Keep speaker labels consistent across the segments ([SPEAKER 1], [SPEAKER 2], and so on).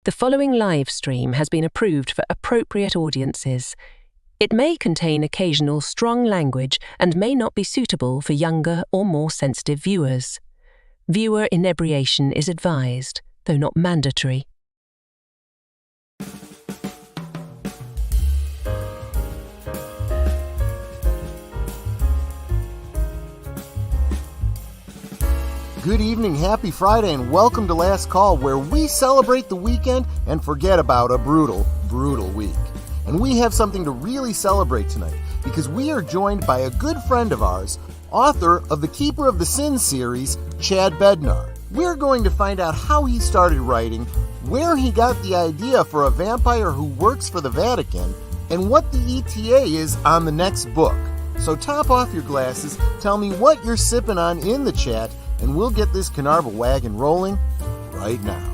[SPEAKER 1] The following live stream has been approved for appropriate audiences. It may contain occasional strong language and may not be suitable for younger or more sensitive viewers. Viewer inebriation is advised, though not mandatory.
[SPEAKER 2] Good evening, happy Friday, and welcome to Last Call, where we celebrate the weekend and forget about a brutal, brutal week. And we have something to really celebrate tonight, because we are joined by a good friend of ours, author of the Keeper of the Sin series, Chad Bednar. We're going to find out how he started writing, where he got the idea for a vampire who works for the Vatican, and what the ETA is on the next book. So top off your glasses, tell me what you're sipping on in the chat, and we'll get this Carnarvon wagon rolling right now.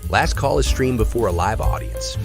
[SPEAKER 3] Last Call is streamed before a live audience.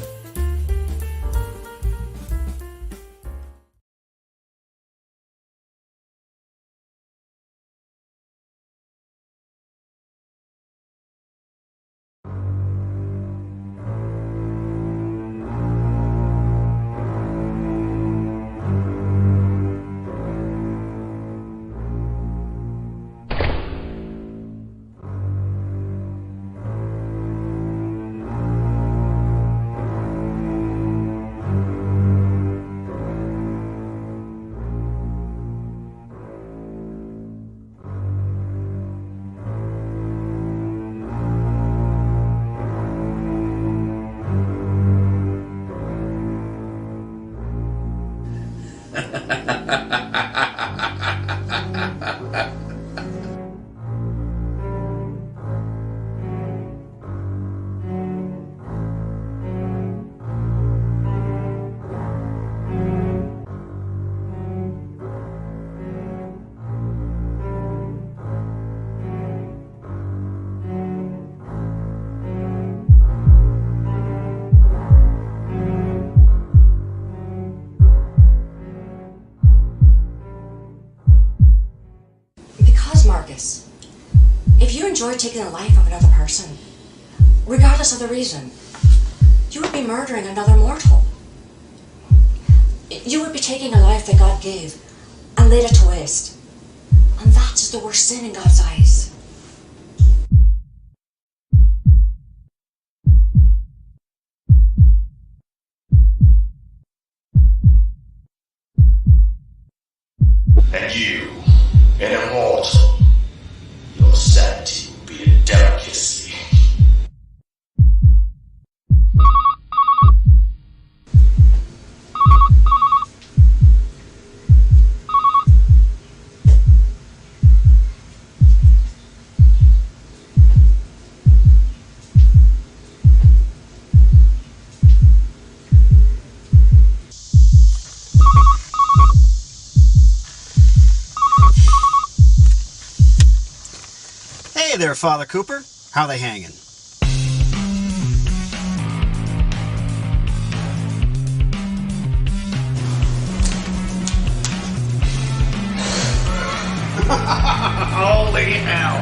[SPEAKER 4] If you enjoy taking the life of another person, regardless of the reason, you would be murdering another mortal. You would be taking a life that God gave and laid it to waste. And that is the worst sin in God's eyes.
[SPEAKER 5] And you, an immortal, your sanity will be a delicacy.
[SPEAKER 6] Hey there, Father Cooper. How they hanging?
[SPEAKER 5] Holy hell!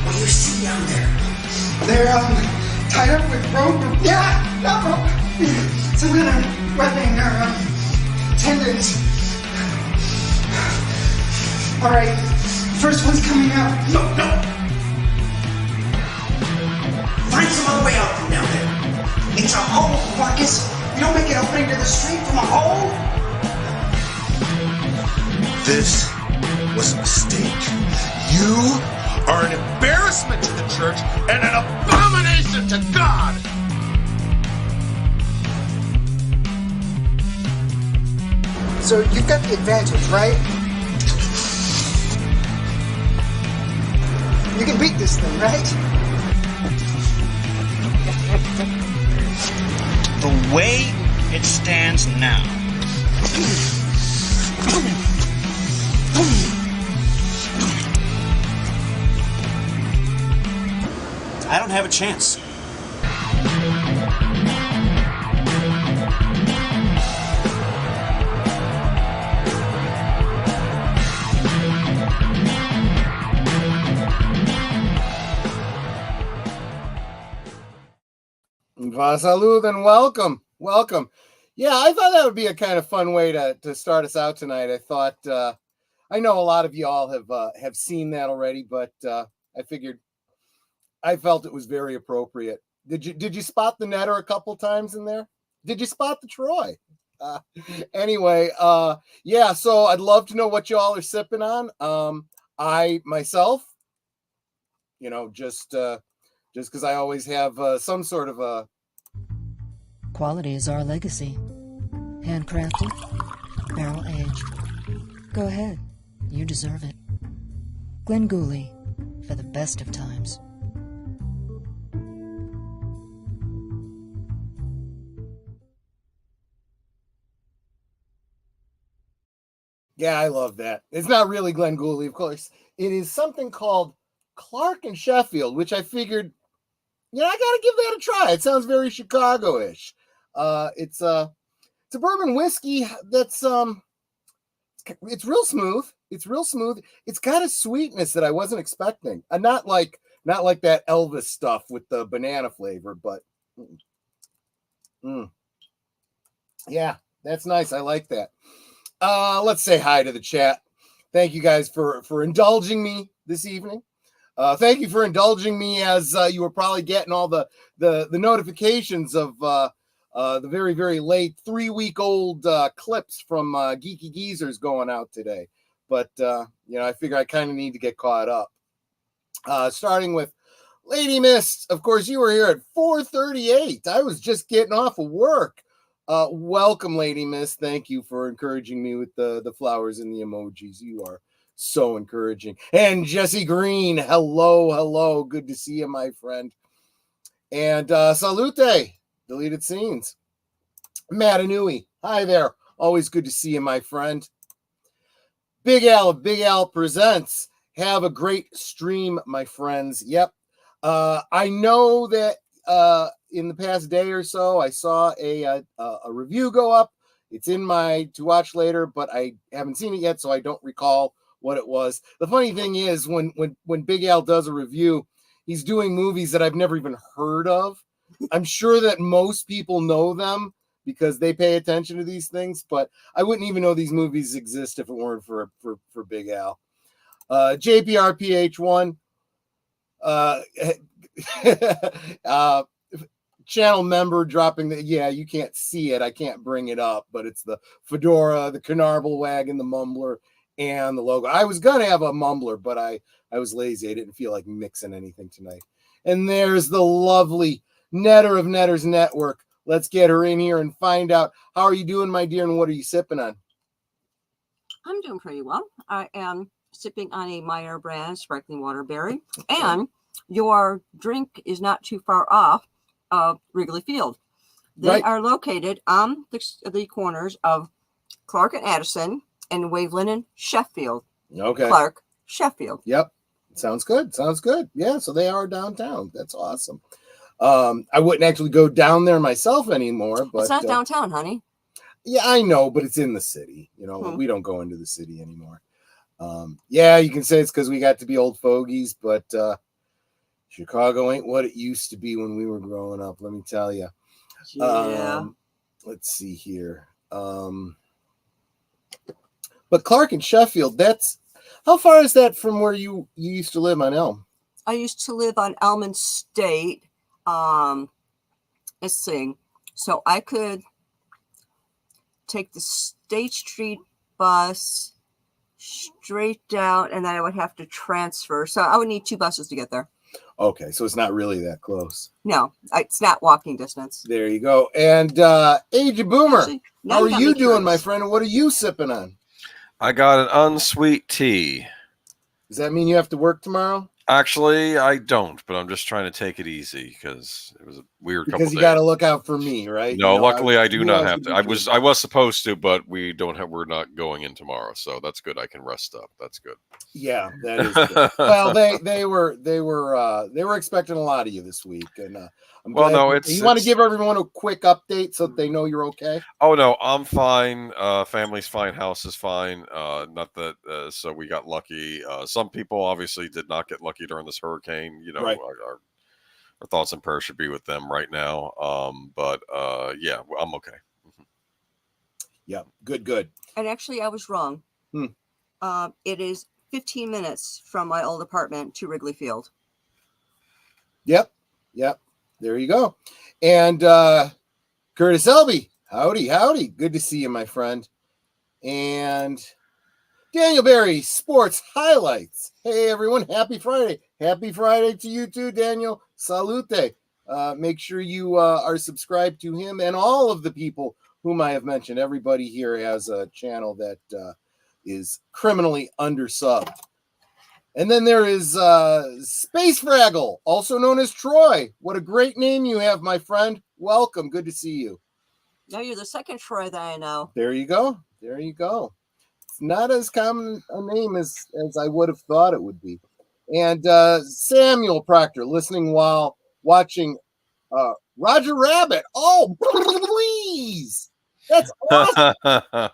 [SPEAKER 7] What do you see down there? They're tied up with rope. Yeah, not rope. Some kind of webbing or tendons. All right, first one's coming out.
[SPEAKER 5] No!
[SPEAKER 7] Find some other way out from down there. It's a hole, Marcus. You don't make an opening to the street from a hole.
[SPEAKER 5] This was a mistake. You are an embarrassment to the church and an abomination to God!
[SPEAKER 7] So you've got the advantage, right? You can beat this thing, right?
[SPEAKER 6] The way it stands now. don't have a chance.
[SPEAKER 2] Salud and welcome. Yeah, I thought that would be a kind of fun way to start us out tonight. I thought I know a lot of you all have seen that already, but I felt it was very appropriate. Did you spot the Netter a couple times in there? Did you spot the Troy? Anyway, yeah. So I'd love to know what you all are sipping on. I myself, just because I always have some sort of a.
[SPEAKER 8] Quality is our legacy. Handcrafted, barrel aged. Go ahead, you deserve it. Glen Gooley, for the best of times.
[SPEAKER 2] Yeah, I love that. It's not really Glen Gooley, of course. It is something called Clark and Sheffield, which I figured, I got to give that a try. It sounds very Chicago-ish. It's a bourbon whiskey that's it's real smooth. It's got a sweetness that I wasn't expecting. Not like that Elvis stuff with the banana flavor, but yeah, that's nice. I like that. Let's say hi to the chat. Thank you guys for indulging me this evening. Thank you for indulging me as you were probably getting all the notifications of the very, very late 3-week-old clips from Geeky Geezers going out today. But, I figure I kind of need to get caught up. Starting with Lady Mist. Of course, you were here at 4:38. I was just getting off of work. Welcome, Lady Mist. Thank you for encouraging me with the flowers and the emojis. You are so encouraging. And Jesse Green, hello. Good to see you, my friend. And salute, deleted scenes. Matt Inouye, hi there. Always good to see you, my friend. Big Al of Big Al Presents. Have a great stream, my friends. Yep. I know that in the past day or so, I saw a review go up. It's in my to watch later, but I haven't seen it yet, so I don't recall what it was. The funny thing is, when Big Al does a review, he's doing movies that I've never even heard of. I'm sure that most people know them because they pay attention to these things, but I wouldn't even know these movies exist if it weren't for Big Al. JPRPH1, channel member dropping you can't see it. I can't bring it up, but it's the fedora, the Carnarvon wagon, the mumbler, and the logo. I was going to have a mumbler, but I was lazy. I didn't feel like mixing anything tonight. And there's the lovely Netter of Netters Network. Let's get her in here and find out. How are you doing, my dear, and what are you sipping on?
[SPEAKER 9] I'm doing pretty well. I am sipping on a Meyer brand sparkling water berry, and your drink is not too far off of Wrigley Field. They are located on the corners of Clark and Addison and Waveland and Sheffield.
[SPEAKER 2] Okay.
[SPEAKER 9] Clark, Sheffield.
[SPEAKER 2] Yep. Sounds good. Yeah, so they are downtown. That's awesome. I wouldn't actually go down there myself anymore, but
[SPEAKER 9] it's not downtown, honey.
[SPEAKER 2] Yeah, I know, but it's in the city. We don't go into the city anymore. Yeah, you can say it's because we got to be old fogies, but Chicago ain't what it used to be when we were growing up. Let me tell you.
[SPEAKER 9] Yeah.
[SPEAKER 2] Let's see here. But Clark and Sheffield, how far is that from where you used to live on Elm?
[SPEAKER 9] I used to live on Elm and State. Let's see. So I could take the State Street bus straight down, and then I would have to transfer. So I would need 2 buses to get there.
[SPEAKER 2] Okay, so it's not really that close.
[SPEAKER 9] No, it's not walking distance.
[SPEAKER 2] There you go. And Age of Boomer,
[SPEAKER 9] Actually,
[SPEAKER 2] how are you doing, my friend? And what are you sipping on?
[SPEAKER 10] I got an unsweet tea.
[SPEAKER 2] Does that mean you have to work tomorrow?
[SPEAKER 10] Actually, I don't, but I'm just trying to take it easy because it was a weird couple
[SPEAKER 2] Because you
[SPEAKER 10] days.
[SPEAKER 2] got to look out for me, right?
[SPEAKER 10] No, luckily I do not have to.
[SPEAKER 2] I
[SPEAKER 10] I was supposed to, but we're not going in tomorrow, so that's good. I can rest up. That's good.
[SPEAKER 2] Yeah, that is good. Well, they were expecting a lot of you this week, and I'm glad.
[SPEAKER 10] No,
[SPEAKER 2] you want to give everyone a quick update so that they know you're okay.
[SPEAKER 10] Oh no, I'm fine. Family's fine. House is fine. Not that. So we got lucky. Some people obviously did not get lucky during this hurricane. You know,
[SPEAKER 2] right.
[SPEAKER 10] our thoughts and prayers should be with them right now. But yeah, I'm okay. Mm-hmm.
[SPEAKER 2] Yeah, good.
[SPEAKER 9] And actually, I was wrong. It is 15 minutes from my old apartment to Wrigley Field.
[SPEAKER 2] Yep. There you go. And Curtis Elby, howdy. Good to see you, my friend. And Daniel Barry, Sports Highlights. Hey, everyone. Happy Friday. Happy Friday to you too, Daniel. Salute. Make sure you are subscribed to him and all of the people whom I have mentioned. Everybody here has a channel that is criminally undersubbed. And then there is Space Fraggle, also known as Troy. What a great name you have, my friend. Welcome. Good to see you.
[SPEAKER 9] No, you're the second Troy that I know.
[SPEAKER 2] There you go. It's not as common a name as I would have thought it would be. And Samuel Proctor, listening while watching Roger Rabbit. Oh, please. That's awesome. That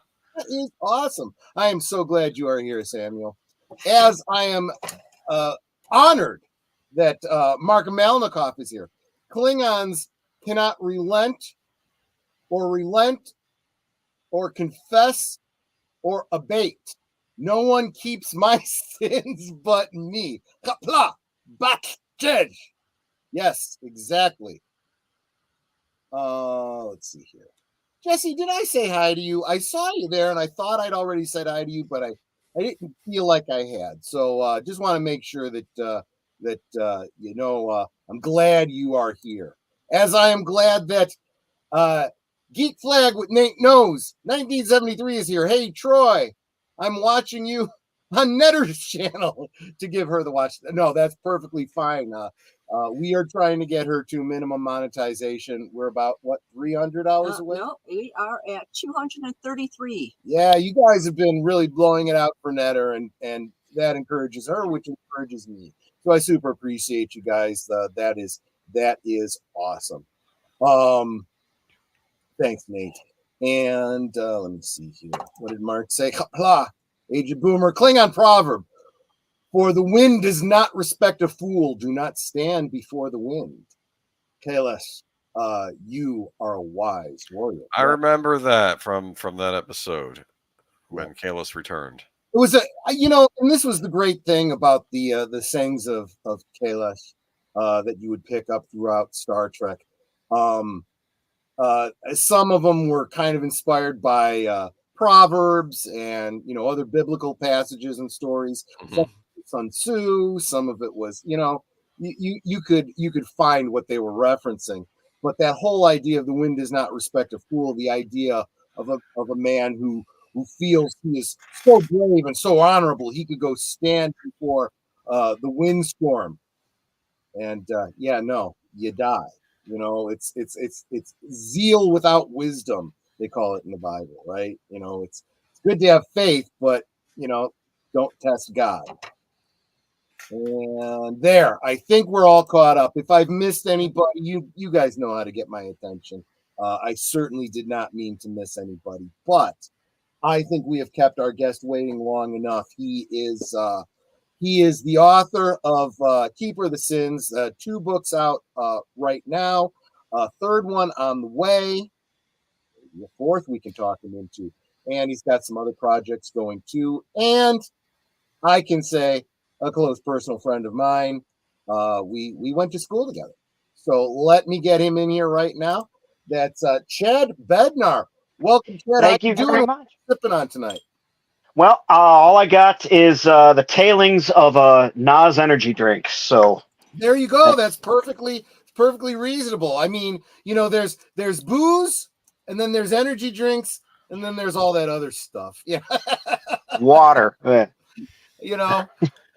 [SPEAKER 2] is awesome. I am so glad you are here, Samuel. As I am honored that Mark Malnikoff is here. Klingons cannot relent or confess or abate. No one keeps my sins but me. Kapla, Bakjej. Yes, exactly. Let's see here. Jesse, did I say hi to you? I saw you there, and I thought I'd already said hi to you, but I didn't feel like I had. So just want to make sure that I'm glad you are here. As I am glad that Geek Flag with Nate Knows 1973 is here. Hey, Troy, I'm watching you on Netter's channel to give her the watch. No, that's perfectly fine. We are trying to get her to minimum monetization. We're about, $300 away?
[SPEAKER 9] No, we are at 233.
[SPEAKER 2] Yeah, you guys have been really blowing it out for Netter, and that encourages her, which encourages me. So I super appreciate you guys. That is awesome. Thanks, Nate. And let me see here. What did Mark say? Aged Boomer, Klingon proverb. For the wind does not respect a fool. Do not stand before the wind. Kailash, you are a wise warrior.
[SPEAKER 10] I remember that from that episode when Kalis returned.
[SPEAKER 2] It was and this was the great thing about the sayings of Kailash that you would pick up throughout Star Trek. Some of them were kind of inspired by proverbs and other biblical passages and stories.
[SPEAKER 10] Mm-hmm.
[SPEAKER 2] Sun Tzu, some of it was, you could find what they were referencing, but that whole idea of the wind does not respect a fool, the idea of a man who feels he is so brave and so honorable he could go stand before the windstorm, and you die. It's zeal without wisdom, they call it in the Bible, right? It's good to have faith, but don't test God. And there, I think we're all caught up. If I've missed anybody, you guys know how to get my attention. I certainly did not mean to miss anybody, but I think we have kept our guest waiting long enough. He is the author of Keeper of the Sins, 2 books out right now, third one on the way, the 4th we can talk him into, and he's got some other projects going too. And I can say, a close personal friend of mine. We went to school together. So let me get him in here right now. That's Chad Bednar. Welcome, Chad.
[SPEAKER 11] Thank you very much.
[SPEAKER 2] Sipping on tonight.
[SPEAKER 11] Well, all I got is the tailings of a Nas energy drink. So
[SPEAKER 2] there you go. That's perfectly reasonable. I mean, there's booze, and then there's energy drinks, and then there's all that other stuff. Yeah.
[SPEAKER 11] Water.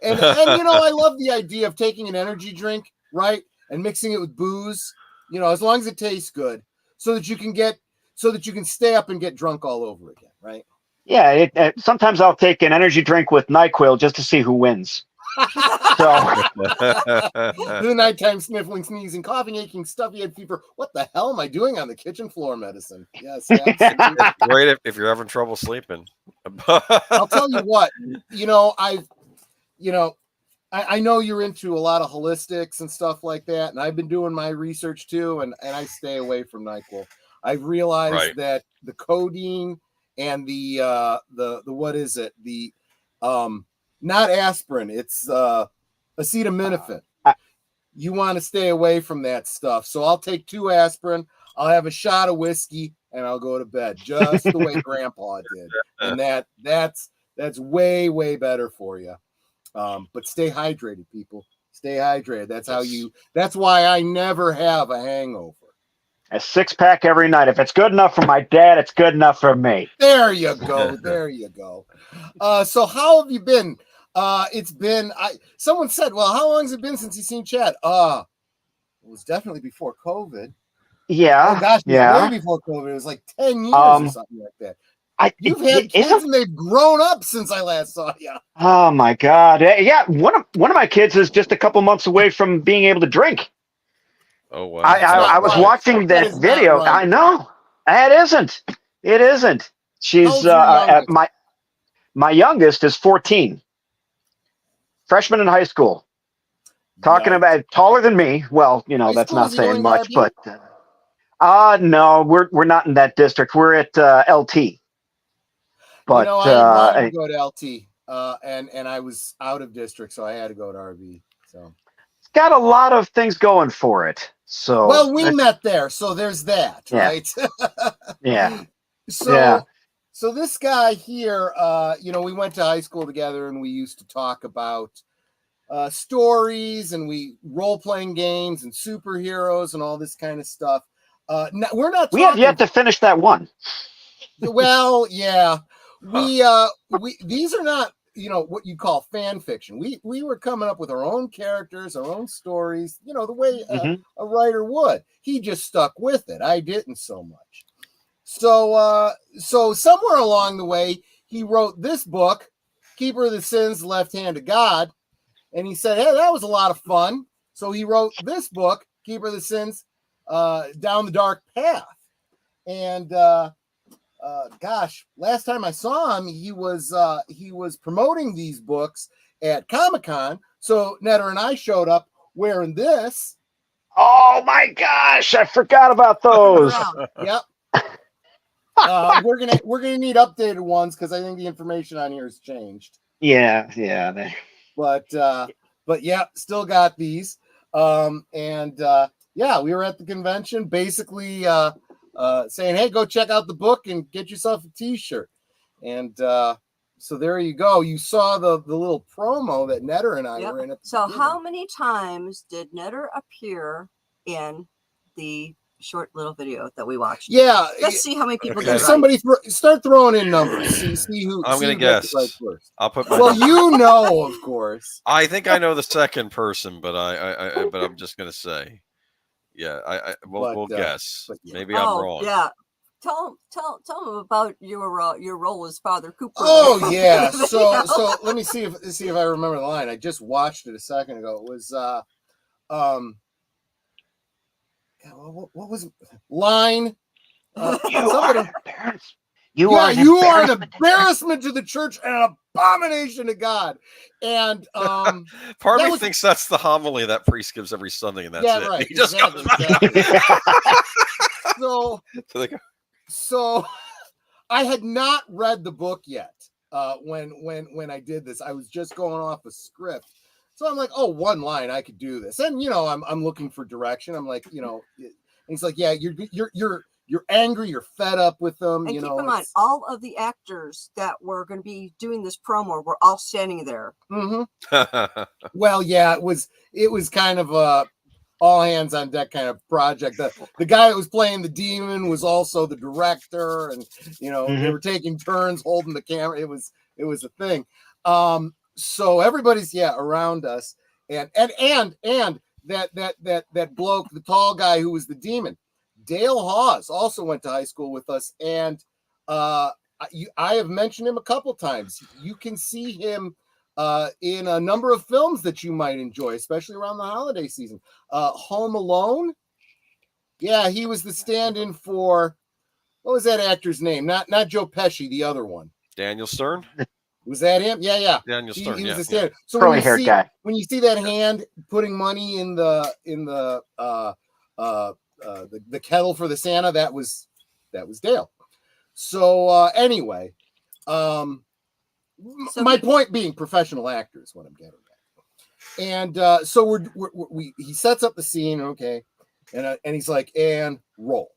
[SPEAKER 2] And I love the idea of taking an energy drink, right, and mixing it with booze. As long as it tastes good, so that you can stay up and get drunk all over again, right?
[SPEAKER 11] Yeah. Sometimes I'll take an energy drink with NyQuil just to see who wins.
[SPEAKER 2] The nighttime sniffling, sneezing, coughing, aching, stuffy head, fever. What the hell am I doing on the kitchen floor medicine? Yes, absolutely.
[SPEAKER 10] It's great if you're having trouble sleeping.
[SPEAKER 2] I'll tell you what, I know you're into a lot of holistics and stuff like that, and I've been doing my research too, and I stay away from NyQuil. I've realized that the codeine and the what is it? The not aspirin, it's acetaminophen. You want to stay away from that stuff. So I'll take 2 aspirin, I'll have a shot of whiskey, and I'll go to bed, just the way Grandpa did. And that's way, way better for you. But stay hydrated, people. Stay hydrated. That's why I never have a hangover.
[SPEAKER 11] A 6-pack every night. If it's good enough for my dad, it's good enough for me.
[SPEAKER 2] There you go. There you go. So how have you been? It's been, someone said, well, how long has it been since you've seen Chad? It was definitely before COVID.
[SPEAKER 11] Yeah.
[SPEAKER 2] Oh gosh, way before COVID. It was like 10 years or something like that. You've had kids and they've grown up since I last saw you.
[SPEAKER 11] Oh my God. Yeah. One of my kids is just a couple months away from being able to drink.
[SPEAKER 10] Oh wow.
[SPEAKER 11] I was watching that video. I know. It isn't. It isn't. She's my youngest is 14. Freshman in high school. Talking about taller than me. Well, that's not saying much, but no, we're not in that district. We're at LT. But
[SPEAKER 2] I wanted to go to LT, and I was out of district, so I had to go to RB. So
[SPEAKER 11] it's got a lot of things going for it. So
[SPEAKER 2] we met there, so there's that, right?
[SPEAKER 11] Yeah.
[SPEAKER 2] So this guy here, we went to high school together, and we used to talk about stories, and we role-playing games and superheroes and all this kind of stuff. We're not.
[SPEAKER 11] We have yet to finish that one.
[SPEAKER 2] Well, yeah. We these are not what you call fan fiction. We were coming up with our own characters, our own stories, the way a writer would. He just stuck with it. I didn't so much. So somewhere along the way, he wrote this book, Keeper of the Sins, Left Hand of God, and he said, hey, that was a lot of fun. So he wrote this book, Keeper of the Sins, Down the Dark Path. And gosh, last time I saw him, he was promoting these books at Comic-Con. So Netter and I showed up wearing this.
[SPEAKER 11] Oh my gosh, I forgot about those.
[SPEAKER 2] Yep. We're gonna need updated ones because I think the information on here has changed.
[SPEAKER 11] Yeah.
[SPEAKER 2] But yeah, still got these. We were at the convention, basically saying, hey, go check out the book and get yourself a t-shirt. And so there you go. You saw the little promo that Netter and I were in.
[SPEAKER 9] So how many times did Netter appear in the short little video that we watched?
[SPEAKER 2] Yeah.
[SPEAKER 9] Let's see how many people get
[SPEAKER 2] Somebody start throwing in numbers. See who.
[SPEAKER 10] I'm going to guess.
[SPEAKER 2] Right first.
[SPEAKER 10] I'll put my
[SPEAKER 2] of course.
[SPEAKER 10] I think I know the second person, but but I'm just going to say. Yeah, we'll guess. Maybe I'm wrong.
[SPEAKER 9] Yeah, tell them about your role as Father Cooper.
[SPEAKER 2] Oh yeah. So let me see if I remember the line. I just watched it a second ago. It was what was it? Line?
[SPEAKER 11] You are
[SPEAKER 2] an embarrassment to the church and an abomination to God. And
[SPEAKER 10] part of me thinks that's the homily that priest gives every Sunday, and that's it.
[SPEAKER 2] Right.
[SPEAKER 10] He just
[SPEAKER 2] exactly. So I had not read the book yet when I did this. I was just going off a script. So I'm like, oh, one line, I could do this. And I'm looking for direction. I'm like, he's like, yeah, you're angry, you're fed up with them.
[SPEAKER 9] And keep in mind, all of the actors that were going to be doing this promo were all standing there.
[SPEAKER 2] Mm-hmm. Well, yeah, it was kind of a all hands on deck kind of project. The guy that was playing the demon was also the director, and they were taking turns holding the camera. It was a thing. so everybody's around us, and that bloke, the tall guy who was the demon, Dale Hawes, also went to high school with us, and I have mentioned him a couple times. You can see him in a number of films that you might enjoy, especially around the holiday season. Home Alone. Yeah, he was the stand-in for, what was that actor's name? Not Joe Pesci, the other one.
[SPEAKER 10] Daniel Stern.
[SPEAKER 2] Was that him? Yeah.
[SPEAKER 10] Daniel Stern.
[SPEAKER 2] He was the
[SPEAKER 10] yeah.
[SPEAKER 2] stand-in. So
[SPEAKER 11] Curly-haired guy.
[SPEAKER 2] when you see that hand putting money in the kettle for the Santa, that was Dale. So anyway, my point being, professional actors, what I'm getting at. And so he sets up the scene, okay, and he's like, and roll.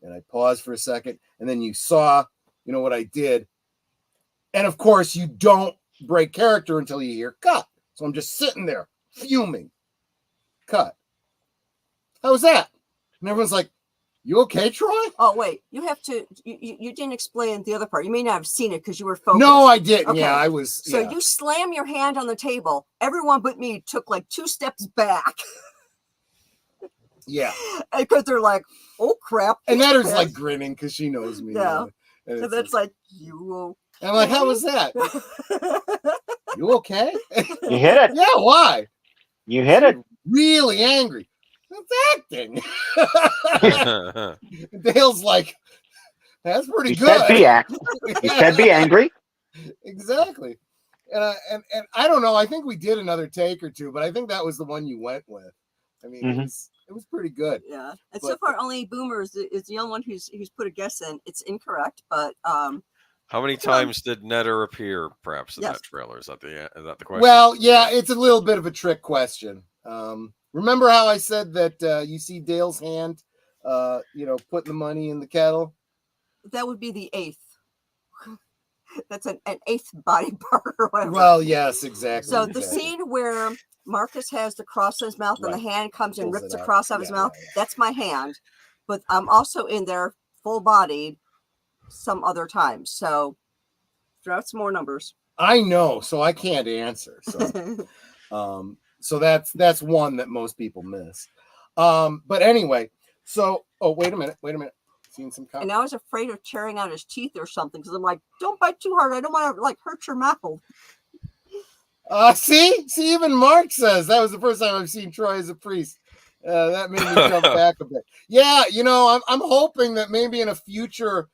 [SPEAKER 2] And I paused for a second, and then you saw, what I did. And of course, you don't break character until you hear cut. So I'm just sitting there fuming. Cut. How was that? And everyone's like, you okay, Troy?
[SPEAKER 9] Oh, wait. You have to, you didn't explain the other part. You may not have seen it because you were focused.
[SPEAKER 2] No, I didn't.
[SPEAKER 9] Okay.
[SPEAKER 2] Yeah, I was.
[SPEAKER 9] So you slam your hand on the table. Everyone but me took like 2 steps back.
[SPEAKER 2] Yeah.
[SPEAKER 9] Because they're like, oh, crap.
[SPEAKER 2] And that is like grinning because she knows me.
[SPEAKER 9] Yeah.
[SPEAKER 2] And
[SPEAKER 9] that's like, you
[SPEAKER 2] I'm like, how was that? You okay?
[SPEAKER 11] You hit it.
[SPEAKER 2] Yeah, why?
[SPEAKER 11] You hit it.
[SPEAKER 2] Really angry. That's acting. Dale's like, that's pretty good.
[SPEAKER 11] You said be angry.
[SPEAKER 2] Exactly. And I don't know. I think we did another take or two, but I think that was the one you went with. I mean, it was pretty good.
[SPEAKER 9] Yeah. And so far, only Boomers is the only one who's put a guess in. It's incorrect, but
[SPEAKER 10] how many times did Netter appear, perhaps, in that trailer? Is that the question?
[SPEAKER 2] Well, yeah, it's a little bit of a trick question. Remember how I said that you see Dale's hand, putting the money in the kettle?
[SPEAKER 9] That would be the 8th. That's an 8th body part or whatever.
[SPEAKER 2] Well, yes, exactly.
[SPEAKER 9] So the scene where Marcus has the cross in his mouth and the hand comes and rips the cross out of his mouth, that's my hand. But I'm also in there full-bodied some other times. So throw out some more numbers.
[SPEAKER 2] I know, so I can't answer. So so that's one that most people miss. But anyway, so wait a minute. Seeing some comments.
[SPEAKER 9] And I was afraid of tearing out his teeth or something because I'm like, don't bite too hard. I don't want to hurt your mouth.
[SPEAKER 2] See, even Mark says that was the first time I've seen Troy as a priest. That made me jump back a bit. Yeah, I'm hoping that maybe in a future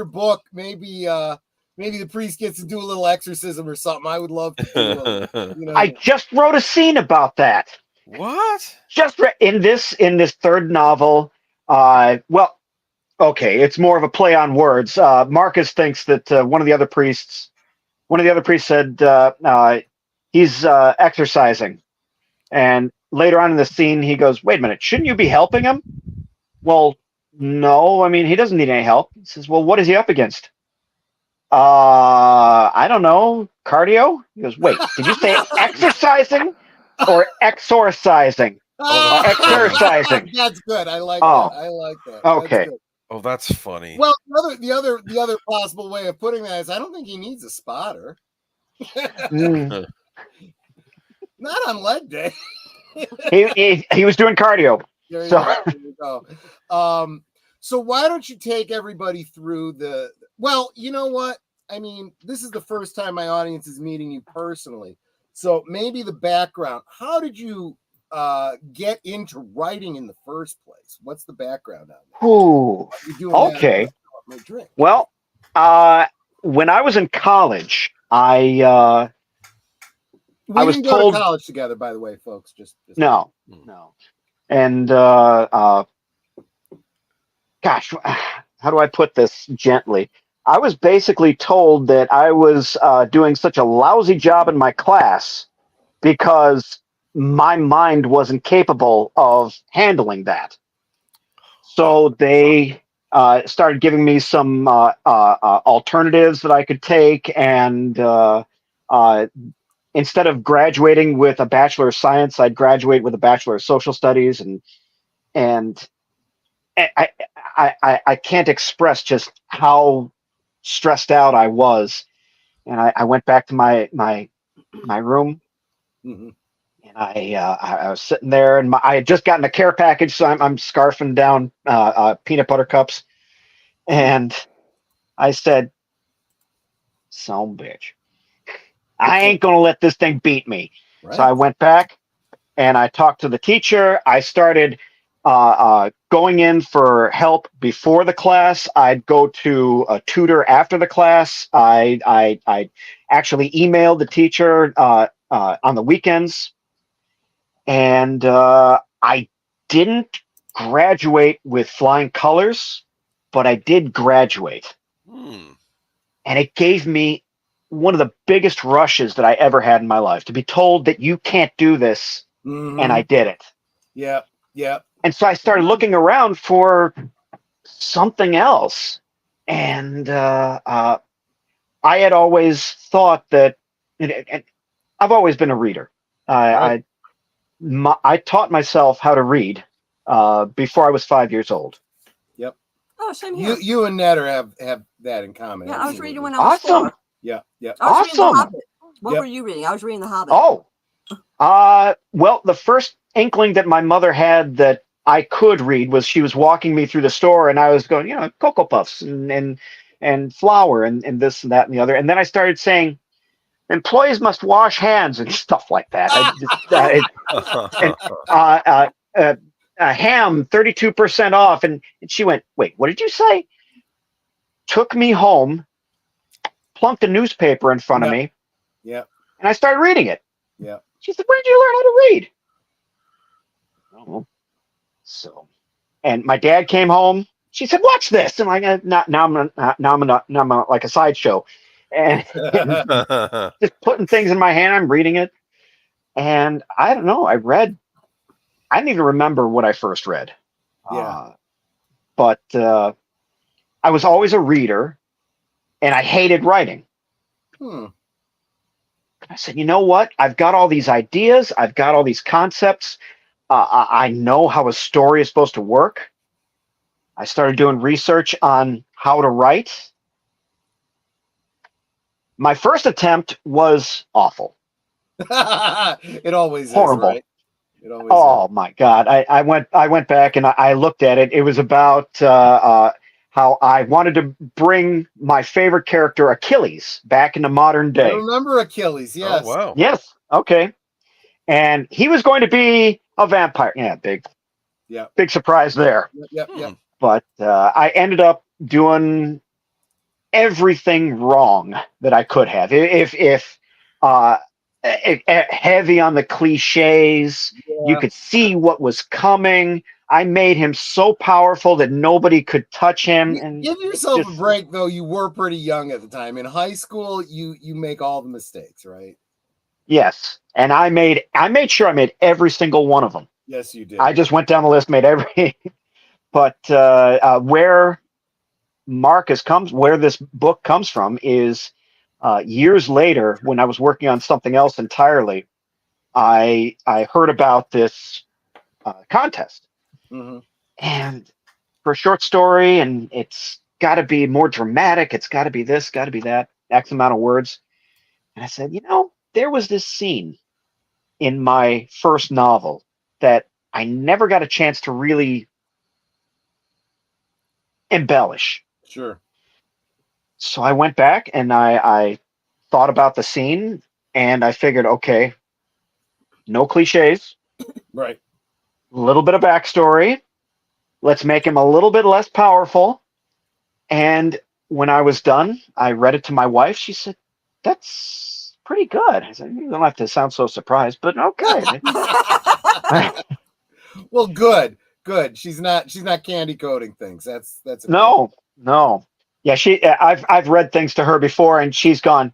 [SPEAKER 2] book, maybe the priest gets to do a little exorcism or something. I would love to do
[SPEAKER 11] I just wrote a scene about that.
[SPEAKER 10] What?
[SPEAKER 11] Just in this third novel. Okay, it's more of a play on words. Marcus thinks that one of the other priests said he's exercising, and later on in the scene he goes, "Wait a minute, shouldn't you be helping him?" Well, no, I mean he doesn't need any help. He says, "Well, what is he up against?" I don't know, cardio. He goes, "Wait, did you say exercising or exorcising?" Exercising.
[SPEAKER 2] That's good. I like that. I like that.
[SPEAKER 11] Okay.
[SPEAKER 10] Oh, that's funny.
[SPEAKER 2] Well, the other possible way of putting that is I don't think he needs a spotter. Not on leg day.
[SPEAKER 11] he was doing cardio.
[SPEAKER 2] There you go. So why don't you take everybody through well, you know what? I mean, this is the first time my audience is meeting you personally. So maybe the background. How did you get into writing in the first place? What's the background on that?
[SPEAKER 11] Ooh, okay. Well, when I was in college, I was
[SPEAKER 2] didn't
[SPEAKER 11] told
[SPEAKER 2] go to college together, by the way, folks. Just
[SPEAKER 11] no. And gosh, how do I put this gently? I was basically told that I was doing such a lousy job in my class because my mind wasn't capable of handling that. So they started giving me some alternatives that I could take, and instead of graduating with a Bachelor of Science, I'd graduate with a Bachelor of Social Studies, and I can't express just how stressed out I was. And I went back to my my room,
[SPEAKER 2] Mm-hmm.
[SPEAKER 11] and I was sitting there, and I had just gotten a care package, so I'm scarfing down peanut butter cups, and I said, "Son bitch, I ain't gonna let this thing beat me."
[SPEAKER 2] Right.
[SPEAKER 11] So I went back and I talked to the teacher. I started going in for help before the class. I'd go to a tutor after the class. I actually emailed the teacher on the weekends, and I didn't graduate with flying colors, but I did graduate, and it gave me one of the biggest rushes that I ever had in my life, to be told that you can't do this, and I did it.
[SPEAKER 2] Yep. Yep.
[SPEAKER 11] And so I started looking around for something else. And I had always thought that, and I've always been a reader.
[SPEAKER 2] Right.
[SPEAKER 11] I taught myself how to read before I was 5 years old.
[SPEAKER 2] Yep.
[SPEAKER 9] Oh, same here.
[SPEAKER 2] You and Ned have that in common.
[SPEAKER 9] Yeah, I was reading when I was
[SPEAKER 11] Awesome.
[SPEAKER 9] 4.
[SPEAKER 2] Yeah. Yeah.
[SPEAKER 9] I was reading The
[SPEAKER 11] Awesome.
[SPEAKER 9] Hobbit. What were you reading? I was reading The Hobbit.
[SPEAKER 11] Oh, well, the first inkling that my mother had that I could read was she was walking me through the store, and I was going, Cocoa Puffs and flour and this and that and the other. And then I started saying, employees must wash hands and stuff like that. Ham 32% off. And she went, wait, what did you say? Took me home, plunked a newspaper in front of me,
[SPEAKER 2] Yeah.
[SPEAKER 11] and I started reading it.
[SPEAKER 2] Yeah.
[SPEAKER 11] She said, where did you learn how to read? Oh, so, and my dad came home. She said, "Watch this," and like, now I'm like a sideshow, and just putting things in my hand. I'm reading it, and I don't know. I didn't even remember what I first read.
[SPEAKER 2] Yeah.
[SPEAKER 11] But I was always a reader, and I hated writing. I said, you know what? I've got all these ideas. I've got all these concepts. I know how a story is supposed to work. I started doing research on how to write. My first attempt was awful.
[SPEAKER 2] It always
[SPEAKER 11] Horrible.
[SPEAKER 2] is, right? It always
[SPEAKER 11] Oh my God. I went back and I looked at it. It was about how I wanted to bring my favorite character, Achilles, back into modern
[SPEAKER 2] I
[SPEAKER 11] day.
[SPEAKER 2] remember Achilles, yes.
[SPEAKER 10] Oh, wow.
[SPEAKER 11] Yes. Okay. And he was going to be a vampire. Yeah, big surprise there.
[SPEAKER 2] Yep.
[SPEAKER 11] But I ended up doing everything wrong that I could have. If heavy on the cliches, you could see what was coming. I made him so powerful that nobody could touch him. And
[SPEAKER 2] give yourself a break, though. You were pretty young at the time. In high school, you make all the mistakes, right?
[SPEAKER 11] Yes, and I made sure I made every single one of them.
[SPEAKER 2] Yes, you did.
[SPEAKER 11] I just went down the list, made every. But where this book comes from is years later, when I was working on something else entirely, I heard about this contest, and for a short story, and it's got to be more dramatic. It's got to be this, got to be that, X amount of words. And I said, there was this scene in my first novel that I never got a chance to really embellish.
[SPEAKER 2] Sure.
[SPEAKER 11] So I went back and I thought about the scene, and I figured, okay, no cliches.
[SPEAKER 2] Right.
[SPEAKER 11] A little bit of backstory. Let's make him a little bit less powerful. And when I was done, I read it to my wife. She said, that's pretty good. I said, you don't have to sound so surprised, but okay.
[SPEAKER 2] Well, good. She's not candy coating things. That's
[SPEAKER 11] no. Yeah, I've read things to her before, and she's gone,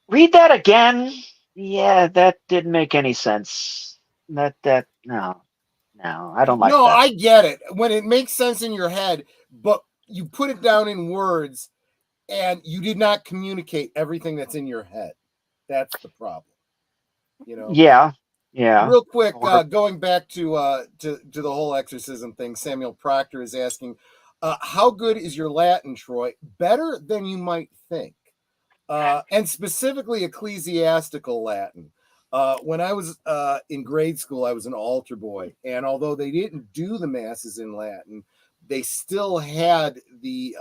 [SPEAKER 11] read that again. Yeah, that didn't make any sense. No, I don't like that.
[SPEAKER 2] No, I get it. When it makes sense in your head, but you put it down in words and you did not communicate everything that's in your head. That's the problem.
[SPEAKER 11] Yeah.
[SPEAKER 2] Real quick, going back to the whole exorcism thing, Samuel Proctor is asking, how good is your Latin, Troy? Better than you might think. and specifically ecclesiastical Latin. When I was in grade school, I was an altar boy, and although they didn't do the masses in Latin, they still had the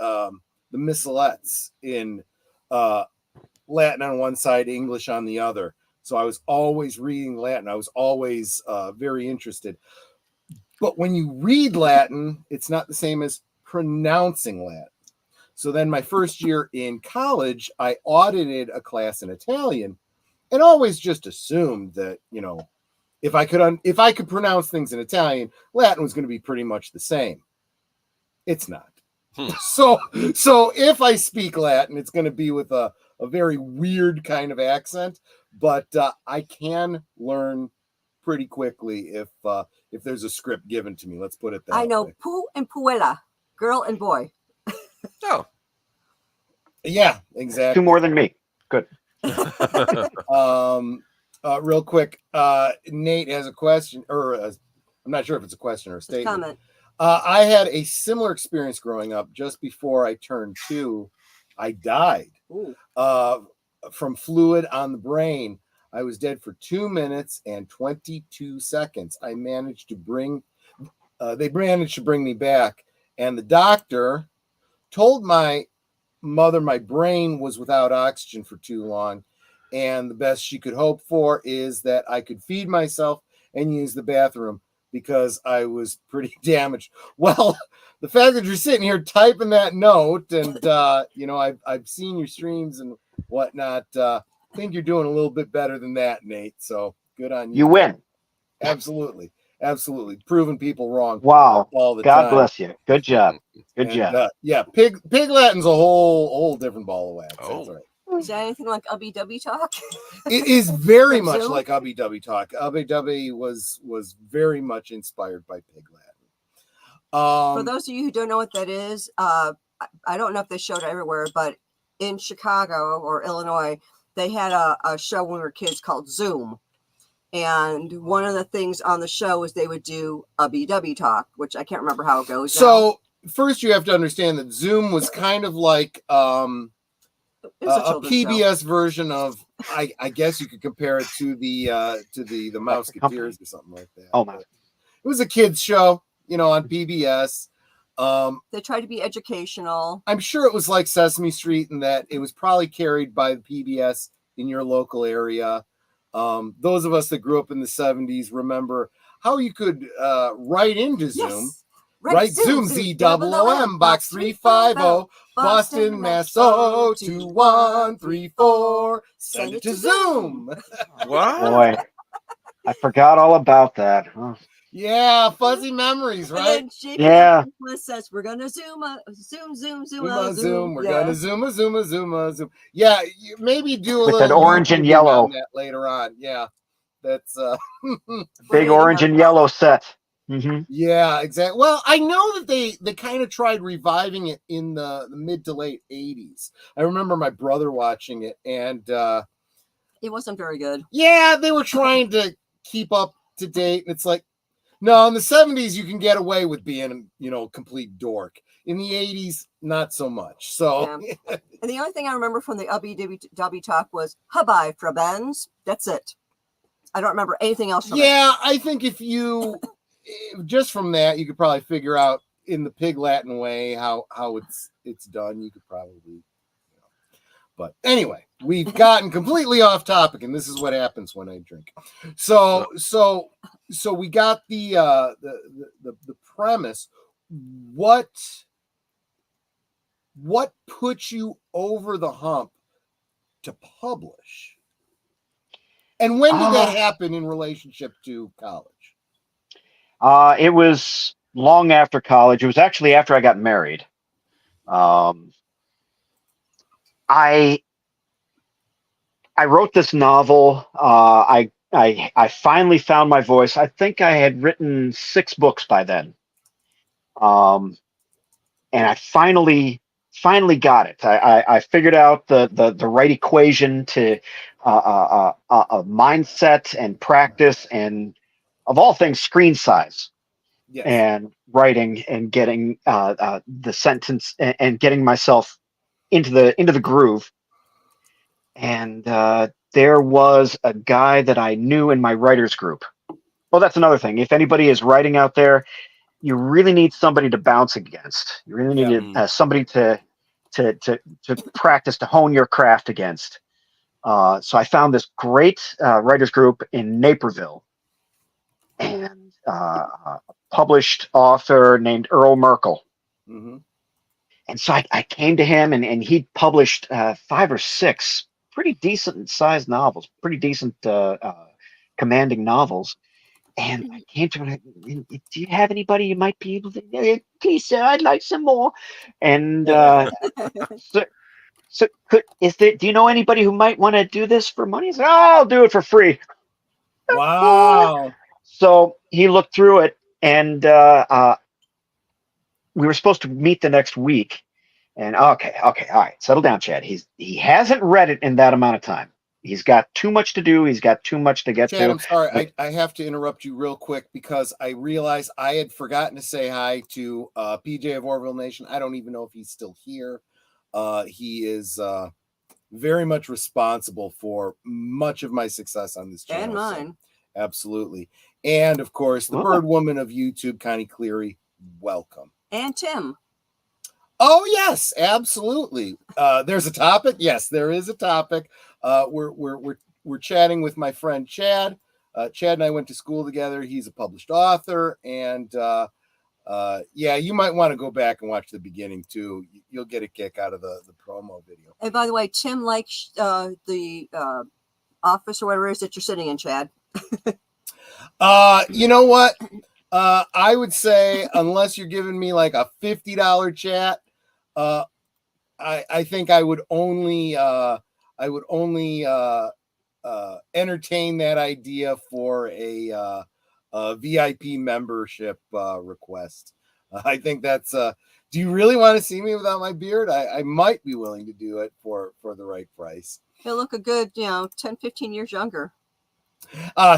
[SPEAKER 2] missalettes in Latin on one side, English on the other. So I was always reading Latin. I was always very interested. But when you read Latin, it's not the same as pronouncing Latin. So then my first year in college, I audited a class in Italian and always just assumed that, if I could pronounce things in Italian, Latin was going to be pretty much the same. It's not. So if I speak Latin, it's going to be with a very weird kind of accent, but I can learn pretty quickly if there's a script given to me. Let's put it that way.
[SPEAKER 9] I know pu and puella, girl and boy.
[SPEAKER 10] Oh.
[SPEAKER 2] Yeah, exactly.
[SPEAKER 11] Two more than me. Good.
[SPEAKER 2] Real quick, Nate has a question, or I'm not sure if it's a question or a statement.
[SPEAKER 9] Comment.
[SPEAKER 2] I had a similar experience growing up. Just before I turned 2, I died from fluid on the brain. I was dead for 2 minutes and 22 seconds. They managed to bring me back, and the doctor told my mother my brain was without oxygen for too long, and the best she could hope for is that I could feed myself and use the bathroom because I was pretty damaged. Well, the fact that you're sitting here typing that note, and I've seen your streams and whatnot, I think you're doing a little bit better than that, Nate. So good on you.
[SPEAKER 11] You win.
[SPEAKER 2] Absolutely. Proving people wrong.
[SPEAKER 11] Wow.
[SPEAKER 2] All the
[SPEAKER 11] God
[SPEAKER 2] time.
[SPEAKER 11] Bless you. Good job. Good job.
[SPEAKER 2] Yeah, pig Latin's a whole different ball of wax.
[SPEAKER 10] Oh.
[SPEAKER 2] That's right.
[SPEAKER 9] Is that anything like Ubby Dubby talk?
[SPEAKER 2] It is very much
[SPEAKER 9] Zoom?
[SPEAKER 2] like Ubby Dubby talk. Ubby Dubby was very much inspired by Pig Latin.
[SPEAKER 9] For those of you who don't know what that is, I don't know if they showed it everywhere, but in Chicago or Illinois, they had a show when we were kids called Zoom. And one of the things on the show was they would do Ubby Dubby talk, which I can't remember how it goes.
[SPEAKER 2] So first you have to understand that Zoom was kind of like a PBS version of, I guess you could compare it to the Mouseketeers or something like that.
[SPEAKER 11] Oh my!
[SPEAKER 2] It was a kids show, on PBS.
[SPEAKER 9] They tried to be educational.
[SPEAKER 2] I'm sure it was like Sesame Street in that it was probably carried by the PBS in your local area. Those of us that grew up in the 70s remember how you could write into Zoom.
[SPEAKER 9] Yes.
[SPEAKER 2] Write Zoom, ZOOM, box 350, Boston, Mass. 02134. Send it to Zoom.
[SPEAKER 10] What?
[SPEAKER 11] Boy, I forgot all about that. Huh?
[SPEAKER 2] Yeah, fuzzy memories, right?
[SPEAKER 9] And then
[SPEAKER 11] Yeah.
[SPEAKER 9] says we're gonna zoom.
[SPEAKER 2] We're gonna zoom. Yeah, maybe do a
[SPEAKER 11] With
[SPEAKER 2] little
[SPEAKER 11] that orange and yellow
[SPEAKER 2] on that later on. Yeah, that's
[SPEAKER 11] big orange and yellow set. Mm-hmm.
[SPEAKER 2] Yeah, exactly. Well, I know that they kind of tried reviving it in the mid to late 80s. I remember my brother watching it, and
[SPEAKER 9] it wasn't very good.
[SPEAKER 2] Yeah, they were trying to keep up to date, and it's like, no, in the 70s you can get away with being, a complete dork. In the 80s, not so much. So,
[SPEAKER 9] yeah. And the only thing I remember from the Ubby Dubby talk was "Hubby fra Benz." That's it. I don't remember anything else from it.
[SPEAKER 2] I think if you just from that, you could probably figure out in the Pig Latin way how it's done. You could probably, But anyway, we've gotten completely off topic, and this is what happens when I drink. So we got the premise. What put you over the hump to publish? And when did that happen in relationship to college?
[SPEAKER 11] It was long after college. It was actually after I got married. I wrote this novel. I finally found my voice. I think I had written 6 books by then. And I finally got it. I figured out the right equation to a mindset and practice and, of all things, screen size. Yes. And writing and getting the sentence and getting myself into the groove. and there was a guy that I knew in my writers group. Oh, that's another thing. If anybody is writing out there, you really need somebody to bounce against. You really need somebody to practice, to hone your craft against. So I found this great writers group in Naperville, and a published author named Earl Merkel.
[SPEAKER 2] Mm-hmm.
[SPEAKER 11] And so I came to him, and he published 5 or 6 pretty decent sized novels, pretty decent commanding novels. And I came to him, do you have anybody you might be able to, please, sir, I'd like some more. And so do you know anybody who might want to do this for money? He said, oh, I'll do it for free.
[SPEAKER 2] Wow.
[SPEAKER 11] So he looked through it, and we were supposed to meet the next week. And okay, all right, settle down, Chad. He hasn't read it in that amount of time. He's got too much to do. He's got too much to get
[SPEAKER 2] Chad,
[SPEAKER 11] to.
[SPEAKER 2] I'm sorry. I have to interrupt you real quick because I realized I had forgotten to say hi to PJ of Orville Nation. I don't even know if he's still here. He is very much responsible for much of my success on this channel.
[SPEAKER 9] And mine.
[SPEAKER 2] So, absolutely. And, of course, the bird woman of YouTube, Connie Cleary, welcome.
[SPEAKER 9] And Tim.
[SPEAKER 2] Oh, yes, absolutely. There's a topic. Yes, there is a topic. We're chatting with my friend Chad. Chad and I went to school together. He's a published author, and you might want to go back and watch the beginning too. You'll get a kick out of the promo video.
[SPEAKER 9] And by the way, Tim likes the office or whatever it is that you're sitting in, Chad.
[SPEAKER 2] You know what? I would say unless you're giving me like a $50 chat, I think I would only entertain that idea for a VIP membership request. I think that's do you really want to see me without my beard? I might be willing to do it for the right price.
[SPEAKER 9] He'll look a good 10, 15 years younger.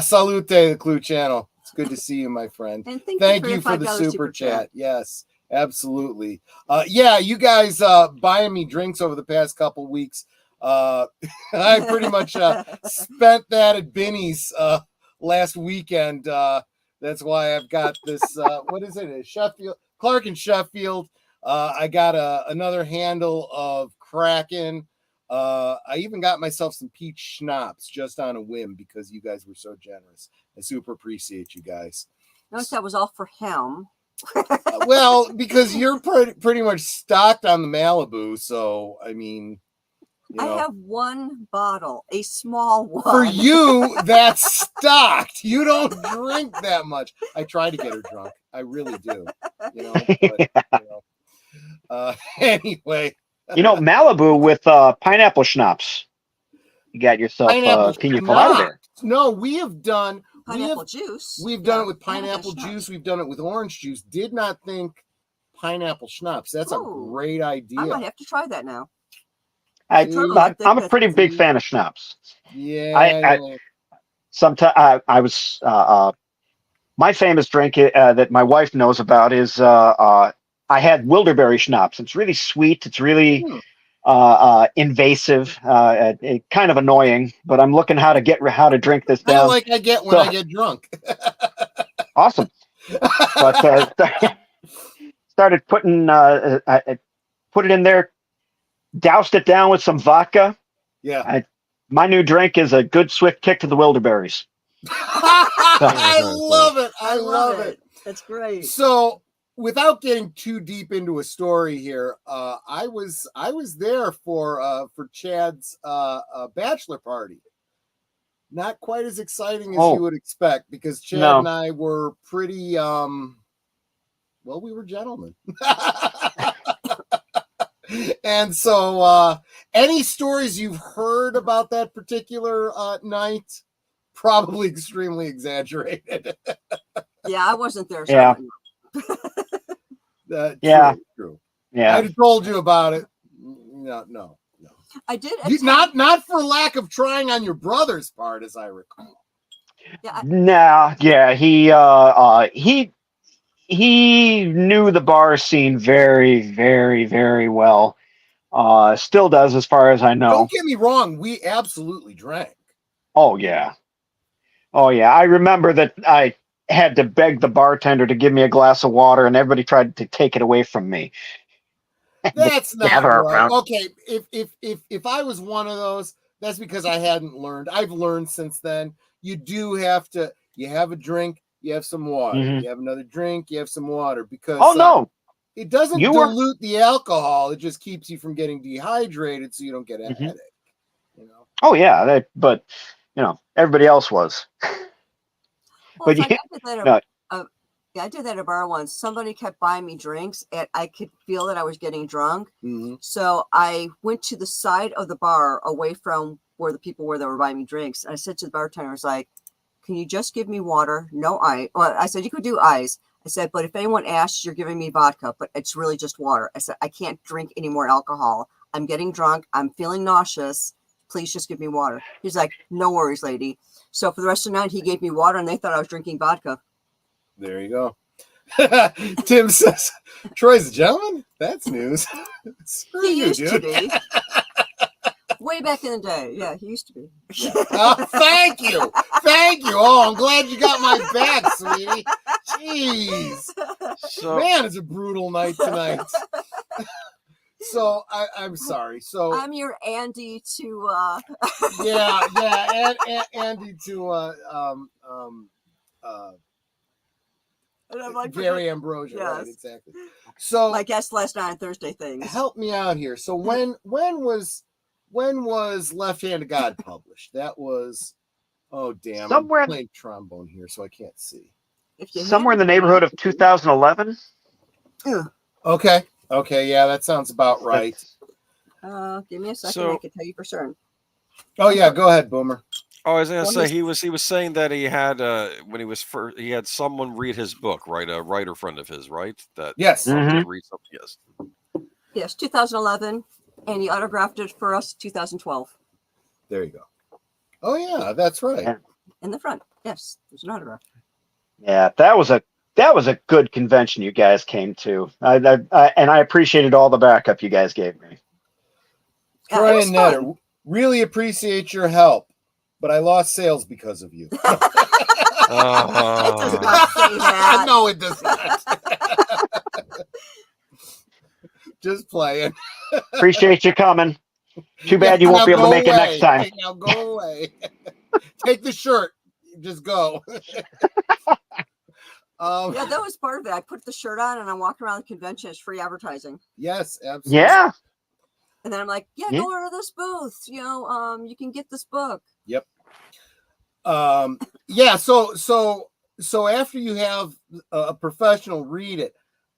[SPEAKER 2] Salute, the Clue channel. It's good to see you, my friend.
[SPEAKER 9] And
[SPEAKER 2] thank you for the super chat. Yes, absolutely. You guys buying me drinks over the past couple weeks. I pretty much spent that at Binny's last weekend. That's why I've got this. What is it? Sheffield, Clark and Sheffield. I got another handle of Kraken. I even got myself some peach schnapps just on a whim because you guys were so generous. I super appreciate you guys.
[SPEAKER 9] Notice that was all for him.
[SPEAKER 2] Well, because you're pretty much stocked on the Malibu, so I mean,
[SPEAKER 9] I have one bottle, a small one.
[SPEAKER 2] For you, that's stocked. You don't drink that much. I try to get her drunk. I really do. Anyway.
[SPEAKER 11] Malibu with pineapple schnapps. You got yourself pina colada there.
[SPEAKER 2] No, we have done
[SPEAKER 9] pineapple juice.
[SPEAKER 2] We've done it with pineapple juice. We've done it with orange juice. Did not think pineapple schnapps. That's a great idea.
[SPEAKER 9] I might have to try that now.
[SPEAKER 11] I'm a pretty big fan of schnapps.
[SPEAKER 2] Yeah.
[SPEAKER 11] Sometimes I was my famous drink that my wife knows about is I had Wilderberry schnapps. It's really sweet. It's really invasive, kind of annoying. But I'm looking how to drink this down.
[SPEAKER 2] I get when I get drunk.
[SPEAKER 11] Awesome. But started putting put it in there, doused it down with some vodka.
[SPEAKER 2] Yeah.
[SPEAKER 11] My new drink is a good swift kick to the Wilderberries.
[SPEAKER 2] I love it. I love it.
[SPEAKER 9] That's great.
[SPEAKER 2] So, without getting too deep into a story here, I was there for Chad's bachelor party. Not quite as exciting as you would expect because Chad and I were pretty we were gentlemen. And so any stories you've heard about that particular night, probably extremely exaggerated.
[SPEAKER 9] Yeah, I wasn't there. So
[SPEAKER 11] yeah.
[SPEAKER 2] True.
[SPEAKER 11] Yeah.
[SPEAKER 2] I'd have told you about it. No.
[SPEAKER 9] I did.
[SPEAKER 2] Not for lack of trying on your brother's part, as I recall.
[SPEAKER 11] Yeah. He knew the bar scene very, very, very well. Still does, as far as I know.
[SPEAKER 2] Don't get me wrong. We absolutely drank.
[SPEAKER 11] Oh, yeah. Oh, yeah. I remember that I had to beg the bartender to give me a glass of water, and everybody tried to take it away from me.
[SPEAKER 2] That's not
[SPEAKER 11] Gather
[SPEAKER 2] right.
[SPEAKER 11] around.
[SPEAKER 2] Okay, if I was one of those, that's because I hadn't learned. I've learned since then. You do have to. You have a drink, you have some water.
[SPEAKER 11] Mhm.
[SPEAKER 2] You have another drink, you have some water, because
[SPEAKER 11] Oh, no.
[SPEAKER 2] it doesn't
[SPEAKER 11] You were-
[SPEAKER 2] dilute the alcohol. It just keeps you from getting dehydrated, so you don't get a headache. You know.
[SPEAKER 11] Oh, yeah. But everybody else was.
[SPEAKER 9] Well,
[SPEAKER 11] But
[SPEAKER 9] it's like
[SPEAKER 11] yeah,
[SPEAKER 9] I did that
[SPEAKER 11] no.
[SPEAKER 9] I did that at a bar once. Somebody kept buying me drinks, and I could feel that I was getting drunk.
[SPEAKER 2] Mm-hmm.
[SPEAKER 9] So I went to the side of the bar, away from where the people were that were buying me drinks. And I said to the bartender, I was like, "Can you just give me water? No ice." Well, I said, "You could do ice." I said, "But if anyone asks, you're giving me vodka, but it's really just water." I said, "I can't drink any more alcohol. I'm getting drunk. I'm feeling nauseous. Please just give me water." He's like, "No worries, lady." So for the rest of the night, he gave me water, and they thought I was drinking vodka.
[SPEAKER 2] There you go. Tim says, "Troy's a gentleman? That's news." Screw
[SPEAKER 9] He
[SPEAKER 2] you,
[SPEAKER 9] used to
[SPEAKER 2] dude.
[SPEAKER 9] be. Way back in the day. Yeah, he used to be.
[SPEAKER 2] Yeah. Oh, thank you. Thank you. Oh, I'm glad you got my back, sweetie. Jeez.
[SPEAKER 10] So,
[SPEAKER 2] Man, it's a brutal night tonight. So I'm sorry. So
[SPEAKER 9] I'm your Andy to
[SPEAKER 2] yeah, and Andy to
[SPEAKER 9] and I'm like,
[SPEAKER 2] Gary Ambrosia,
[SPEAKER 9] yes.
[SPEAKER 2] right? Exactly. So
[SPEAKER 9] my guest last night on Thursday things.
[SPEAKER 2] help me out here. So when was Left Hand of God published? That was, oh damn,
[SPEAKER 11] Somewhere-
[SPEAKER 2] I'm playing trombone here, so I can't see.
[SPEAKER 11] Somewhere in the neighborhood of 2011.
[SPEAKER 2] Okay, yeah, that sounds about right.
[SPEAKER 9] Give me a second.
[SPEAKER 10] So-
[SPEAKER 9] I can tell you for certain.
[SPEAKER 2] Oh yeah, go ahead, Boomer.
[SPEAKER 10] Oh, I was gonna
[SPEAKER 9] Well,
[SPEAKER 10] say
[SPEAKER 9] he's-
[SPEAKER 10] he was saying that he had when he was first, he had someone read his book, right? A writer friend of his, right? That
[SPEAKER 2] Yes.
[SPEAKER 10] wanted to read something. Yes.
[SPEAKER 9] Yes, 2011, and he autographed it for us 2012
[SPEAKER 2] There you go. Oh yeah, that's right.
[SPEAKER 11] Yeah.
[SPEAKER 9] in the front. Yes, there's an autograph.
[SPEAKER 11] Yeah, that was a good convention you guys came to. And I appreciated all the backup you guys gave me.
[SPEAKER 9] Yeah, it
[SPEAKER 2] Troy
[SPEAKER 9] was
[SPEAKER 2] and
[SPEAKER 9] fun.
[SPEAKER 2] Netter, really appreciate your help, but I lost sales because of you.
[SPEAKER 9] It does not say that.
[SPEAKER 2] No, it does not. Just playing.
[SPEAKER 11] Appreciate you coming. Too bad you won't be able to make it next time.
[SPEAKER 2] Hey, now go away. Take the shirt. Just go.
[SPEAKER 9] Yeah, that was part of it. I put the shirt on and I'm walking around the convention. It's free advertising.
[SPEAKER 2] Yes, absolutely.
[SPEAKER 11] Yeah.
[SPEAKER 9] And then I'm like, yeah, go over to this booth. You can get this book.
[SPEAKER 2] Yep. Yeah. So after you have a professional read it,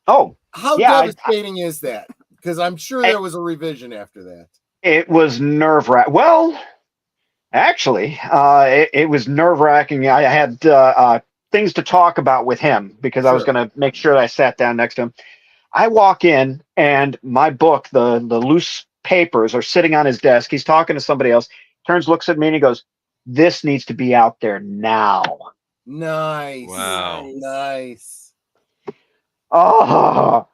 [SPEAKER 2] how devastating is that? Because I'm sure there was a revision after that.
[SPEAKER 11] It was nerve-wracking. Well, actually, it was nerve-wracking. I had things to talk about with him because I was going to make sure that I sat down next to him. I walk in and my book, the loose papers are sitting on his desk. He's talking to somebody else, turns, looks at me, and he goes, "This needs to be out there now."
[SPEAKER 2] Nice.
[SPEAKER 10] Wow.
[SPEAKER 2] Nice.
[SPEAKER 11] Oh,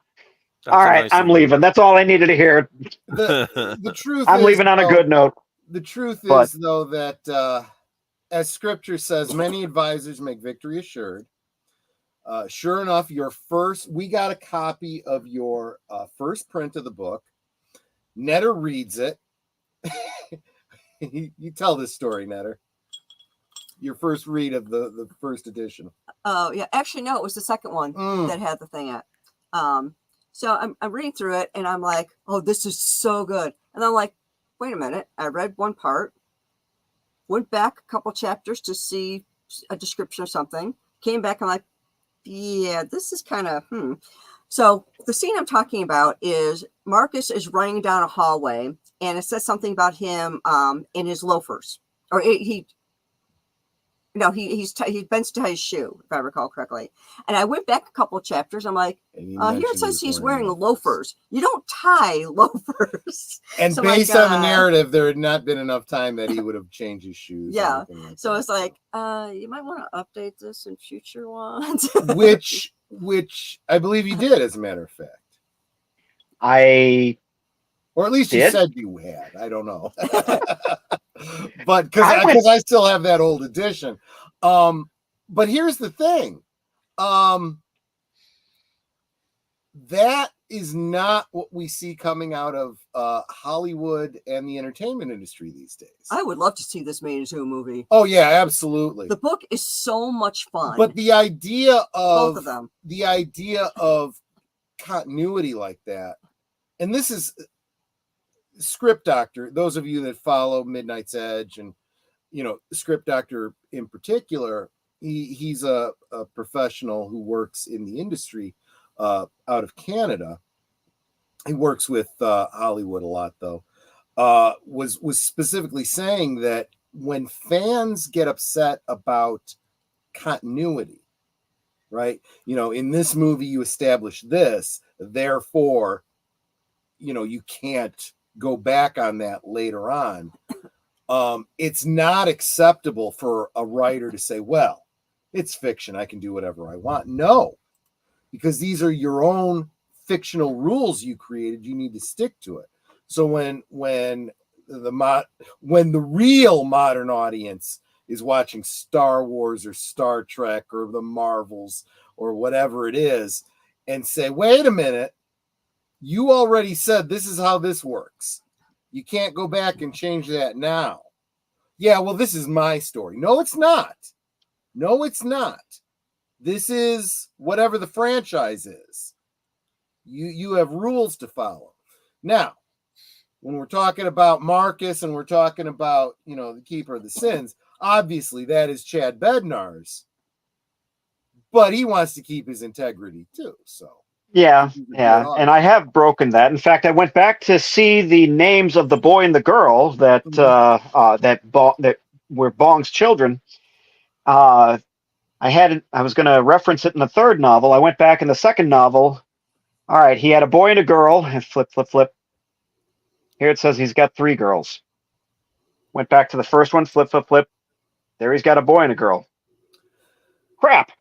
[SPEAKER 10] That's
[SPEAKER 11] all right. I'm leaving. That's all I needed to hear.
[SPEAKER 2] The truth
[SPEAKER 11] I'm
[SPEAKER 2] is,
[SPEAKER 11] leaving on a
[SPEAKER 2] though,
[SPEAKER 11] good note.
[SPEAKER 2] The truth
[SPEAKER 11] But-
[SPEAKER 2] is, though, that as scripture says, many advisors make victory assured. Sure enough, we got a copy of your first print of the book. Netter reads it. You tell this story, Netter. Your first read of the first edition.
[SPEAKER 9] Oh, yeah. Actually, no, it was the second one that had the thing at. So I'm reading through it and I'm like, oh, this is so good. And I'm like, wait a minute. I read one part, went back a couple chapters to see a description of something, came back. I'm like, yeah, this is kind of, So the scene I'm talking about is Marcus is running down a hallway and it says something about him in his loafers, or he bends to his shoe, if I recall correctly. And I went back a couple of chapters. I'm like, here it says he's wearing loafers. You don't tie loafers.
[SPEAKER 2] And
[SPEAKER 9] So
[SPEAKER 2] based on the narrative, there had not been enough time that he would have changed his shoes.
[SPEAKER 9] Yeah. So it's like, you might want to update this in future ones.
[SPEAKER 2] which I believe you did, as a matter of fact. Or at least you
[SPEAKER 11] Did?
[SPEAKER 2] said you had. I don't know. But because I still have that old edition. But here's the thing. That is not what we see coming out of Hollywood and the entertainment industry these days.
[SPEAKER 9] I would love to see this made into a movie.
[SPEAKER 2] Oh yeah, absolutely.
[SPEAKER 9] The book is so much fun.
[SPEAKER 2] But the idea of
[SPEAKER 9] both of them,
[SPEAKER 2] the idea of continuity like that, and this is Script Doctor. Those of you that follow Midnight's Edge and Script Doctor in particular, he's a professional who works in the industry out of Canada. He works with Hollywood a lot, though. Was specifically saying that when fans get upset about continuity, right? In this movie you establish this, therefore, you can't go back on that later on. It's not acceptable for a writer to say, well, it's fiction, I can do whatever I want. No, because these are your own fictional rules you created. You need to stick to it. So when the real modern audience is watching Star Wars or Star Trek or the Marvels or whatever it is, and say, wait a minute, you already said this is how this works. You can't go back and change that now. Yeah, well, this is my story. No, it's not. No, it's not. This is whatever the franchise is. You have rules to follow. Now, when we're talking about Marcus and we're talking about, the Keeper of the Sins, obviously that is Chad Bednar's, but he wants to keep his integrity too. So
[SPEAKER 11] yeah. And I have broken that. In fact, I went back to see the names of the boy and the girl that were Bong's children. I was going to reference it in the third novel. I went back in the second novel. All right, he had a boy and a girl. And flip. Here it says he's got 3 girls. Went back to the first one. Flip. There he's got a boy and a girl. Crap.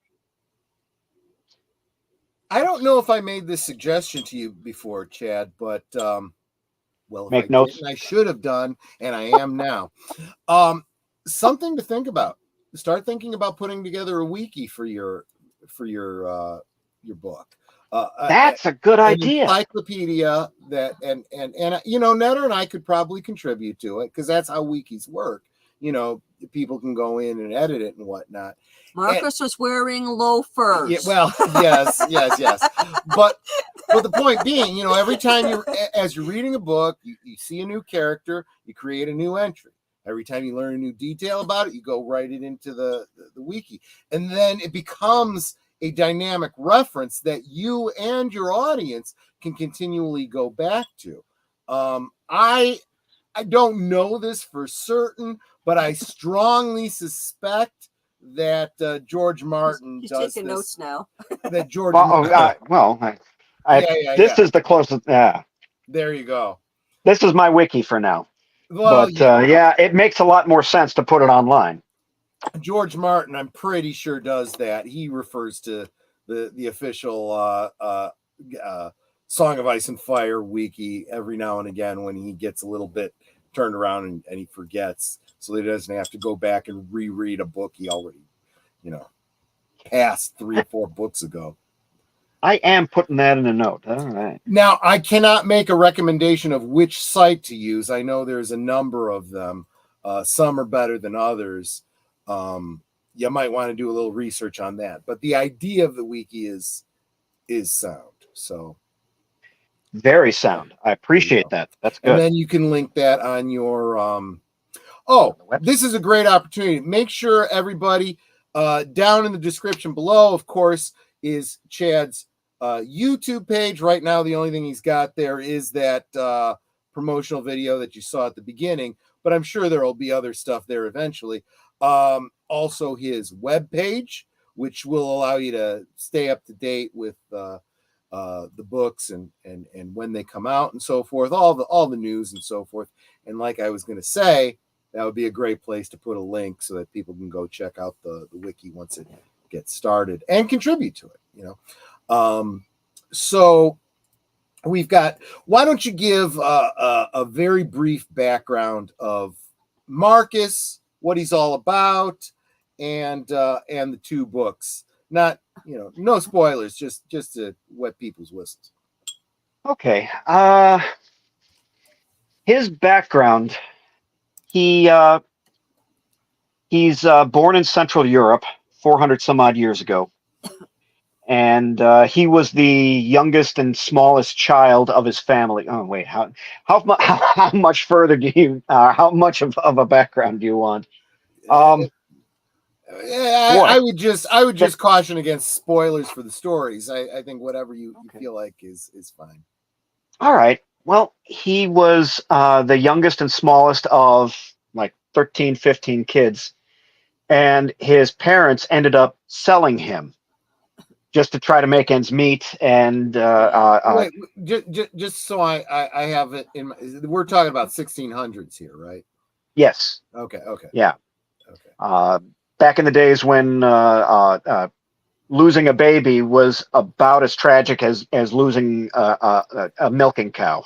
[SPEAKER 2] I don't know if I made this suggestion to you before, Chad, but well,
[SPEAKER 11] Make
[SPEAKER 2] if
[SPEAKER 11] notes.
[SPEAKER 2] Didn't, I should have done, and I am now. Something to think about. Start thinking about putting together a wiki for your book.
[SPEAKER 11] That's a good idea.
[SPEAKER 2] Encyclopedia that and Netter and I could probably contribute to it because that's how wikis work. People can go in and edit it and whatnot.
[SPEAKER 9] Marcus was wearing loafers.
[SPEAKER 2] Yeah, well, yes. But the point being, every time as you're reading a book, you see a new character, you create a new entry. Every time you learn a new detail about it, you go write it into the wiki. And then it becomes a dynamic reference that you and your audience can continually go back to. I don't know this for certain, but I strongly suspect that George Martin
[SPEAKER 9] He's
[SPEAKER 2] does
[SPEAKER 9] taking
[SPEAKER 2] this.
[SPEAKER 9] Notes now.
[SPEAKER 2] That George.
[SPEAKER 11] This is the closest. Yeah.
[SPEAKER 2] There you go.
[SPEAKER 11] This is my wiki for now.
[SPEAKER 2] Well,
[SPEAKER 11] but it makes a lot more sense to put it online.
[SPEAKER 2] George Martin, I'm pretty sure, does that. He refers to the official Song of Ice and Fire wiki every now and again when he gets a little bit turned around and he forgets, so that he doesn't have to go back and reread a book he already, passed 3 or 4 books ago.
[SPEAKER 11] I am putting that in a note. All right.
[SPEAKER 2] Now, I cannot make a recommendation of which site to use. I know there's a number of them. Some are better than others. You might want to do a little research on that. But the idea of the wiki is sound. So
[SPEAKER 11] very sound. I appreciate that. That's good.
[SPEAKER 2] And then you can link that on your this is a great opportunity. Make sure everybody down in the description below, of course, is Chad's YouTube page. Right now, the only thing he's got there is that promotional video that you saw at the beginning, but I'm sure there will be other stuff there eventually. Also his web page, which will allow you to stay up to date with the books and when they come out and so forth, all the news and so forth. And like I was going to say, that would be a great place to put a link so that people can go check out the wiki once it gets started and contribute to it, So we've got. Why don't you give a very brief background of Marcus, what he's all about, and the two books? Not no spoilers, just to wet people's whistles.
[SPEAKER 11] Okay. His background. He's born in Central Europe 400 some odd years ago. And he was the youngest and smallest child of his family. Oh wait, how much further do you? How much of a background do you want?
[SPEAKER 2] I would just caution against spoilers for the stories. I think whatever you feel like is fine.
[SPEAKER 11] All right. Well, he was the youngest and smallest of like 13, 15 kids, and his parents ended up selling him just to try to make ends meet. And
[SPEAKER 2] wait, just so I have it in. We're talking about 1600s here, right?
[SPEAKER 11] Yes.
[SPEAKER 2] Okay.
[SPEAKER 11] Yeah.
[SPEAKER 2] Okay.
[SPEAKER 11] Back in the days when losing a baby was about as tragic as losing a milking cow.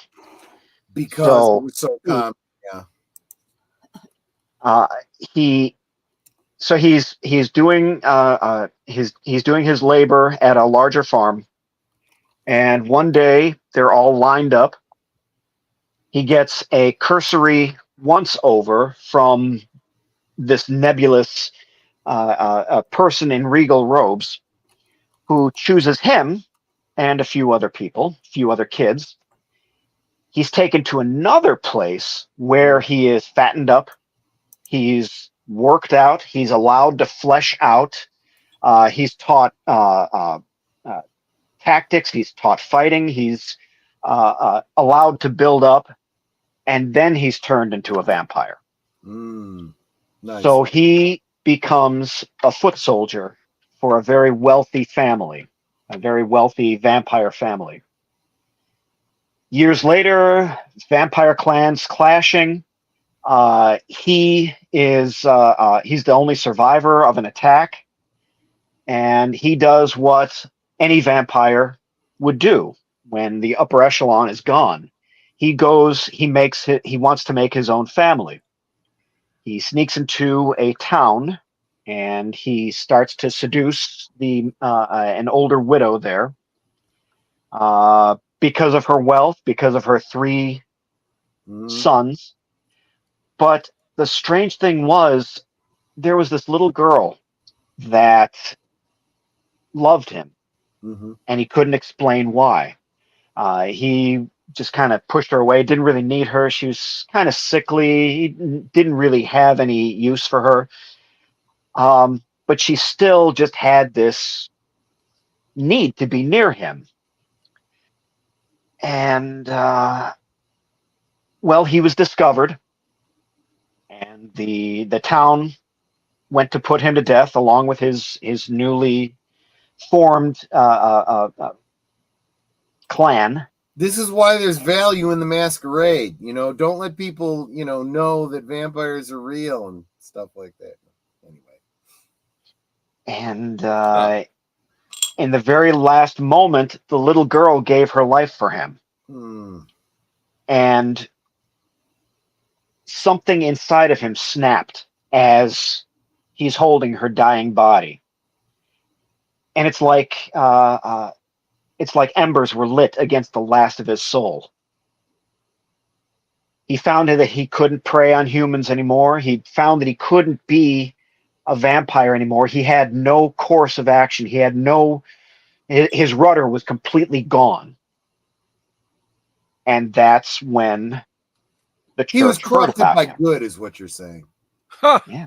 [SPEAKER 2] Because it was so common. Yeah.
[SPEAKER 11] He's doing his labor at a larger farm, and one day they're all lined up. He gets a cursory once over from this nebulous a person in regal robes who chooses him and a few other people, a few other kids. He's taken to another place where he is fattened up. He's worked out. He's allowed to flesh out. He's taught tactics. He's taught fighting. He's allowed to build up. And then he's turned into a vampire.
[SPEAKER 2] Nice.
[SPEAKER 11] So he becomes a foot soldier for a very wealthy family, a very wealthy vampire family. Years later, vampire clans clashing. He's the only survivor of an attack, and he does what any vampire would do when the upper echelon is gone. He wants to make his own family. He sneaks into a town and he starts to seduce an older widow there because of her wealth, because of her three sons. But the strange thing was, there was this little girl that loved him, and he couldn't explain why. He just kind of pushed her away, didn't really need her. She was kind of sickly. He didn't really have any use for her. But she still just had this need to be near him. And, well, he was discovered, and the town went to put him to death along with his newly formed clan.
[SPEAKER 2] This is why there's value in the masquerade. Don't let people, know that vampires are real and stuff like that. Anyway.
[SPEAKER 11] And in the very last moment, the little girl gave her life for him. And something inside of him snapped as he's holding her dying body. And it's like embers were lit against the last of his soul. He found that he couldn't prey on humans anymore. He found that he couldn't be a vampire anymore. He had no course of action. His rudder was completely gone. And that's when the church
[SPEAKER 2] he was corrupted by
[SPEAKER 11] him.
[SPEAKER 2] Good, is what you're saying.
[SPEAKER 10] Huh.
[SPEAKER 11] Yeah.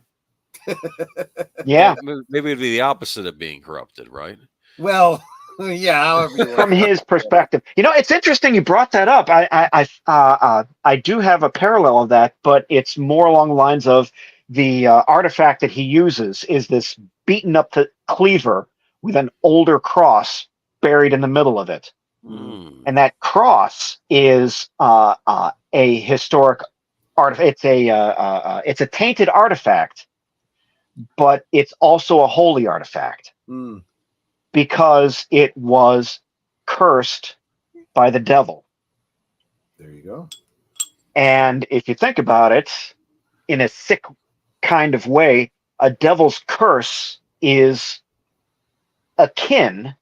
[SPEAKER 11] Yeah.
[SPEAKER 10] Maybe it'd be the opposite of being corrupted, right?
[SPEAKER 2] Well, yeah.
[SPEAKER 11] From his perspective, it's interesting you brought that up. I do have a parallel of that, but it's more along the lines of the artifact that he uses is this beaten up cleaver with an older cross buried in the middle of it. And that cross is a historic artifact. It's a tainted artifact, but it's also a holy artifact because it was cursed by the devil.
[SPEAKER 2] There you go.
[SPEAKER 11] And if you think about it, in a sick kind of way, a devil's curse is akin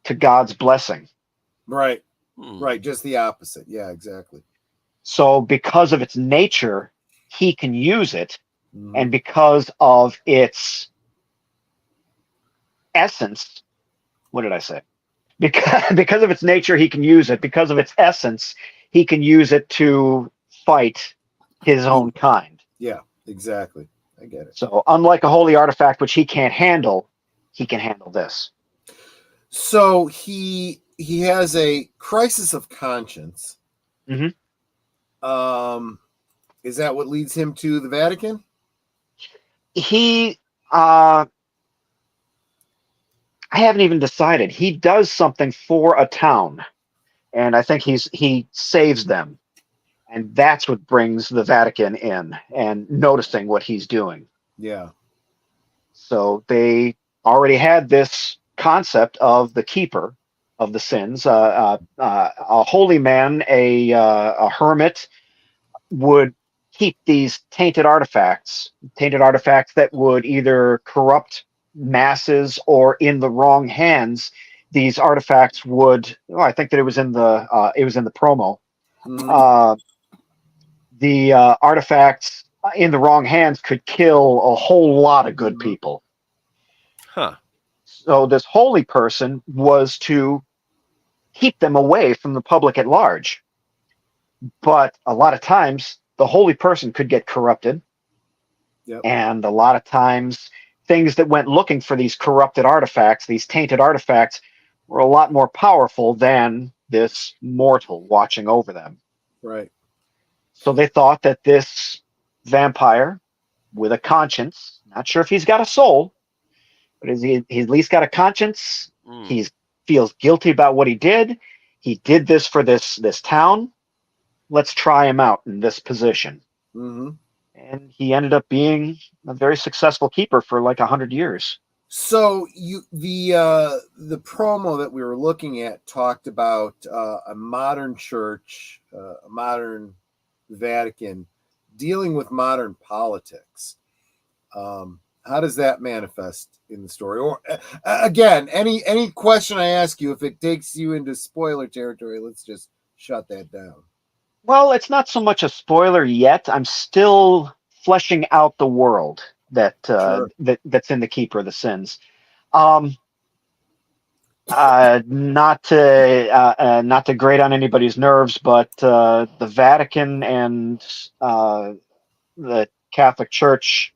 [SPEAKER 11] to God's blessing.
[SPEAKER 2] Right. Right. Just the opposite. Yeah, exactly.
[SPEAKER 11] So because of its nature, he can use it. And because of its essence, what did I say? Because of its nature, he can use it. Because of its essence, he can use it to fight his own kind.
[SPEAKER 2] Yeah, exactly. I get it.
[SPEAKER 11] So unlike a holy artifact, which he can't handle, he can handle this.
[SPEAKER 2] So he has a crisis of conscience.
[SPEAKER 11] Mm-hmm.
[SPEAKER 2] Is that what leads him to the Vatican?
[SPEAKER 11] I haven't even decided. He does something for a town, and I think he saves them, and that's what brings the Vatican in and noticing what he's doing.
[SPEAKER 2] Yeah.
[SPEAKER 11] So they already had this concept of the keeper of the sins, a holy man, a hermit, would keep these tainted artifacts that would either corrupt masses, or in the wrong hands, these artifacts would. Oh, I think that it was in the promo. The artifacts in the wrong hands could kill a whole lot of good people.
[SPEAKER 10] Huh.
[SPEAKER 11] So this holy person was to keep them away from the public at large. But a lot of times, the holy person could get corrupted.
[SPEAKER 2] Yep.
[SPEAKER 11] And a lot of times, things that went looking for these corrupted artifacts, these tainted artifacts, were a lot more powerful than this mortal watching over them.
[SPEAKER 2] Right.
[SPEAKER 11] So they thought that this vampire with a conscience, not sure if he's got a soul, but he's at least got a conscience. He feels guilty about what he did. He did this for this town. Let's try him out in this position.
[SPEAKER 2] Mm-hmm.
[SPEAKER 11] And he ended up being a very successful keeper for like 100 years.
[SPEAKER 2] So the promo that we were looking at talked about a modern church, a modern Vatican, dealing with modern politics. How does that manifest in the story? Or again, any question I ask you, if it takes you into spoiler territory, let's just shut that down.
[SPEAKER 11] Well, it's not so much a spoiler yet. I'm still fleshing out the world that's in the Keeper of the Sins. Not to grate on anybody's nerves, but the Vatican and the Catholic Church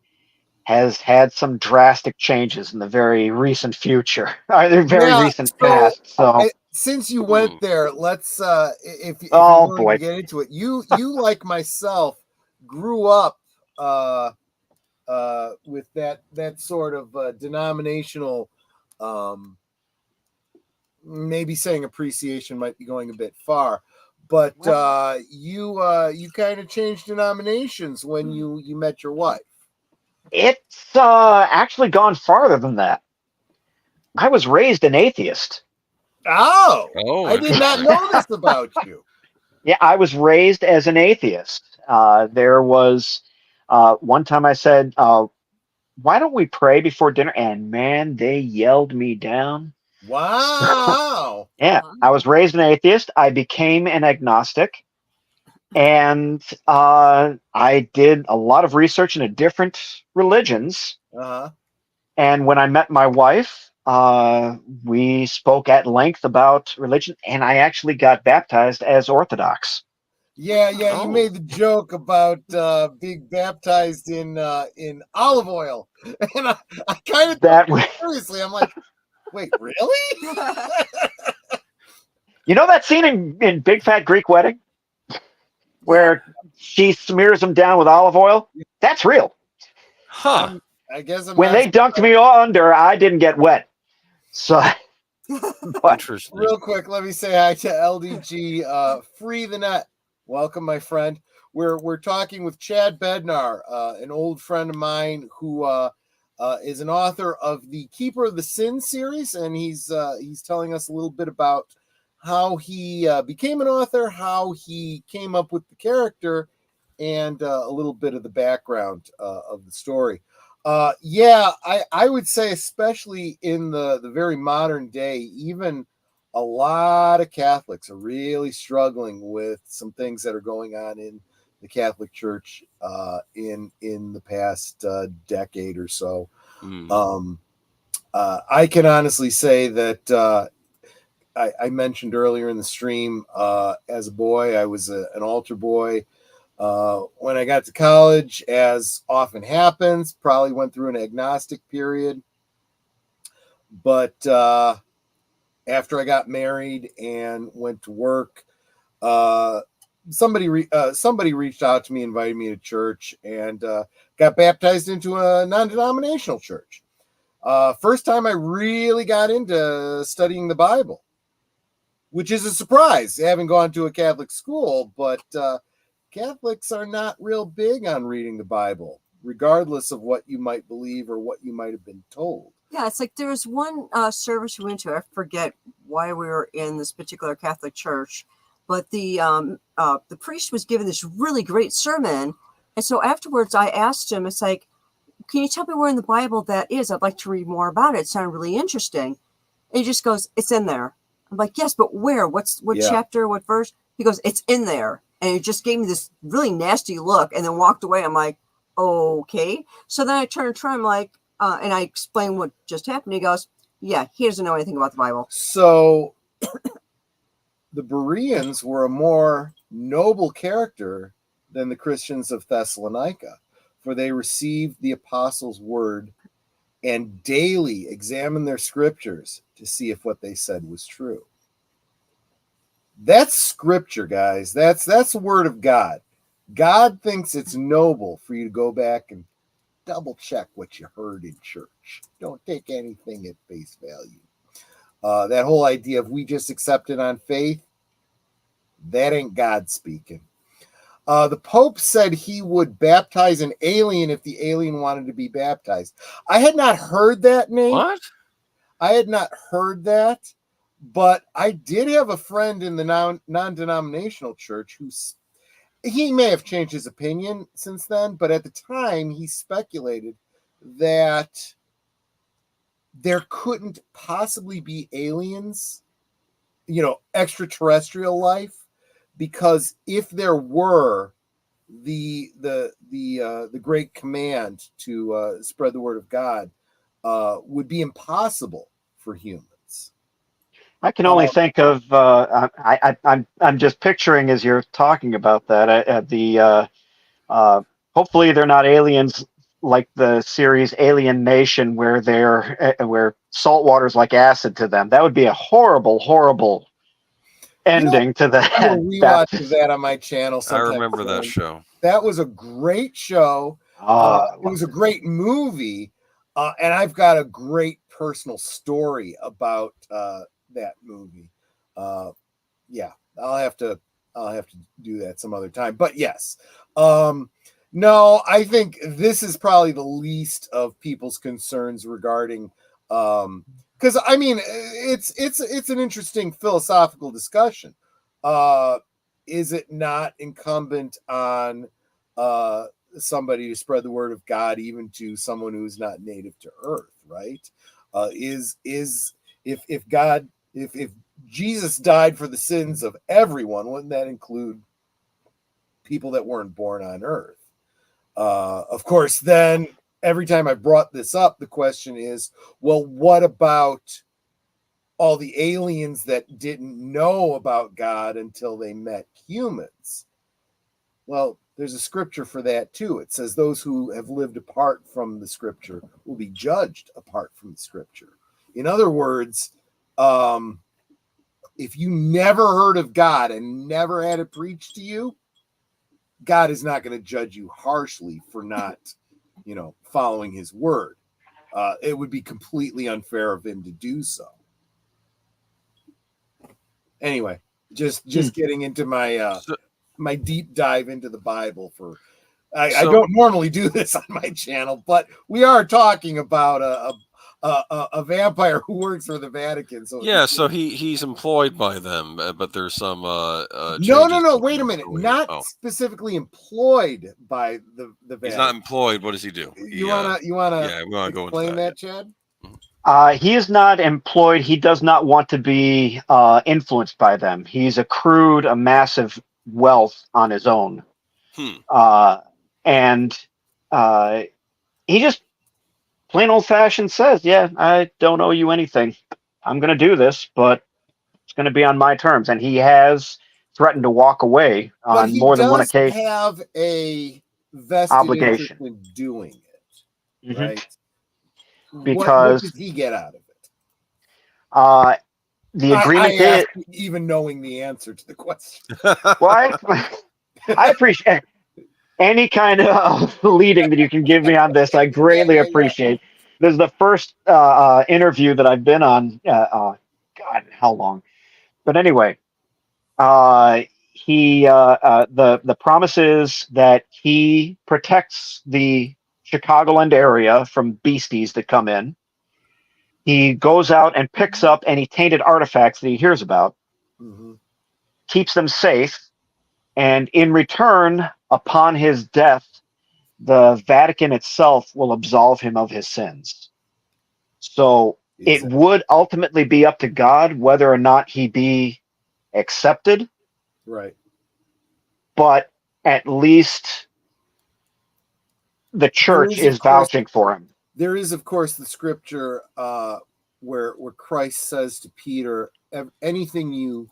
[SPEAKER 11] has had some drastic changes in the very recent future, recent past. So
[SPEAKER 2] since you went there, let's if you're willing to get into it, you like myself grew up with that sort of denominational, maybe saying appreciation might be going a bit far, but you kind of changed denominations when you met your wife.
[SPEAKER 11] It's actually gone farther than that. I was raised an atheist.
[SPEAKER 2] Oh, I did not know this about you.
[SPEAKER 11] Yeah, I was raised as an atheist. There was one time I said, why don't we pray before dinner? And man, they yelled me down.
[SPEAKER 2] Wow.
[SPEAKER 11] So, yeah, I was raised an atheist. I became an agnostic. And I did a lot of research into different religions.
[SPEAKER 2] Uh-huh.
[SPEAKER 11] And when I met my wife, we spoke at length about religion, and I actually got baptized as Orthodox.
[SPEAKER 2] Yeah, you made the joke about being baptized in olive oil, and I kind of
[SPEAKER 11] that
[SPEAKER 2] seriously. I'm like, wait, really?
[SPEAKER 11] You know that scene in Big Fat Greek Wedding where she smears them down with olive oil? That's real.
[SPEAKER 10] Huh.
[SPEAKER 2] I guess
[SPEAKER 11] when they dunked me under, I didn't get wet. So,
[SPEAKER 10] interesting.
[SPEAKER 2] Real quick, let me say hi to LDG. Free the net. Welcome, my friend. We're talking with Chad Bednar, an old friend of mine who is an author of the Keeper of the Sin series, and he's telling us a little bit about how he became an author, how he came up with the character, and a little bit of the background of the story. I would say, especially in the very modern day, even a lot of Catholics are really struggling with some things that are going on in the Catholic Church in the past decade or so. I can honestly say that I mentioned earlier in the stream, as a boy, I was an altar boy. When I got to college, as often happens, probably went through an agnostic period. But after I got married and went to work, somebody reached out to me, invited me to church, and got baptized into a non-denominational church. First time I really got into studying the Bible, which is a surprise, having gone to a Catholic school, but Catholics are not real big on reading the Bible, regardless of what you might believe or what you might have been told.
[SPEAKER 9] Yeah, it's like there was one service we went to. I forget why we were in this particular Catholic church, but the priest was giving this really great sermon, and so afterwards I asked him, it's like, can you tell me where in the Bible that is? I'd like to read more about it. It sounded really interesting. And he just goes, it's in there. I'm like, yes, but where? What chapter? What verse? He goes, it's in there. And he just gave me this really nasty look and then walked away. I'm like, okay. So then I turned to him, I'm like, and I explained what just happened. He goes, yeah, he doesn't know anything about the Bible.
[SPEAKER 2] So the Bereans were a more noble character than the Christians of Thessalonica, for they received the apostles' word and daily examined their scriptures to see if what they said was true. That's scripture, guys. That's the word of God. God thinks it's noble for you to go back and double check what you heard in church. Don't take anything at face value. That whole idea of we just accept it on faith, that ain't God speaking. The Pope said he would baptize an alien if the alien wanted to be baptized. I had not heard that, Nate.
[SPEAKER 10] What?
[SPEAKER 2] I had not heard that, but I did have a friend in the non-denominational church he may have changed his opinion since then, but at the time he speculated that there couldn't possibly be aliens, extraterrestrial life, because if there were, the great command to spread the word of God would be impossible for humans.
[SPEAKER 11] I can only think of I'm just picturing as you're talking about that hopefully they're not aliens like the series Alien Nation where salt water's like acid to them. That would be a horrible ending to that.
[SPEAKER 2] I will rewatch that on my channel sometime.
[SPEAKER 10] I remember that show.
[SPEAKER 2] That was a great show. It was a great movie, and I've got a great personal story about that movie. I'll have to do that some other time. But yes, no, I think this is probably the least of people's concerns regarding. Because I mean, it's an interesting philosophical discussion. Is it not incumbent on somebody to spread the word of God even to someone who's not native to Earth? Right? If Jesus died for the sins of everyone, wouldn't that include people that weren't born on Earth? Of course, then. Every time I brought this up, the question is, well, what about all the aliens that didn't know about God until they met humans? Well, there's a scripture for that too. It says those who have lived apart from the scripture will be judged apart from the scripture. In other words, if you never heard of God and never had it preached to you, God is not going to judge you harshly for not following his word. It would be completely unfair of him to do so. Anyway, just getting into my my deep dive into the Bible. I don't normally do this on my channel, but we are talking about a vampire who works for the Vatican. So
[SPEAKER 10] yeah, so he's employed by them, but there's some
[SPEAKER 2] no. Wait a minute. Not specifically employed by the Vatican.
[SPEAKER 10] He's not employed. What does he do?
[SPEAKER 2] You wanna
[SPEAKER 10] yeah, we wanna go into
[SPEAKER 2] explain that, Chad?
[SPEAKER 11] He is not employed. He does not want to be influenced by them. He's accrued a massive wealth on his own. And he just plain old fashioned says, yeah, I don't owe you anything. I'm going to do this, but it's going to be on my terms. And he has threatened to walk away on more than one occasion.
[SPEAKER 2] He does have a vested
[SPEAKER 11] obligation
[SPEAKER 2] in doing it, right?
[SPEAKER 11] Because
[SPEAKER 2] what does he get out of
[SPEAKER 11] it? The agreement is
[SPEAKER 2] even knowing the answer to the question.
[SPEAKER 11] Well, I appreciate any kind of leading that you can give me on this. I greatly appreciate. This is the first interview that I've been on. God, how long? But anyway, the promise is that he protects the Chicagoland area from beasties that come in. He goes out and picks up any tainted artifacts that he hears about, keeps them safe, and in return, upon his death, the Vatican itself will absolve him of his sins. So it would ultimately be up to God whether or not he be accepted.
[SPEAKER 2] Right.
[SPEAKER 11] But at least the church is vouching for him.
[SPEAKER 2] There is, of course, the scripture where Christ says to Peter, anything you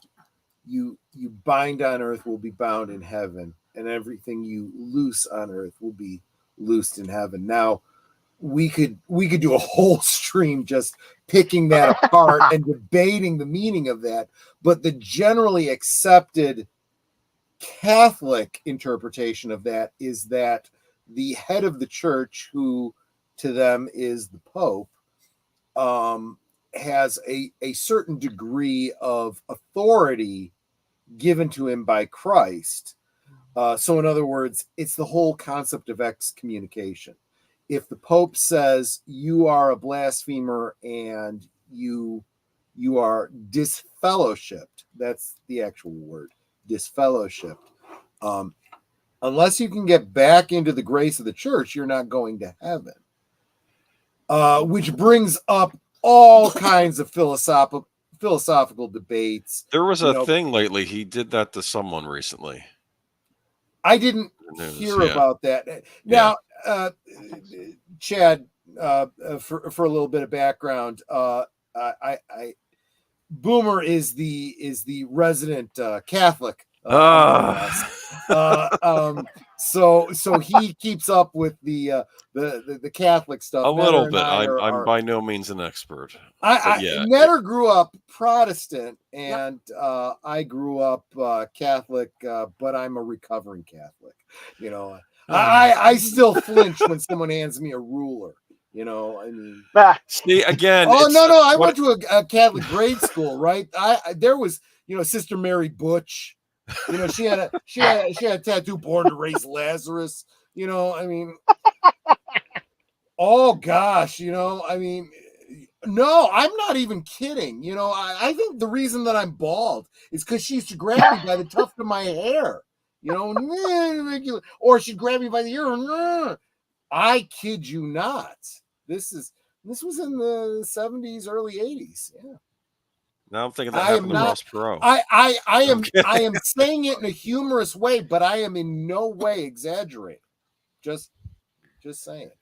[SPEAKER 2] bind on earth will be bound in heaven, and everything you loose on earth will be loosed in heaven. Now, we could do a whole stream just picking that apart and debating the meaning of that, but the generally accepted Catholic interpretation of that is that the head of the church, who to them is the Pope, has a certain degree of authority given to him by Christ. So in other words, it's the whole concept of excommunication. If the Pope says you are a blasphemer and you are disfellowshipped, that's the actual word, disfellowshipped. Unless you can get back into the grace of the church, you're not going to heaven. Which brings up all kinds of philosophical debates.
[SPEAKER 10] There was a thing lately. He did that to someone recently.
[SPEAKER 2] I didn't hear about that. Now, Chad, for a little bit of background, Boomer is the resident Catholic. So he keeps up with the Catholic stuff.
[SPEAKER 10] A little bit. I'm by no means an expert.
[SPEAKER 2] Netter grew up Protestant, and I grew up Catholic, but I'm a recovering Catholic. I still flinch when someone hands me a ruler. I mean,
[SPEAKER 10] see again.
[SPEAKER 2] Oh no! I went to a Catholic grade school, right? There was, Sister Mary Butch. She had a tattoo, born to raise Lazarus. I mean, oh gosh, I mean, no, I'm not even kidding. I think the reason that I'm bald is because she used to grab me by the tuft of my hair. Or she'd grab me by the ear. I kid you not. This was in the 70s, early 80s. Yeah.
[SPEAKER 10] Now I'm thinking that happened to Ross Perot.
[SPEAKER 2] I am saying it in a humorous way, but I am in no way exaggerating. Just saying.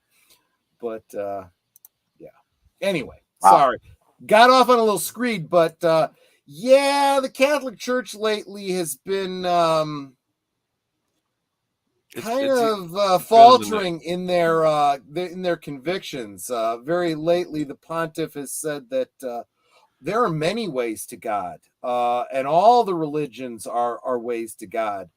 [SPEAKER 2] But yeah. Anyway, sorry. Got off on a little screed, but the Catholic Church lately has been faltering in their convictions. Very lately, the pontiff has said that there are many ways to God, and all the religions are ways to God,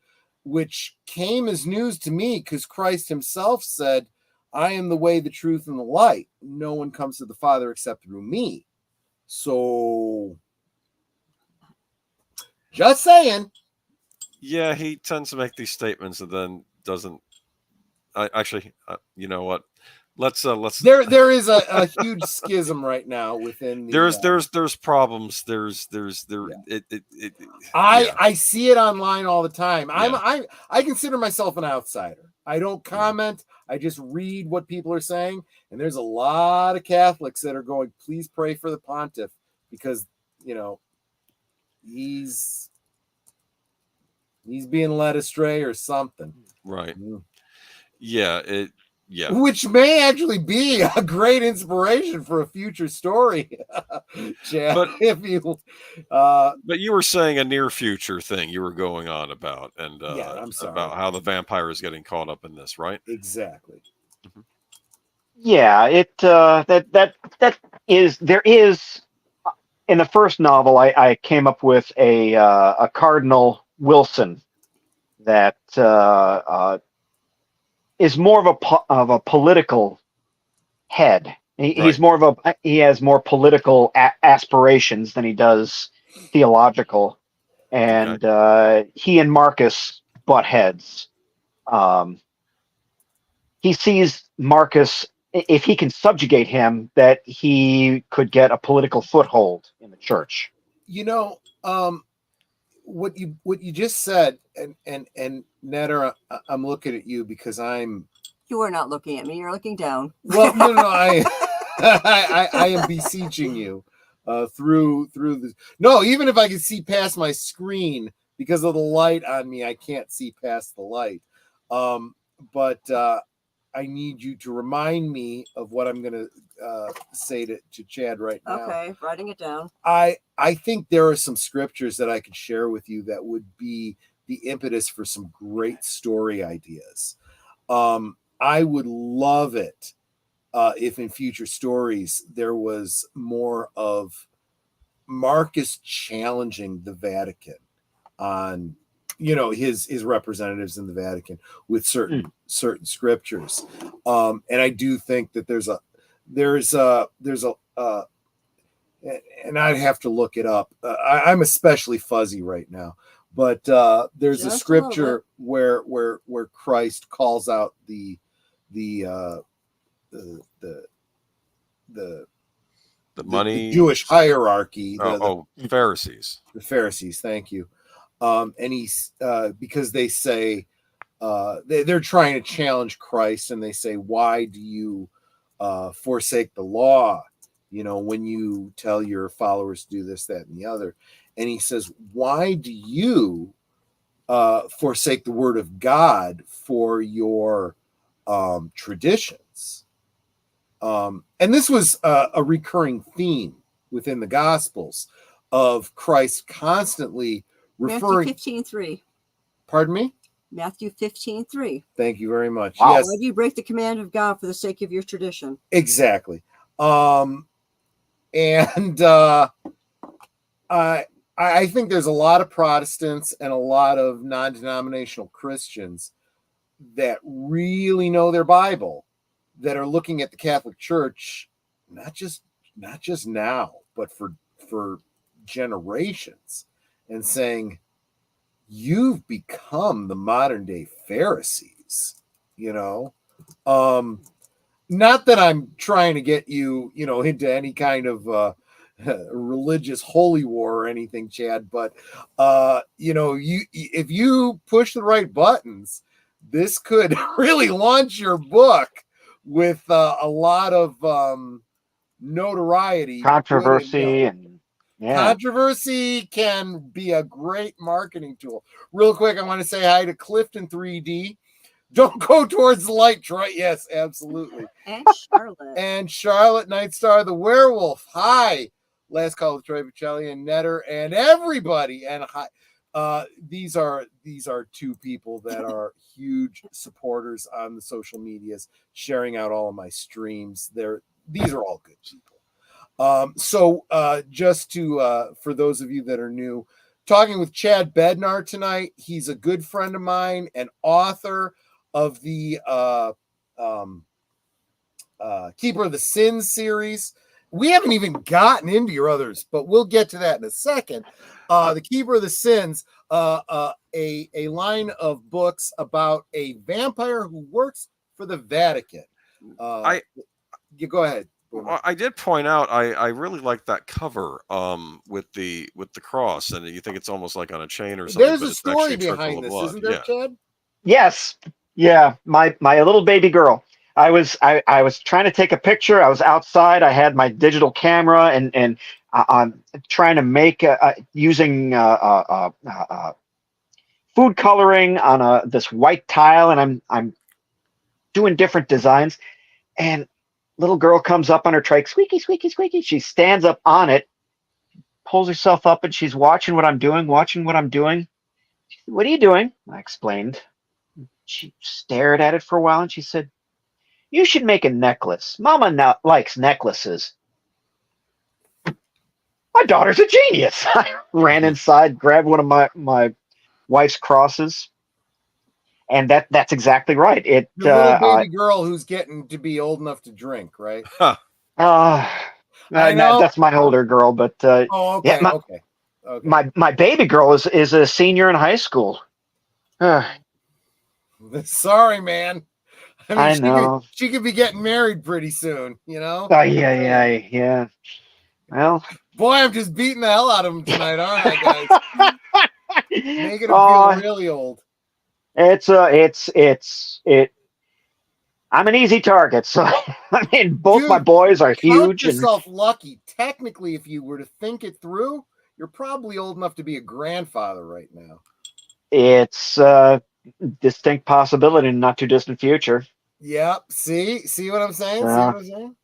[SPEAKER 2] which came as news to me because Christ himself said, I am the way, the truth, and the light. No one comes to the Father except through me. So, just saying.
[SPEAKER 10] Yeah, he tends to make these statements and then doesn't. You know what? let's
[SPEAKER 2] there is a huge schism right now within the
[SPEAKER 10] there's problems.
[SPEAKER 2] I see it online all the time.
[SPEAKER 10] Yeah.
[SPEAKER 2] I consider myself an outsider. I don't comment. I just read what people are saying, and there's a lot of Catholics that are going, please pray for the pontiff, because he's being led astray or something.
[SPEAKER 10] Right. Yeah,
[SPEAKER 2] which may actually be a great inspiration for a future story, Chad.
[SPEAKER 10] But
[SPEAKER 2] if you,
[SPEAKER 10] but you were saying a near future thing you were going on about, and
[SPEAKER 2] I'm sorry
[SPEAKER 10] about how the vampire is getting caught up in this, right?
[SPEAKER 2] Exactly.
[SPEAKER 11] Yeah, that is there is in the first novel I came up with a Cardinal Wilson that is more of a political head. He's more of he has more political aspirations than he does theological, and he and Marcus butt heads. He sees Marcus, if he can subjugate him, that he could get a political foothold in the church.
[SPEAKER 2] What you just said, and Netter, I'm looking at you because
[SPEAKER 9] you are not looking at me. You're looking down.
[SPEAKER 2] Well, no, I am beseeching you through this. No, even if I can see past my screen because of the light on me, I can't see past the light. But I need you to remind me of what I'm going to say to Chad right now.
[SPEAKER 9] Okay, writing it down.
[SPEAKER 2] I think there are some scriptures that I could share with you that would be the impetus for some great story ideas. I would love it if in future stories there was more of Marcus challenging the Vatican on, his representatives in the Vatican with certain scriptures. And I do think that there's a and I'd have to look it up. I'm especially fuzzy right now, but there's a scripture where Christ calls out the
[SPEAKER 10] money,
[SPEAKER 2] the Jewish hierarchy,
[SPEAKER 10] Pharisees.
[SPEAKER 2] The Pharisees, thank you. And he's because they say they're trying to challenge Christ, and they say, why do you forsake the law, when you tell your followers to do this, that, and the other? And he says, why do you forsake the word of God for your traditions? And this was a recurring theme within the Gospels of Christ constantly referring.
[SPEAKER 9] Matthew 15:3.
[SPEAKER 2] Pardon me?
[SPEAKER 9] Matthew 15:3.
[SPEAKER 2] Thank you very much.
[SPEAKER 9] Wow.
[SPEAKER 2] Yes.
[SPEAKER 9] Why do you break the command of God for the sake of your tradition?
[SPEAKER 2] Exactly. And I think there's a lot of Protestants and a lot of non-denominational Christians that really know their Bible, that are looking at the Catholic Church, not just now, but for generations, and saying, you've become the modern day Pharisees, not that I'm trying to get you, into any kind of religious holy war or anything, Chad, but if you push the right buttons, this could really launch your book with a lot of notoriety,
[SPEAKER 11] controversy,
[SPEAKER 2] Controversy can be a great marketing tool. Real quick, I want to say hi to Clifton 3D. Don't go towards the light, Troy. Yes, absolutely.
[SPEAKER 9] And Charlotte.
[SPEAKER 2] And Charlotte Nightstar, the werewolf. Hi. Last call with Troy Vicelli and Netter and everybody. And hi. These are two people that are huge supporters on the social medias, sharing out all of my streams. These are all good people. So just to for those of you that are new, talking with Chad Bednar tonight. He's a good friend of mine, an author of the Keeper of the Sin series. We haven't even gotten into your others, but we'll get to that in a second. The Keeper of the Sins, a line of books about a vampire who works for the Vatican. You go ahead.
[SPEAKER 10] Well, I did point out I really like that cover with the cross, and you think it's almost like on a chain or something.
[SPEAKER 2] There's
[SPEAKER 10] but
[SPEAKER 2] a
[SPEAKER 10] it's
[SPEAKER 2] story
[SPEAKER 10] actually a trickle
[SPEAKER 2] behind
[SPEAKER 10] of
[SPEAKER 2] this,
[SPEAKER 10] blood.
[SPEAKER 2] isn't there,
[SPEAKER 10] Yeah.
[SPEAKER 2] Chad?
[SPEAKER 11] Yes. Yeah. My little baby girl. I was trying to take a picture. I was outside. I had my digital camera and I'm trying to make using food coloring on this white tile, and I'm doing different designs. And little girl comes up on her trike, squeaky, squeaky, squeaky. She stands up on it, pulls herself up, and she's watching what I'm doing, watching what I'm doing. What are you doing? I explained. She stared at it for a while, and she said, "You should make a necklace. Mama now likes necklaces." My daughter's a genius. I ran inside, grabbed one of my wife's crosses, and that's exactly right.
[SPEAKER 2] The little baby girl who's getting to be old enough to drink, right?
[SPEAKER 11] I know that's my older girl, but
[SPEAKER 2] okay,
[SPEAKER 11] yeah,
[SPEAKER 2] okay.
[SPEAKER 11] My baby girl is a senior in high school.
[SPEAKER 2] Sorry, man.
[SPEAKER 11] I know.
[SPEAKER 2] She could be getting married pretty soon, you know?
[SPEAKER 11] Yeah. Well,
[SPEAKER 2] boy, I'm just beating the hell out of him tonight, aren't I, guys? Making him feel really old.
[SPEAKER 11] I'm an easy target, so I mean, both my boys are huge.
[SPEAKER 2] Count yourself lucky. Technically, if you were to think it through, you're probably old enough to be a grandfather right now.
[SPEAKER 11] It's a distinct possibility in the not too distant future.
[SPEAKER 2] Yep. See what I'm saying? See what I'm saying?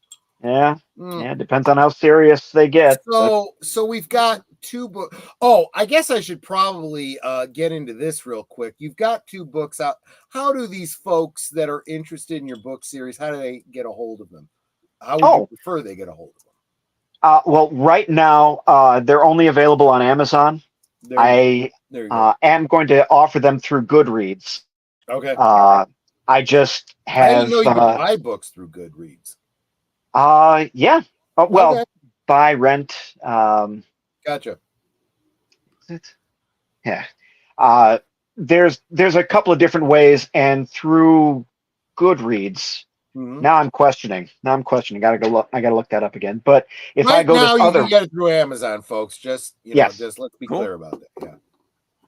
[SPEAKER 11] Yeah. Yeah. Depends on how serious they get.
[SPEAKER 2] So we've got two books. Oh, I guess I should probably get into this real quick. You've got two books out. How do these folks that are interested in your book series, how do they get a hold of them? How would you prefer they get a hold of them?
[SPEAKER 11] Well, right now they're only available on Amazon. I am going to offer them through Goodreads.
[SPEAKER 2] Okay.
[SPEAKER 11] I just have.
[SPEAKER 2] I didn't know you could buy books through Goodreads.
[SPEAKER 11] Yeah. Well, buy, rent.
[SPEAKER 2] Gotcha.
[SPEAKER 11] Yeah. There's a couple of different ways, and through Goodreads.
[SPEAKER 2] Mm-hmm.
[SPEAKER 11] Now I'm questioning. I gotta go look. I gotta look that up again. But if I go
[SPEAKER 2] now,
[SPEAKER 11] this other,
[SPEAKER 2] you can get it through Amazon, folks. Just just let's be clear about that. Yeah.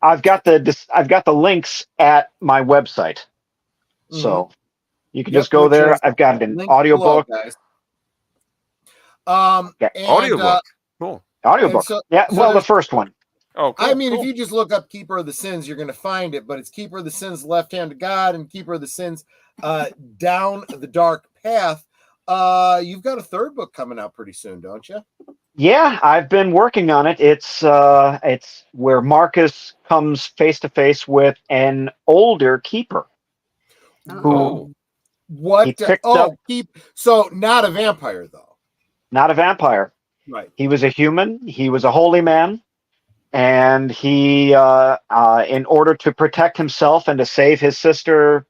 [SPEAKER 11] I've got the links at my website, so you can just go there. I've got an audiobook.
[SPEAKER 10] Audiobook. Cool.
[SPEAKER 11] Audiobook. The first one.
[SPEAKER 10] Oh, cool,
[SPEAKER 2] I mean, if you just look up Keeper of the Sins, you're going to find it, but it's Keeper of the Sins, Left Hand of God, and Keeper of the Sins, Down the Dark Path. You've got a third book coming out pretty soon, don't you?
[SPEAKER 11] Yeah, I've been working on it. It's where Marcus comes face to face with an older keeper. Who?
[SPEAKER 2] What? So not a vampire, though.
[SPEAKER 11] Not a vampire.
[SPEAKER 2] Right.
[SPEAKER 11] He was a human. He was a holy man. And he, in order to protect himself and to save his sister,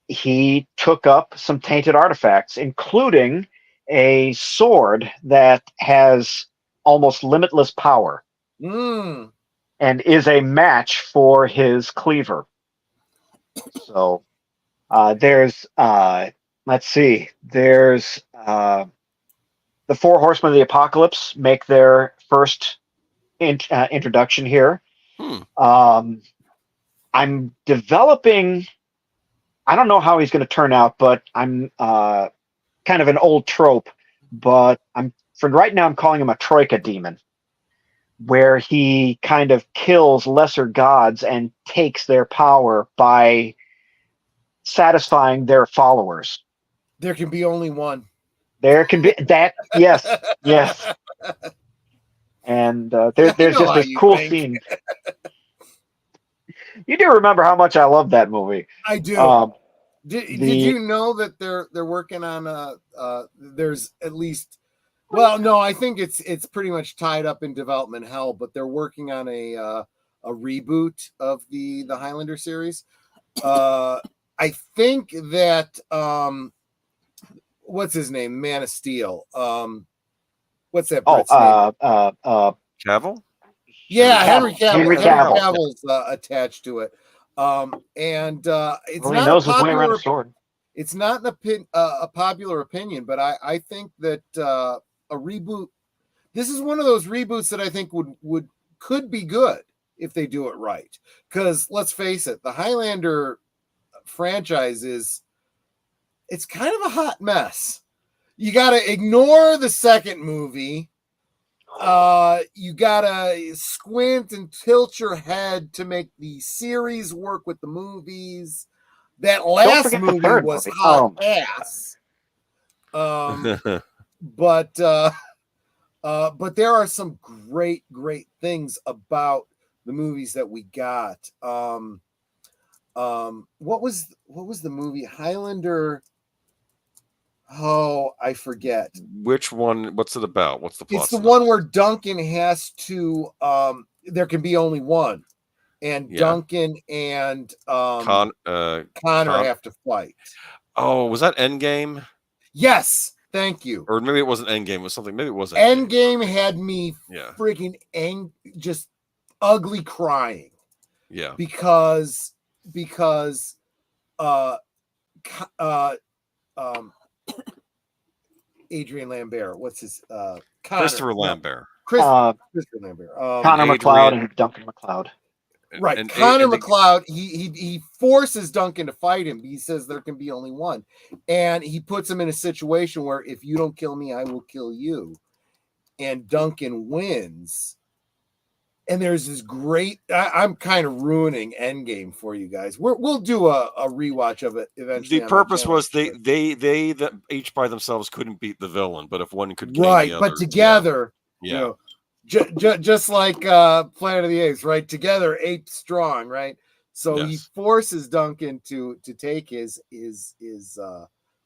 [SPEAKER 11] he took up some tainted artifacts, including a sword that has almost limitless power and is a match for his cleaver. So there's, let's see, there's the Four Horsemen of the Apocalypse make their first introduction here. I'm developing. I don't know how he's going to turn out, but I'm kind of an old trope. But for right now, I'm calling him a troika demon, where he kind of kills lesser gods and takes their power by satisfying their followers.
[SPEAKER 2] There can be only one.
[SPEAKER 11] There can be that. Yes. And there's just this cool scene. You do remember how much I love that movie.
[SPEAKER 2] I do. Did you know that they're working on there's at least, well, no, I think it's pretty much tied up in development hell, but they're working on a reboot of the Highlander series. I think that what's his name? Man of Steel. What's that?
[SPEAKER 10] Cavill?
[SPEAKER 2] Yeah, Henry Cavill.
[SPEAKER 11] Henry
[SPEAKER 2] Cavill's attached to it. And it's
[SPEAKER 11] well,
[SPEAKER 2] not
[SPEAKER 11] he knows
[SPEAKER 2] a
[SPEAKER 11] his way around
[SPEAKER 2] popular.
[SPEAKER 11] a sword.
[SPEAKER 2] it's not a popular opinion, but I think that a reboot. This is one of those reboots that I think could be good if they do it right. Because let's face it, the Highlander franchise it's kind of a hot mess. You got to ignore the second movie. You got to squint and tilt your head to make the series work with the movies. That last movie was hot ass. But there are some great things about the movies that we got. What was the movie Highlander? Oh, I forget.
[SPEAKER 10] Which one? What's it about? What's the plot?
[SPEAKER 2] It's the one where Duncan has to. There can be only one, and Duncan and Connor have to fight.
[SPEAKER 10] Oh, was that Endgame?
[SPEAKER 2] Yes, thank you.
[SPEAKER 10] Or maybe it wasn't Endgame. It was something. Maybe it wasn't.
[SPEAKER 2] Endgame had me freaking just ugly crying.
[SPEAKER 10] Yeah,
[SPEAKER 2] because Adrian Lambert, what's his
[SPEAKER 10] Christopher Lambert.
[SPEAKER 2] Christopher Lambert.
[SPEAKER 11] Connor McLeod and Duncan McLeod.
[SPEAKER 2] Right. And Connor McLeod, he forces Duncan to fight him. He says there can be only one. And he puts him in a situation where if you don't kill me, I will kill you. And Duncan wins. And there's this great. I'm kind of ruining Endgame for you guys. We'll do a rewatch of it eventually.
[SPEAKER 10] The purpose was they each by themselves couldn't beat the villain, but if one could,
[SPEAKER 2] right?
[SPEAKER 10] The
[SPEAKER 2] but together, you know, just like Planet of the Apes, right? Together, apes strong, right? So he forces Duncan to take his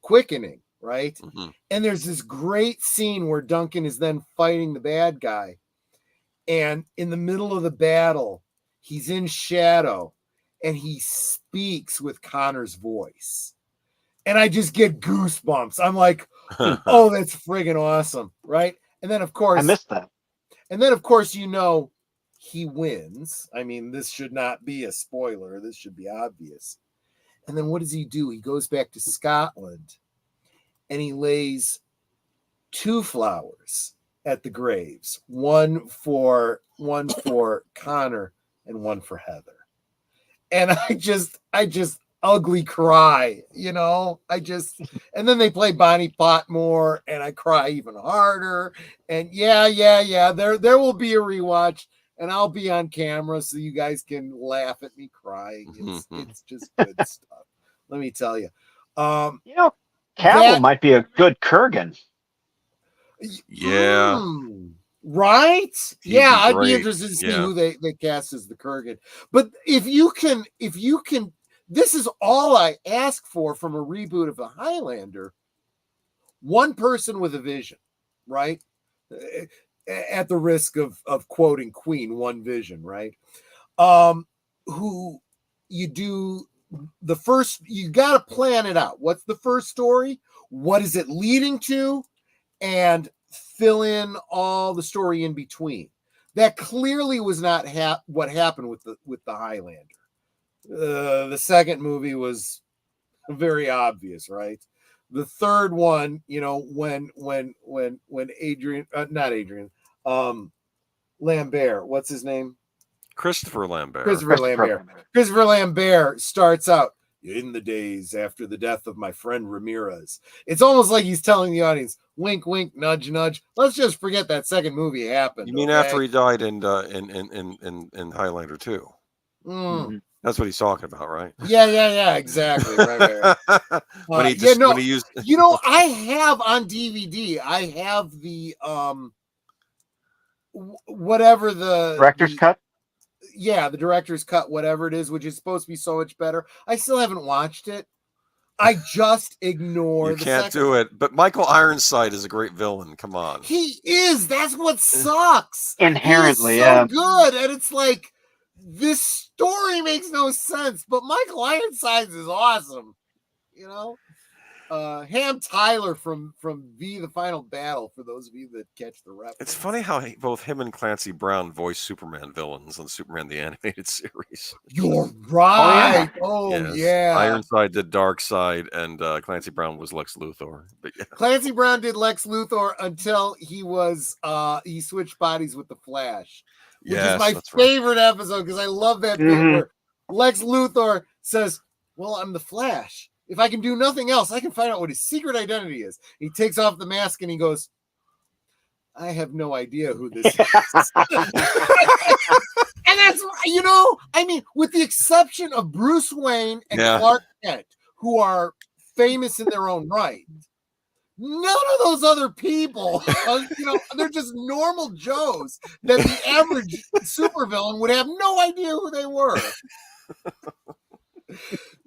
[SPEAKER 2] quickening, right?
[SPEAKER 10] Mm-hmm.
[SPEAKER 2] And there's this great scene where Duncan is then fighting the bad guy. And in the middle of the battle, he's in shadow and he speaks with Connor's voice. And I just get goosebumps. I'm like, oh, that's friggin' awesome. Right. And then, of course,
[SPEAKER 11] I missed that.
[SPEAKER 2] And then, of course, he wins. I mean, this should not be a spoiler. This should be obvious. And then what does he do? He goes back to Scotland and he lays 2 flowers at the graves, one for Connor and one for Heather. And I just ugly cry, and then they play Bonnie Potmore and I cry even harder. And there will be a rewatch and I'll be on camera so you guys can laugh at me crying. It's just good stuff. Let me tell you.
[SPEAKER 11] Cavill might be a good Kurgan.
[SPEAKER 10] Yeah.
[SPEAKER 2] Right? I'd be interested to see who they cast as the Kurgan. But if you can, this is all I ask for from a reboot of the Highlander. One person with a vision, right? At the risk of quoting Queen, one vision, right? Who you do the first, you got to plan it out. What's the first story? What is it leading to? And fill in all the story in between. That clearly was not what happened with the Highlander. The second movie was very obvious, right? The third one, when Lambert, what's his name?
[SPEAKER 10] Christopher Lambert.
[SPEAKER 2] Christopher Lambert starts out, in the days after the death of my friend Ramirez. It's almost like he's telling the audience, wink, wink, nudge, nudge. Let's just forget that second movie happened.
[SPEAKER 10] You mean after he died in Highlander 2?
[SPEAKER 2] Mm.
[SPEAKER 10] That's what he's talking about, right?
[SPEAKER 2] Yeah, exactly. Right.
[SPEAKER 10] When he used,
[SPEAKER 2] I have on DVD. I have the whatever the
[SPEAKER 11] director's cut.
[SPEAKER 2] Yeah, the director's cut, whatever it is, which is supposed to be so much better. I still haven't watched it. I just ignore
[SPEAKER 10] you can't do it. But Michael Ironside is a great villain. Come on.
[SPEAKER 2] He is. That's what sucks.
[SPEAKER 11] Inherently,
[SPEAKER 2] so good. And it's like, this story makes no sense, but Michael Ironside is awesome. Ham Tyler from V the Final Battle, for those of you that catch the reference.
[SPEAKER 10] It's funny how both him and Clancy Brown voiced Superman villains on Superman the Animated Series.
[SPEAKER 2] You're right. Oh, yeah.
[SPEAKER 10] Ironside did Darkseid, and Clancy Brown was Lex Luthor. But yeah.
[SPEAKER 2] Clancy Brown did Lex Luthor until he was he switched bodies with the Flash, which is my favorite episode, because I love that bit where Lex Luthor says, "Well, I'm the Flash. If I can do nothing else, I can find out what his secret identity is." He takes off the mask and he goes, "I have no idea who this is." And that's, I mean, with the exception of Bruce Wayne and Clark Kent, who are famous in their own right, none of those other people, they're just normal Joes that the average supervillain would have no idea who they were.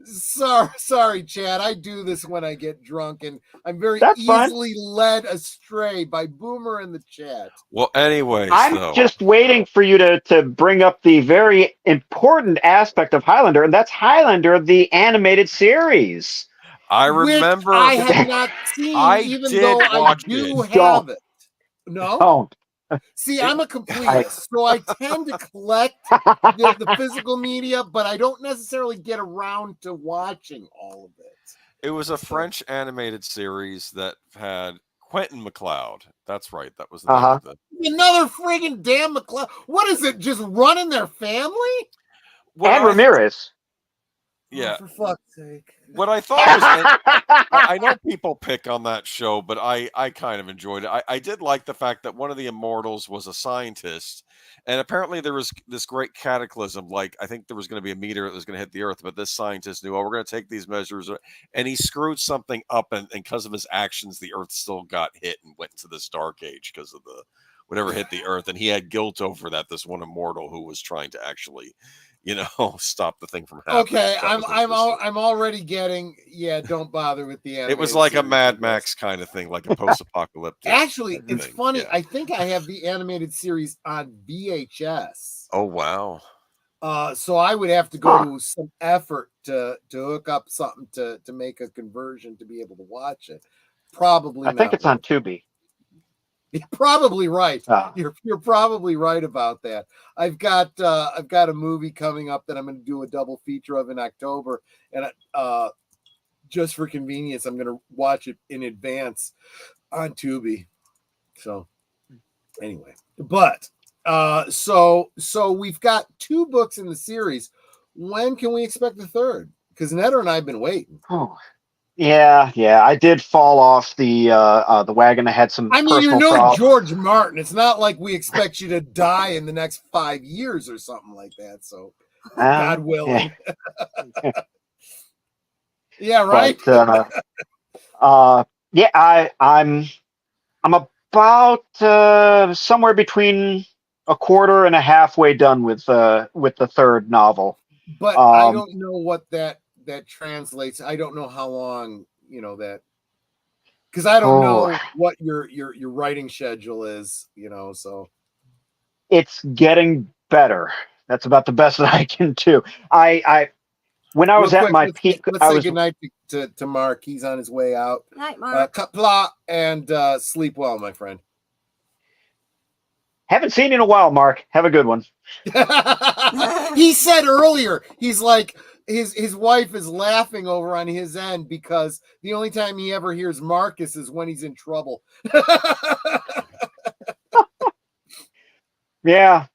[SPEAKER 2] Sorry, Chad. I do this when I get drunk, and I'm very easily led astray by Boomer in the chat.
[SPEAKER 10] Well, anyway,
[SPEAKER 11] I'm just waiting for you to bring up the very important aspect of Highlander, and that's Highlander, the animated series.
[SPEAKER 10] I remember.
[SPEAKER 2] Which I have not seen, even though I do have it. No?
[SPEAKER 11] Don't.
[SPEAKER 2] See, I'm a completist, so I tend to collect the physical media, but I don't necessarily get around to watching all of it.
[SPEAKER 10] It was a French animated series that had Quentin MacLeod. That's right. That was the name of it.
[SPEAKER 2] Another friggin' damn MacLeod. What is it, just running their family?
[SPEAKER 11] And Ramirez.
[SPEAKER 10] Yeah.
[SPEAKER 2] Oh, for fuck's sake.
[SPEAKER 10] What I thought was, I know people pick on that show, but I kind of enjoyed it. I did like the fact that one of the immortals was a scientist, and apparently there was this great cataclysm. Like, I think there was going to be a meteor that was going to hit the Earth, but this scientist knew, we're going to take these measures, and he screwed something up, and because of his actions, the Earth still got hit and went into this dark age because of whatever hit the Earth, and he had guilt over that. This one immortal who was trying to actually, stop the thing from happening.
[SPEAKER 2] Okay, I'm already getting, don't bother with the animated
[SPEAKER 10] It was like
[SPEAKER 2] series,
[SPEAKER 10] a Mad Max kind of thing, like a post-apocalyptic.
[SPEAKER 2] Actually, it's funny.
[SPEAKER 10] Yeah.
[SPEAKER 2] I think I have the animated series on VHS.
[SPEAKER 10] Oh, wow.
[SPEAKER 2] So I would have to go to some effort to hook up something to make a conversion to be able to watch it. Probably
[SPEAKER 11] I think it's on Tubi.
[SPEAKER 2] You're probably right. You're probably right about that. I've got a movie coming up that I'm going to do a double feature of in October, and just for convenience, I'm going to watch it in advance on Tubi. So anyway, but so we've got 2 books in the series. When can we expect the third? Because Netter and I have been waiting.
[SPEAKER 11] Oh. Yeah. I did fall off the wagon. I had some.
[SPEAKER 2] I mean, you're no George Martin. It's not like we expect you to die in the next 5 years or something like that. So, God willing. Yeah, right.
[SPEAKER 11] But, I'm about somewhere between a quarter and a halfway done with the third novel.
[SPEAKER 2] But I don't know what that translates. I don't know how long that, because I don't know what your writing schedule is. So
[SPEAKER 11] it's getting better. That's about the best that I can do. When I was at my peak,
[SPEAKER 2] let's say goodnight to Mark. He's on his way out.
[SPEAKER 9] Night, Mark.
[SPEAKER 2] Kapla, and sleep well, my friend.
[SPEAKER 11] Haven't seen you in a while, Mark. Have a good one.
[SPEAKER 2] He said earlier, he's like, his wife is laughing over on his end because the only time he ever hears Marcus is when he's in trouble.
[SPEAKER 11] Yeah.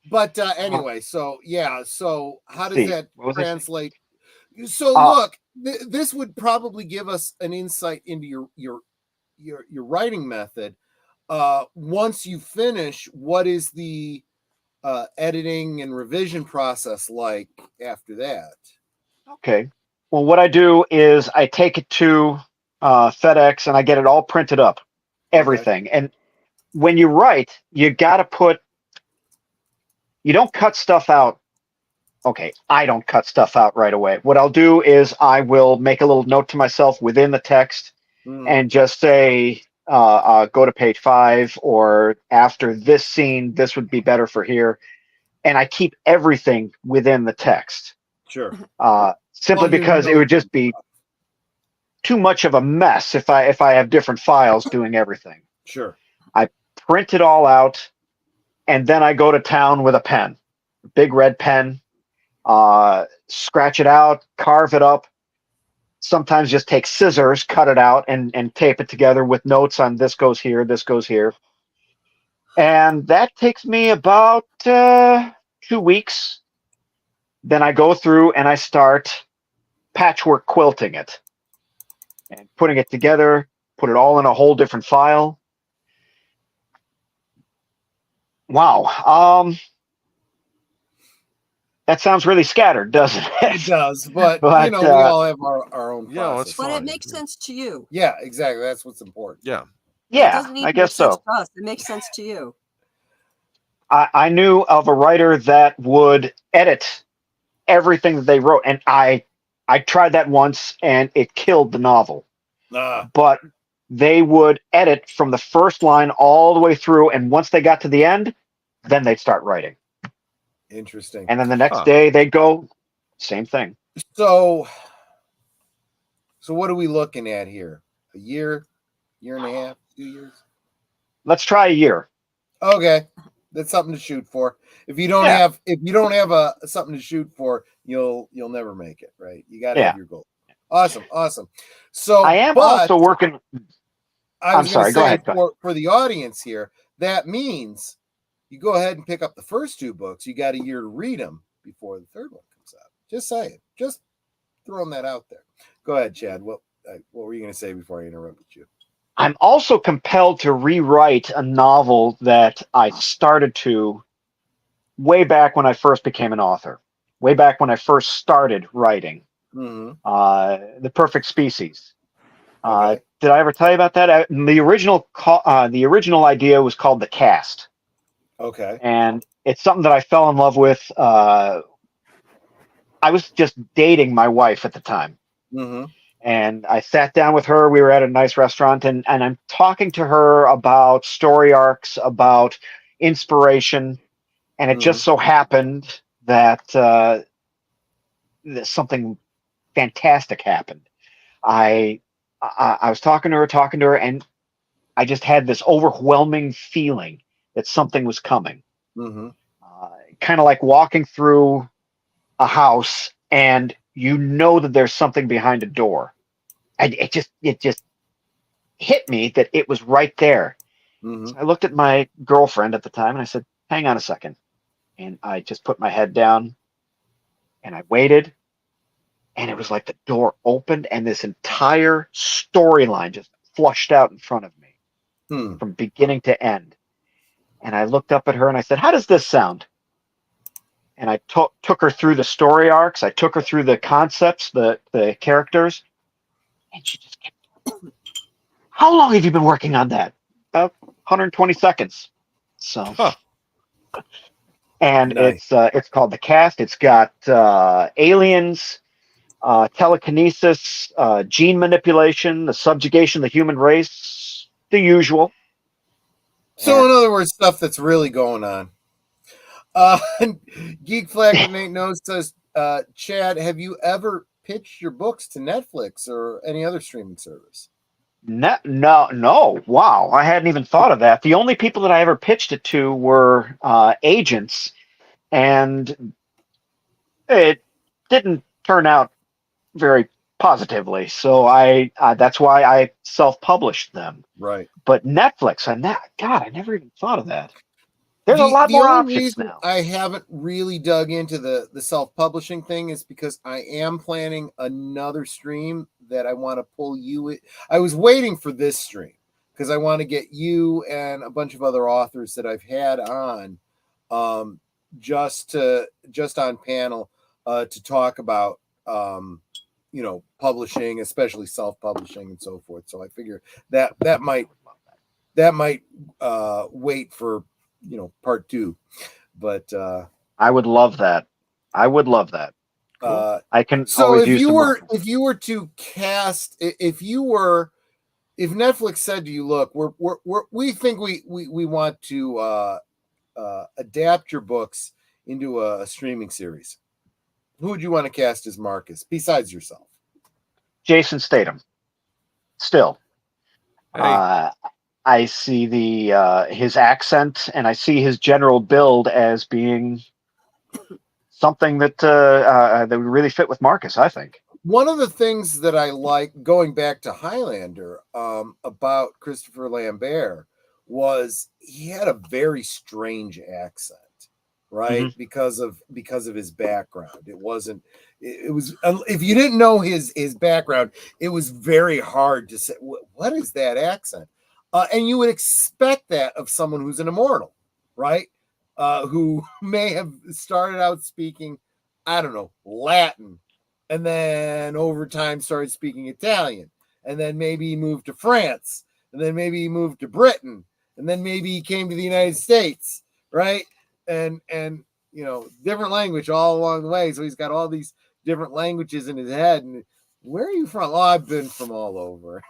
[SPEAKER 2] But anyway, so how does that translate? So look, this would probably give us an insight into your writing method. Once you finish, what is the editing and revision process like after that?
[SPEAKER 11] Okay. Well, what I do is I take it to FedEx and I get it all printed up, everything. Okay. And when you write, you got to you don't cut stuff out. Okay, I don't cut stuff out right away. What I'll do is I will make a little note to myself within the text and just say, go to page 5, or after this scene, this would be better for here. And I keep everything within the text.
[SPEAKER 2] Sure.
[SPEAKER 11] Simply because it would just be too much of a mess if I have different files doing everything.
[SPEAKER 2] Sure.
[SPEAKER 11] I print it all out, and then I go to town with a pen, big red pen, scratch it out, carve it up. Sometimes just take scissors, cut it out, and tape it together with notes on this goes here, this goes here. And that takes me about 2 weeks. Then I go through and I start patchwork quilting it and putting it together, put it all in a whole different file. Wow. That sounds really scattered, doesn't it?
[SPEAKER 2] It does, but you know, we all have our own process.
[SPEAKER 9] But it makes sense to you.
[SPEAKER 2] Yeah, exactly. That's what's important.
[SPEAKER 10] Yeah.
[SPEAKER 9] It doesn't need
[SPEAKER 11] I
[SPEAKER 9] to
[SPEAKER 11] guess
[SPEAKER 9] make sense
[SPEAKER 11] so.
[SPEAKER 9] to us. It makes sense to you.
[SPEAKER 11] I knew of a writer that would edit everything that they wrote, and I tried that once, and it killed the novel. But they would edit from the first line all the way through, and once they got to the end, then they'd start writing.
[SPEAKER 2] Interesting.
[SPEAKER 11] And then the next day they'd go, same thing.
[SPEAKER 2] So what are we looking at here? A year and a half, 2 years?
[SPEAKER 11] Let's try a year.
[SPEAKER 2] Okay. That's something to shoot for. If you don't have something to shoot for, you'll never make it, right? You got to have your goal. Awesome. So
[SPEAKER 11] I am also working.
[SPEAKER 2] I'm sorry. Go ahead. For the audience here, that means you go ahead and pick up the first 2 books. You got a year to read them before the third one comes out. Just saying. Just throwing that out there. Go ahead, Chad. What were you going to say before I interrupted you?
[SPEAKER 11] I'm also compelled to rewrite a novel that I started to way back when I first became an author, way back when I first started writing. The Perfect Species.
[SPEAKER 2] Okay.
[SPEAKER 11] Did I ever tell you about that? The original idea was called The Cast.
[SPEAKER 2] Okay.
[SPEAKER 11] And it's something that I fell in love with. I was just dating my wife at the time. And I sat down with her. We were at a nice restaurant, and I'm talking to her about story arcs, about inspiration. And it just so happened that something fantastic happened. I was talking to her, and I just had this overwhelming feeling that something was coming. Kind of like walking through a house, and you know that there's something behind a door. And it just hit me that it was right there. So I looked at my girlfriend at the time, and I said, "Hang on a second." And I just put my head down, and I waited. And it was like the door opened, and this entire storyline just flushed out in front of me from beginning to end. And I looked up at her and I said, "How does this sound?" And I took her through the story arcs. I took her through the concepts, the characters. And she just kept, "How long have you been working on that?" About 120 seconds. So, and
[SPEAKER 2] nice.
[SPEAKER 11] it's called The Cast. It's got aliens, telekinesis, gene manipulation, the subjugation of the human race, the usual.
[SPEAKER 2] So, in other words, stuff that's really going on. Geek Flag with Nate Knows says, Chad, have you ever pitched your books to Netflix or any other streaming service?
[SPEAKER 11] No. Wow, I hadn't even thought of that. The only people that I ever pitched it to were agents, and it didn't turn out very positively. So that's why I self-published them.
[SPEAKER 2] Right.
[SPEAKER 11] But Netflix, I never even thought of that. There's a lot more options now.
[SPEAKER 2] I haven't really dug into the self-publishing thing is because I am planning another stream that I want to pull you. I was waiting for this stream because I want to get you and a bunch of other authors that I've had on, just on panel to talk about publishing, especially self-publishing and so forth. So I figure that might wait for part 2, but
[SPEAKER 11] I would love that. Cool. I can
[SPEAKER 2] so
[SPEAKER 11] always
[SPEAKER 2] if
[SPEAKER 11] use
[SPEAKER 2] you were to cast, if Netflix said to you, "Look, we think we want to adapt your books into a streaming series," who would you want to cast as Marcus besides yourself?
[SPEAKER 11] Jason Statham. still.
[SPEAKER 3] Hey.
[SPEAKER 11] I see his accent, and I see his general build as being something that would really fit with Marcus, I think.
[SPEAKER 2] One of the things that I like, going back to Highlander, about Christopher Lambert was he had a very strange accent, right?
[SPEAKER 11] Mm-hmm.
[SPEAKER 2] Because of his background. It was if you didn't know his background, it was very hard to say what is that accent, and you would expect that of someone who's an immortal, right? Who may have started out speaking, I don't know, Latin, and then over time started speaking Italian, and then maybe he moved to France, and then maybe he moved to Britain, and then maybe he came to the United States, right? And different language all along the way. So he's got all these different languages in his head. And where are you from? Oh, I've been from all over.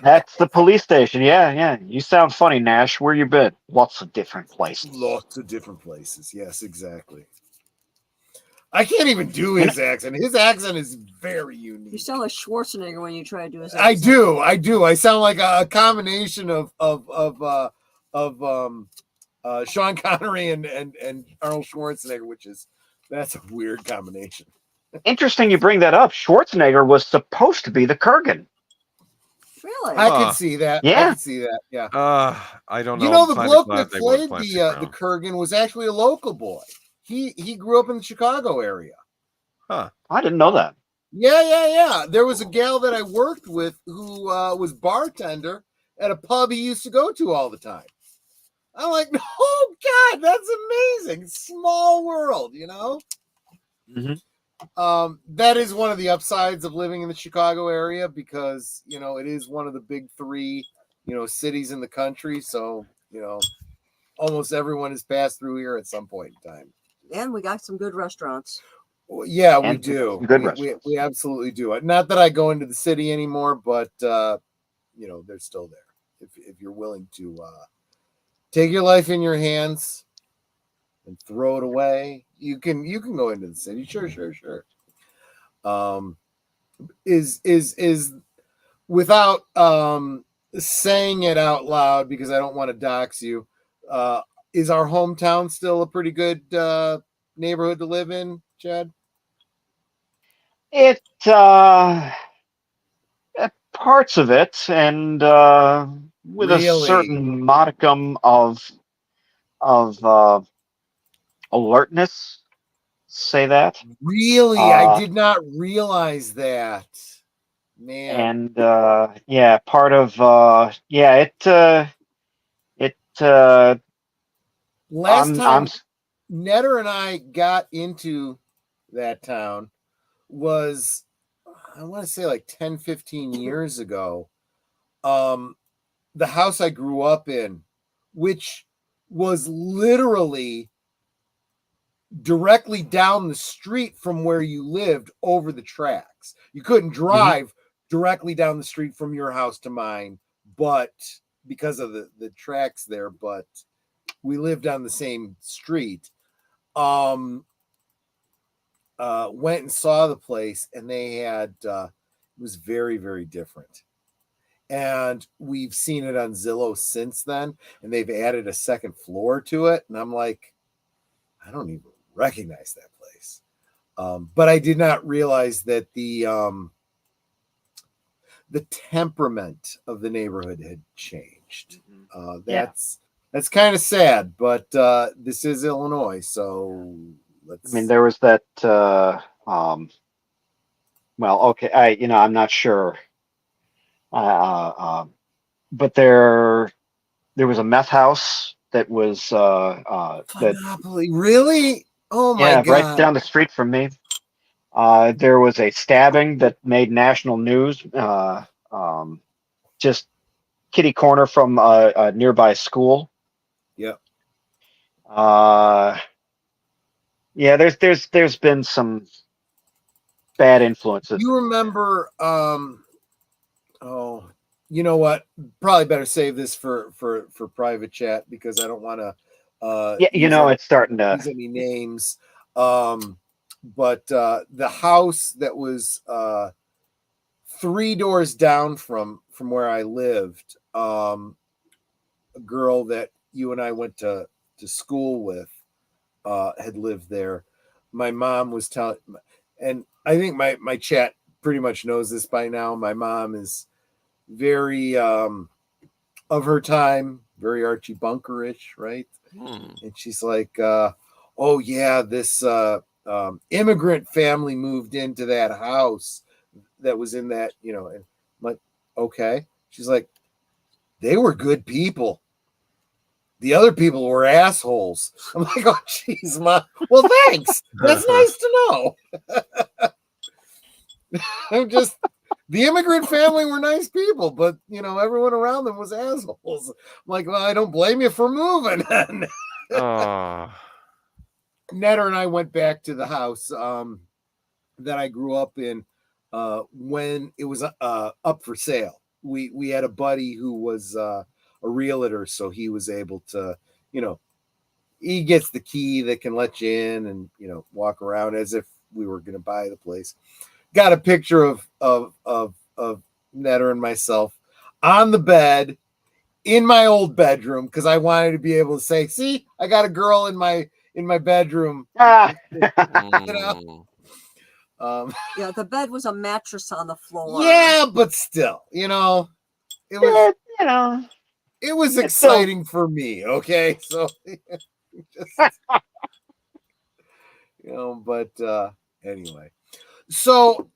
[SPEAKER 11] That's the police station. Yeah. You sound funny, Nash. Where you been? Lots of different places.
[SPEAKER 2] Lots of different places. Yes, exactly. I can't even do his accent. His accent is very unique.
[SPEAKER 9] You sound like Schwarzenegger when you try to do his accent.
[SPEAKER 2] I do. I sound like a combination of Sean Connery and Arnold Schwarzenegger, that's a weird combination.
[SPEAKER 11] Interesting you bring that up. Schwarzenegger was supposed to be the Kurgan.
[SPEAKER 9] Really?
[SPEAKER 2] I could see that.
[SPEAKER 11] Yeah.
[SPEAKER 2] I could see that. Yeah.
[SPEAKER 10] I don't know.
[SPEAKER 2] You know, the bloke that played the Kurgan was actually a local boy. He grew up in the Chicago area.
[SPEAKER 10] Huh.
[SPEAKER 11] I didn't know that.
[SPEAKER 2] Yeah. There was a gal that I worked with who was bartender at a pub he used to go to all the time. I'm like, oh God, that's amazing. Small world, you know?
[SPEAKER 11] Mm-hmm.
[SPEAKER 2] That is one of the upsides of living in the Chicago area because, it is one of the big three, cities in the country. So, almost everyone has passed through here at some point in time.
[SPEAKER 9] And we got some good restaurants.
[SPEAKER 2] Well, yeah, we do. We absolutely do. Not that I go into the city anymore, but, they're still there. If you're willing to take your life in your hands and throw it away, you can go into the city. Sure. Is without saying it out loud because I don't want to dox you. Is our hometown still a pretty good neighborhood to live in, Chad?
[SPEAKER 11] It parts of it, and with a certain modicum of alertness. Say that.
[SPEAKER 2] Really, I did not realize that. Man.
[SPEAKER 11] And part of
[SPEAKER 2] last time Netter and I got into that town was, I want to say like 10, 15 years ago. The house I grew up in, which was literally directly down the street from where you lived over the tracks. You couldn't drive directly down the street from your house to mine, but because of the tracks there, but we lived on the same street. Went and saw the place, and they had it was very, very different. And we've seen it on Zillow since then, and they've added a second floor to it. And I'm like, I don't even recognize that place. But I did not realize that the temperament of the neighborhood had changed. That's kind of sad, but this is Illinois, so let's.
[SPEAKER 11] I mean, there was that. Well, okay, I'm not sure. But there was a meth house that was
[SPEAKER 2] Monopoly, really? Oh my God!
[SPEAKER 11] Right down the street from me. There was a stabbing that made national news. Just kitty corner from a nearby school.
[SPEAKER 2] Yep.
[SPEAKER 11] There's been some bad influences.
[SPEAKER 2] You remember? You know what? Probably better save this for private chat because I don't want to.
[SPEAKER 11] It's starting to
[SPEAKER 2] use any names. But the house that was 3 doors down from where I lived, a girl that you and I went to school with had lived there. My mom was telling, and I think my chat pretty much knows this by now. My mom is very of her time, very Archie Bunkerish, right? And she's like, oh yeah, this immigrant family moved into that house that was in that, and I'm like, okay. She's like, they were good people. The other people were assholes. I'm like, oh jeez, Mom. Well, thanks. That's nice to know. The immigrant family were nice people, but everyone around them was assholes. I'm like, well, I don't blame you for moving. Netter and I went back to the house that I grew up in when it was up for sale. We had a buddy who was a realtor, so he was able to, he gets the key that can let you in and walk around as if we were going to buy the place. Got a picture of Netter and myself on the bed in my old bedroom because I wanted to be able to say, see, I got a girl in my bedroom.
[SPEAKER 9] Yeah, the bed was a mattress on the floor.
[SPEAKER 2] Yeah, but still, it was, it was exciting for me. Okay, so just, but anyway, so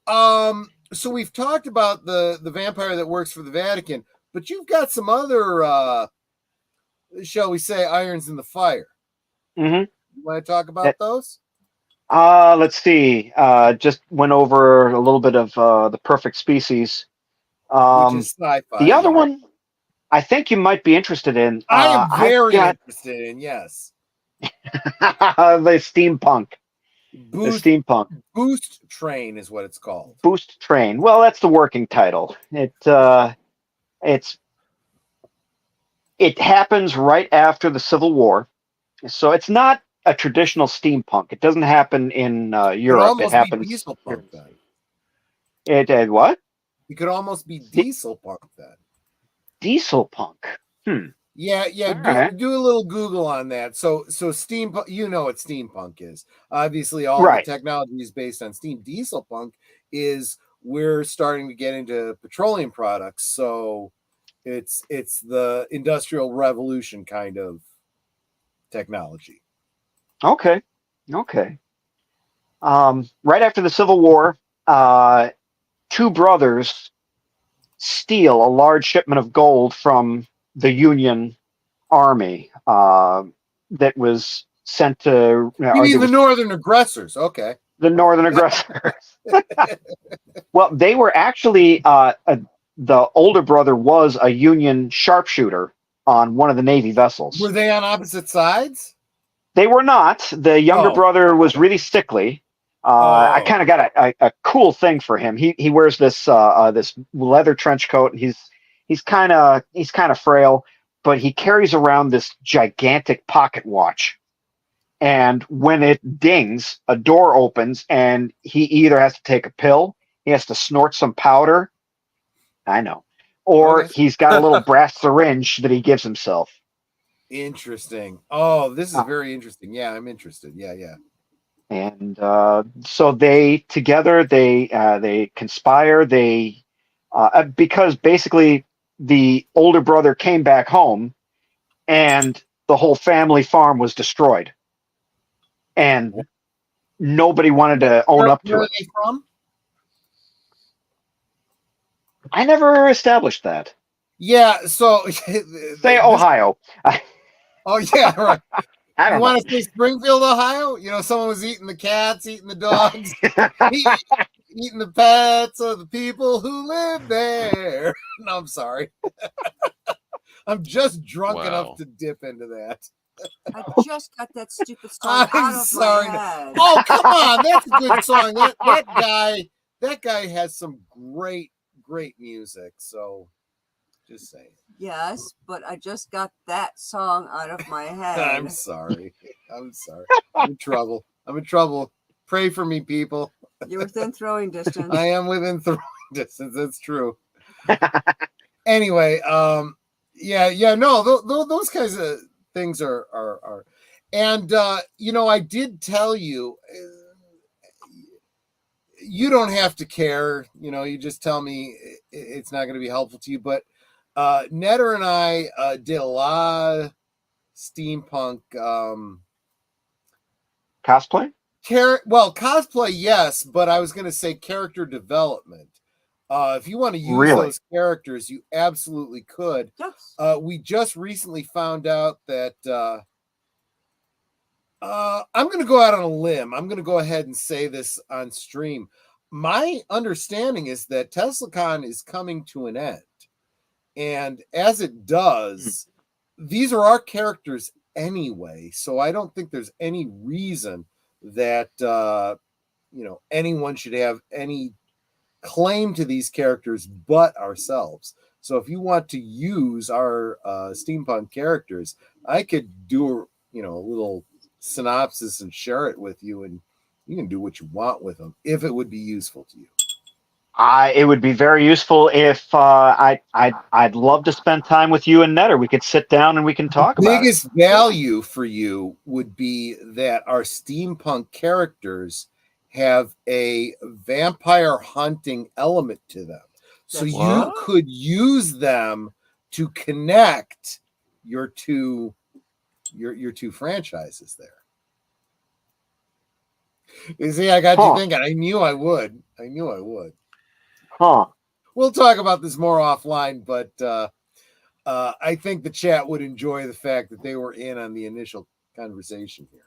[SPEAKER 2] we've talked about the vampire that works for the Vatican, but you've got some other, shall we say, irons in the fire.
[SPEAKER 11] Mm-hmm.
[SPEAKER 2] You want to talk about those?
[SPEAKER 11] Let's see. Just went over a little bit of The Perfect Species.
[SPEAKER 2] Which is sci-fi.
[SPEAKER 11] The other one, I think you might be interested in.
[SPEAKER 2] I am very interested in, yes.
[SPEAKER 11] The steampunk.
[SPEAKER 2] Boost Train is what it's called.
[SPEAKER 11] Boost Train. Well, that's the working title. It happens right after the Civil War, so it's not a traditional steampunk. It doesn't happen in Europe. It happens.
[SPEAKER 2] Diesel punk then.
[SPEAKER 11] It what?
[SPEAKER 2] You could almost be diesel punk then.
[SPEAKER 11] Diesel punk.
[SPEAKER 2] Yeah. Do a little Google on that. So steampunk, what steampunk is. Obviously, all the technology is based on steam. Diesel punk is we're starting to get into petroleum products. So it's the Industrial Revolution kind of technology.
[SPEAKER 11] Okay. Right after the Civil War, 2 brothers steal a large shipment of gold from the Union Army that was sent to.
[SPEAKER 2] You mean the Northern aggressors? Okay.
[SPEAKER 11] The Northern aggressors. Well, they were actually the older brother was a Union sharpshooter on one of the Navy vessels.
[SPEAKER 2] Were they on opposite sides?
[SPEAKER 11] They were not. The younger brother was really sickly. I kind of got a cool thing for him. He wears this this leather trench coat. And he's kind of frail, but he carries around this gigantic pocket watch. And when it dings, a door opens, and he either has to take a pill, he has to snort some powder. I know, or he's got a little brass syringe that he gives himself.
[SPEAKER 2] Interesting. Oh, this is very interesting. Yeah, I'm interested. Yeah.
[SPEAKER 11] And so they together they conspire. Because basically the older brother came back home, and the whole family farm was destroyed, and nobody wanted to own up to it.
[SPEAKER 2] Where are they from?
[SPEAKER 11] I never established that.
[SPEAKER 2] Yeah, so
[SPEAKER 11] say Ohio.
[SPEAKER 2] Oh yeah, right.
[SPEAKER 11] I
[SPEAKER 2] want to say Springfield, Ohio? Someone was eating the cats, eating the dogs, eating the pets of the people who live there. No, I'm sorry. I'm just drunk enough to dip into that.
[SPEAKER 9] I just got that stupid song out of my head.
[SPEAKER 2] Oh, come on. That's a good song. That guy has some great music. So just saying.
[SPEAKER 9] Yes, but I just got that song out of my head.
[SPEAKER 2] I'm sorry. I'm in trouble. Pray for me, people.
[SPEAKER 9] You're within throwing distance.
[SPEAKER 2] I am within throwing That's true. Anyway, no, those kinds of things are, and I did tell you, you don't have to care. You just tell me it's not going to be helpful to you. But Netter and I did a lot of steampunk
[SPEAKER 11] cosplay.
[SPEAKER 2] Cosplay, yes, but I was going to say character development. If you want to use those characters, you absolutely could.
[SPEAKER 9] Yes.
[SPEAKER 2] We just recently found out that I'm going to go out on a limb. I'm going to go ahead and say this on stream. My understanding is that TeslaCon is coming to an end. And as it does, these are our characters anyway. So I don't think there's any reason that, anyone should have any claim to these characters but ourselves. So if you want to use our steampunk characters, I could do a little synopsis and share it with you, and you can do what you want with them if it would be useful to you.
[SPEAKER 11] It would be very useful if I'd love to spend time with you and Netter. We could sit down and we can talk about it.
[SPEAKER 2] The biggest value for you would be that our steampunk characters have a vampire hunting element to them. So you could use them to connect your two franchises there. You see, I got you thinking. I knew I would.
[SPEAKER 11] Huh.
[SPEAKER 2] We'll talk about this more offline, but I think the chat would enjoy the fact that they were in on the initial conversation here.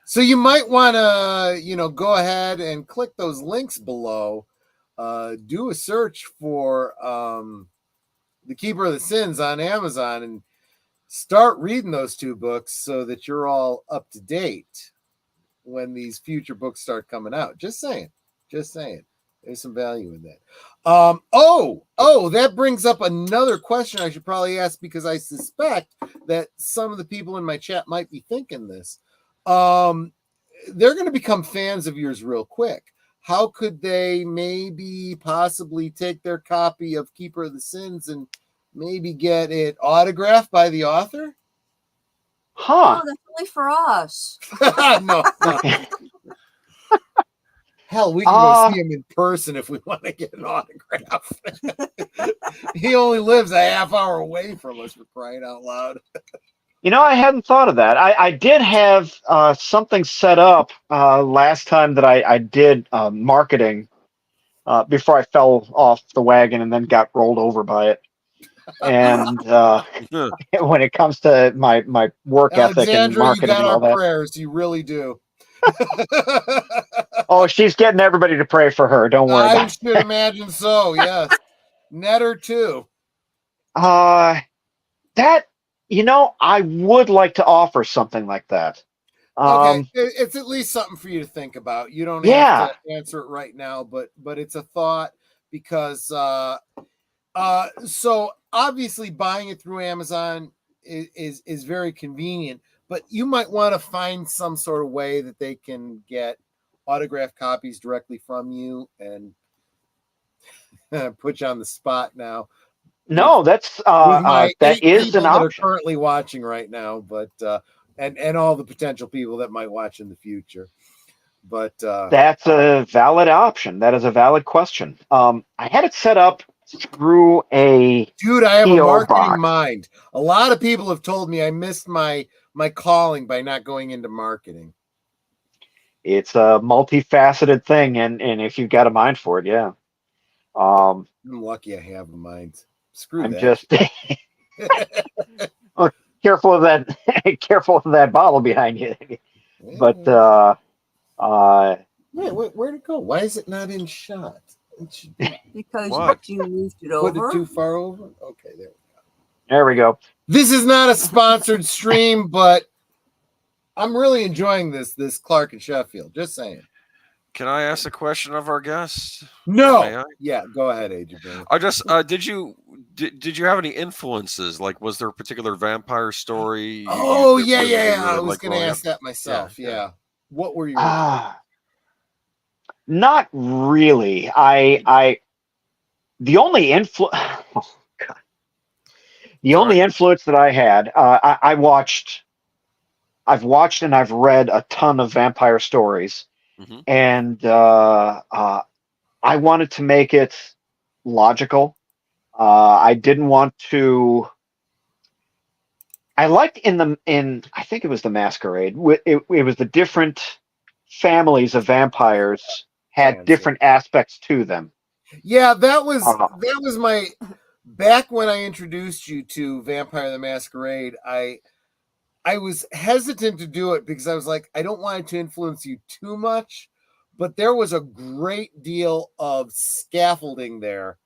[SPEAKER 2] So you might want to, go ahead and click those links below. Do a search for The Keeper of the Sins on Amazon and start reading those two books so that you're all up to date when these future books start coming out. Just saying. There's some value in that. That brings up another question I should probably ask, because I suspect that some of the people in my chat might be thinking this. They're going to become fans of yours real quick. How could they maybe possibly take their copy of Keeper of the Sins and maybe get it autographed by the author?
[SPEAKER 11] Huh.
[SPEAKER 9] Oh, that's only for us.
[SPEAKER 2] No. Hell, we can go see him in person if we want to get an autograph. He only lives a half hour away from us, for crying out loud.
[SPEAKER 11] I hadn't thought of that. I did have something set up last time that I did marketing before I fell off the wagon and then got rolled over by it. And when it comes to my work ethic and marketing,
[SPEAKER 2] you got
[SPEAKER 11] and all
[SPEAKER 2] our
[SPEAKER 11] that,
[SPEAKER 2] prayers. You really do.
[SPEAKER 11] Oh, she's getting everybody to pray for her. Don't worry.
[SPEAKER 2] I should imagine so. Yes, Netter too.
[SPEAKER 11] That I would like to offer something like that.
[SPEAKER 2] Okay, it's at least something for you to think about. You don't have to answer it right now, but it's a thought, because so obviously buying it through Amazon is very convenient, but you might want to find some sort of way that they can get autographed copies directly from you, and put you on the spot now.
[SPEAKER 11] No, that's that is an option.
[SPEAKER 2] That are currently watching right now, but and all the potential people that might watch in the future. But
[SPEAKER 11] that's a valid option. That is a valid question. I had it set up through a
[SPEAKER 2] dude. I have a marketing
[SPEAKER 11] box.
[SPEAKER 2] mind. A lot of people have told me I missed my calling by not going into marketing.
[SPEAKER 11] It's a multifaceted thing, and if you've got a mind for it, yeah.
[SPEAKER 2] I'm lucky I have a mind. Screw
[SPEAKER 11] I'm
[SPEAKER 2] that.
[SPEAKER 11] just careful of that. Careful of that bottle behind you. But
[SPEAKER 2] wait, where'd it go? Why is it not in shot?
[SPEAKER 9] Because you moved it
[SPEAKER 2] Put
[SPEAKER 9] over.
[SPEAKER 2] it too far over. Okay, there we go.
[SPEAKER 11] There we go.
[SPEAKER 2] This is not a sponsored stream, but I'm really enjoying this Clark and Sheffield. Just saying.
[SPEAKER 10] Can I ask a question of our guests?
[SPEAKER 2] No.
[SPEAKER 10] May I?
[SPEAKER 2] Yeah, go ahead, Agent.
[SPEAKER 10] I just did you have any influences? Like, was there a particular vampire story?
[SPEAKER 2] Oh yeah. I was going to ask that myself. Yeah. What were you?
[SPEAKER 11] Not really. The only influence. Oh, God. The only influence that I had, I've watched and I've read a ton of vampire stories,
[SPEAKER 10] Mm-hmm.
[SPEAKER 11] and I wanted to make it logical. I didn't want to. I liked I think it was the Masquerade. It was the different families of vampires had
[SPEAKER 2] Clans, yeah.
[SPEAKER 11] different aspects to them.
[SPEAKER 2] Yeah, that was my back when I introduced you to Vampire the Masquerade. I was hesitant to do it because I was like, I don't want it to influence you too much, but there was a great deal of scaffolding there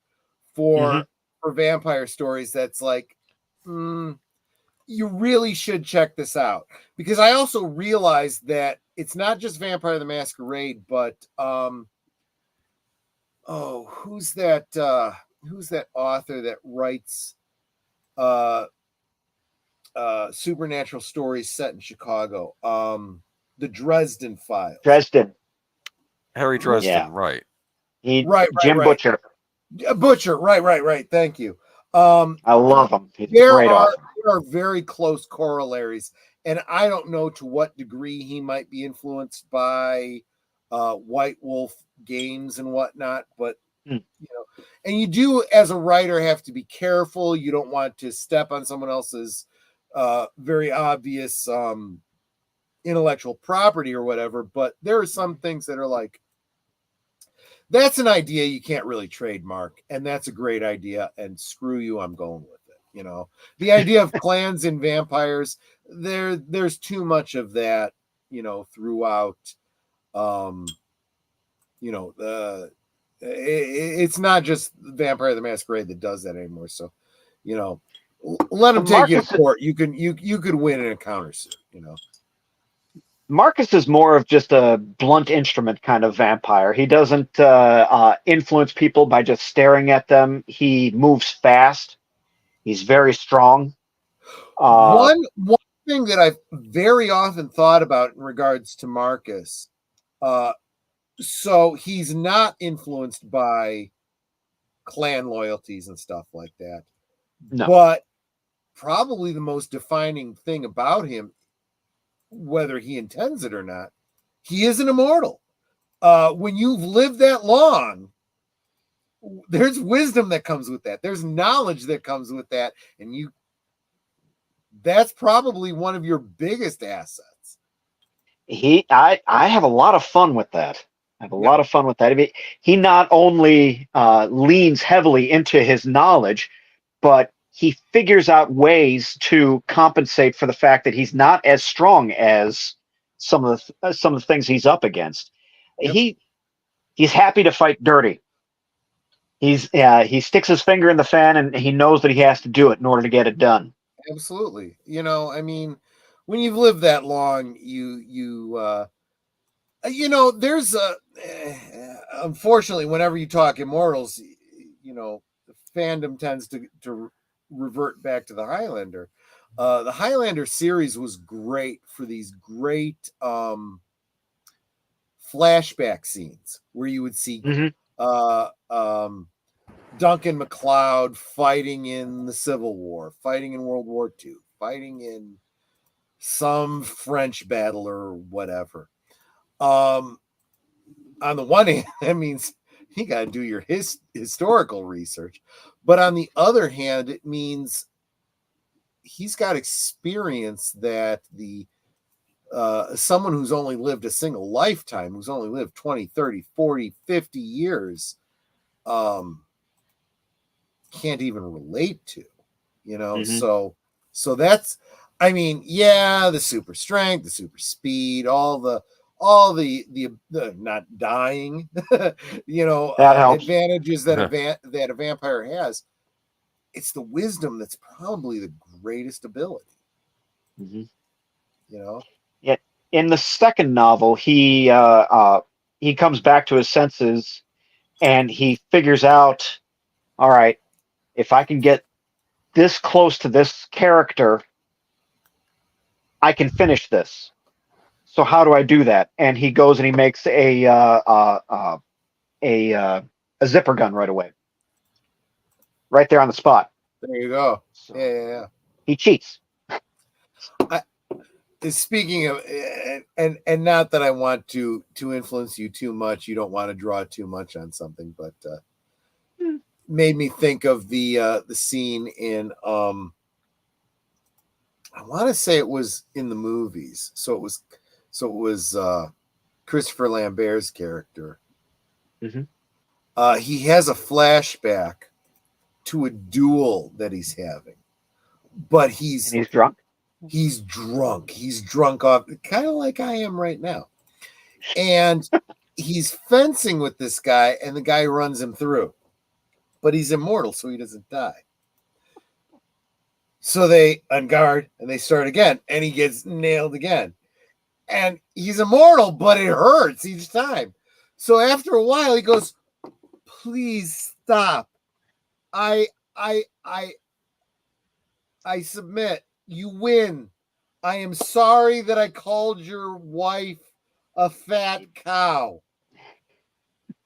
[SPEAKER 11] Mm-hmm.
[SPEAKER 2] for vampire stories. That's like, you really should check this out, because I also realized that it's not just Vampire the Masquerade, but who's that author that writes uh supernatural stories set in Chicago? The Dresden Files.
[SPEAKER 11] Dresden.
[SPEAKER 10] Harry Dresden,
[SPEAKER 11] Yeah.
[SPEAKER 10] right.
[SPEAKER 11] Jim Butcher.
[SPEAKER 2] Butcher, right. Thank you.
[SPEAKER 11] I love him. He's a
[SPEAKER 2] There
[SPEAKER 11] great
[SPEAKER 2] are
[SPEAKER 11] author.
[SPEAKER 2] there are very close corollaries, and I don't know to what degree he might be influenced by White Wolf games and whatnot, but and you do, as a writer, have to be careful. You don't want to step on someone else's very obvious intellectual property or whatever, but there are some things that are like, that's an idea you can't really trademark, and that's a great idea, and screw you, I'm going with it. The idea of clans and vampires, there's too much of that, throughout. It's not just Vampire the Masquerade that does that anymore. So, let them take you to court. You could win an encounter suit.
[SPEAKER 11] Marcus is more of just a blunt instrument kind of vampire. He doesn't influence people by just staring at them. He moves fast. He's very strong.
[SPEAKER 2] One thing that I've very often thought about in regards to Marcus, so he's not influenced by clan loyalties and stuff like that.
[SPEAKER 11] No.
[SPEAKER 2] But probably the most defining thing about him, whether he intends it or not, he is an immortal. When you've lived that long, there's wisdom that comes with that. There's knowledge that comes with that. And that's probably one of your biggest assets.
[SPEAKER 11] I have a lot of fun with that. I have a lot of fun with that. I mean, he not only leans heavily into his knowledge, but he figures out ways to compensate for the fact that he's not as strong as some of the things he's up against. He's happy to fight dirty. He sticks his finger in the fan, and he knows that he has to do it in order to get it done.
[SPEAKER 2] Absolutely. I mean, when you've lived that long, there's unfortunately, whenever you talk immortals, the fandom tends to revert back to the Highlander. The Highlander series was great for these great flashback scenes where you would see Duncan MacLeod fighting in the Civil War, fighting in World War II, fighting in some French battle or whatever. On the one hand, that means you got to do your historical research. But on the other hand, it means he's got experience that someone who's only lived a single lifetime, who's only lived 20, 30, 40, 50 years, can't even relate to, so that's, I mean, the super strength, the super speed, all the not dying, advantages that a vampire has. It's the wisdom that's probably the greatest ability.
[SPEAKER 11] Yeah. In the second novel, he comes back to his senses, and he figures out, all right, if I can get this close to this character, I can finish this. So how do I do that? And he goes and he makes a zipper gun right away, right there on the spot.
[SPEAKER 2] There you go.
[SPEAKER 11] So
[SPEAKER 2] Yeah.
[SPEAKER 11] he cheats.
[SPEAKER 2] Speaking of, and not that I want to influence you too much. You don't want to draw too much on something, but made me think of the scene in I want to say it was in the movies. So it was Christopher Lambert's character.
[SPEAKER 11] Mm-hmm.
[SPEAKER 2] He has a flashback to a duel that he's having, but he's
[SPEAKER 11] drunk.
[SPEAKER 2] He's drunk. He's drunk off, kind of like I am right now. And he's fencing with this guy, and the guy runs him through. But he's immortal, so he doesn't die. So they unguard, and they start again, and he gets nailed again. And he's immortal, but it hurts each time. So after a while, he goes, "Please stop. I submit. You win. I am sorry that I called your wife a fat cow.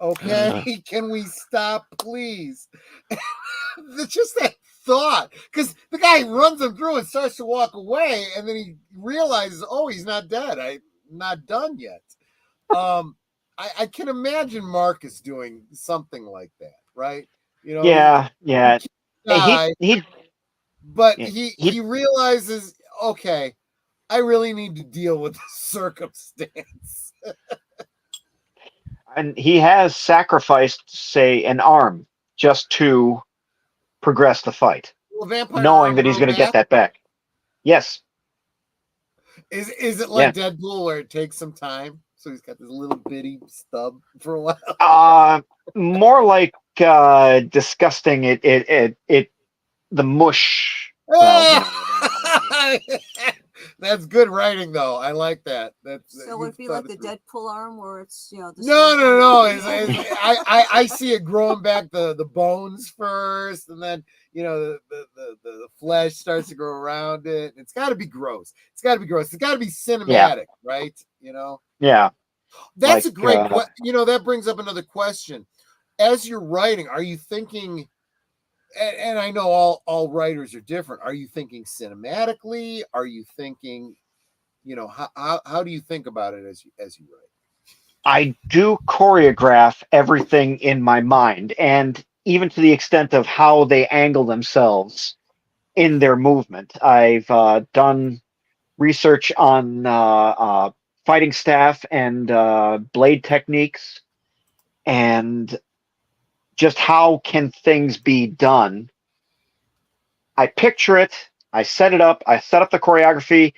[SPEAKER 2] Okay? Can we stop, please?" It's just that thought. Because the guy runs him through and starts to walk away, and then he realizes, oh, he's not dead. I'm not done yet. I can imagine Marcus doing something like that, right? You know,
[SPEAKER 11] yeah.
[SPEAKER 2] He realizes, okay, I really need to deal with the circumstance.
[SPEAKER 11] And he has sacrificed, say, an arm just to progress the fight, knowing that he's going to get that back. Yes.
[SPEAKER 2] Is it like Deadpool where it takes some time? So he's got this little bitty stub for a while.
[SPEAKER 11] More like disgusting. The mush.
[SPEAKER 2] That's good writing, though. I like that.
[SPEAKER 9] So would it be like the Deadpool arm, where it's the
[SPEAKER 2] no. I see it growing back the bones first, and then the flesh starts to grow around it. It's got to be gross. It's got to be cinematic, right?
[SPEAKER 11] Yeah.
[SPEAKER 2] That's a great question. That brings up another question. As you're writing, are you thinking? And I know all writers are different. Are you thinking cinematically? Are you thinking, how do you think about it as you write?
[SPEAKER 11] I do choreograph everything in my mind, and even to the extent of how they angle themselves in their movement. I've done research on fighting staff and blade techniques, and just how can things be done. I picture it, I set it up, I set up the choreography,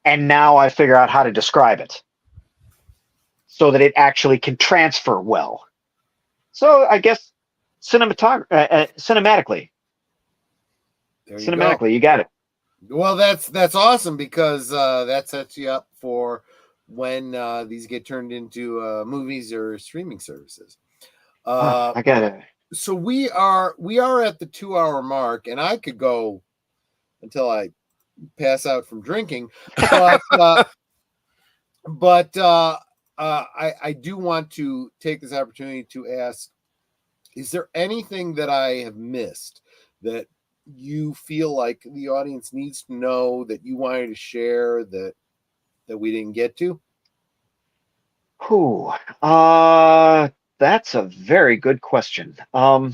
[SPEAKER 11] and now I figure out how to describe it so that it actually can transfer well. So I guess cinematically. You got it.
[SPEAKER 2] Well, that's awesome, because that sets you up for when these get turned into movies or streaming services.
[SPEAKER 11] I got it.
[SPEAKER 2] So we are at the 2-hour mark, and I could go until I pass out from drinking, but I do want to take this opportunity to ask: is there anything that I have missed that you feel like the audience needs to know, that you wanted to share, that we didn't get to?
[SPEAKER 11] That's a very good question. I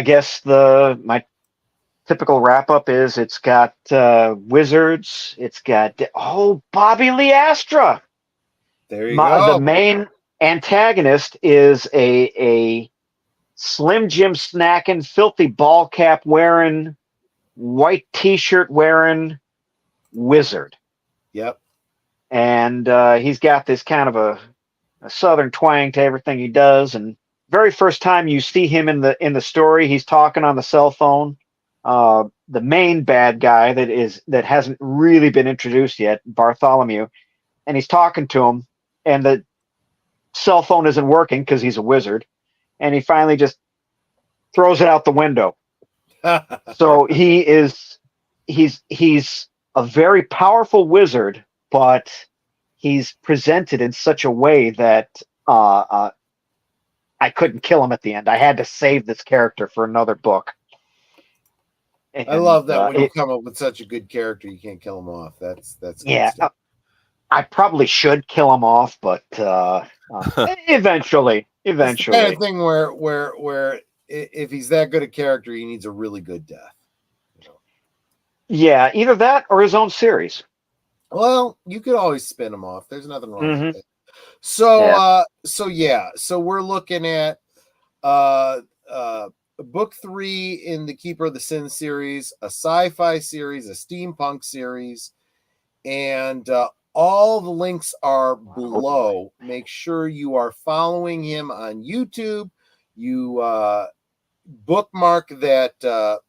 [SPEAKER 11] guess my typical wrap up is it's got wizards. It's got Bobby Lee Astra.
[SPEAKER 2] There you go.
[SPEAKER 11] The main antagonist is a Slim Jim snacking, filthy ball cap wearing, white T-shirt wearing wizard.
[SPEAKER 2] Yep.
[SPEAKER 11] And he's got this kind of a southern twang to everything he does. And very first time you see him in the story, he's talking on the cell phone. The main bad guy that hasn't really been introduced yet, Bartholomew, and he's talking to him, and the cell phone isn't working because he's a wizard, and he finally just throws it out the window. So he's a very powerful wizard, but he's presented in such a way that I couldn't kill him at the end. I had to save this character for another book.
[SPEAKER 2] I love that when you come up with such a good character, you can't kill him off. That's
[SPEAKER 11] yeah. I probably should kill him off, but eventually.
[SPEAKER 2] It's the kind of thing where if he's that good a character, he needs a really good death.
[SPEAKER 11] Yeah, either that or his own series.
[SPEAKER 2] Well, you could always spin him off. There's nothing wrong with it. So we're looking at book 3 in the Keeper of the Sin series, a sci-fi series, a steampunk series, and all the links are below. Make sure you are following him on YouTube. You bookmark that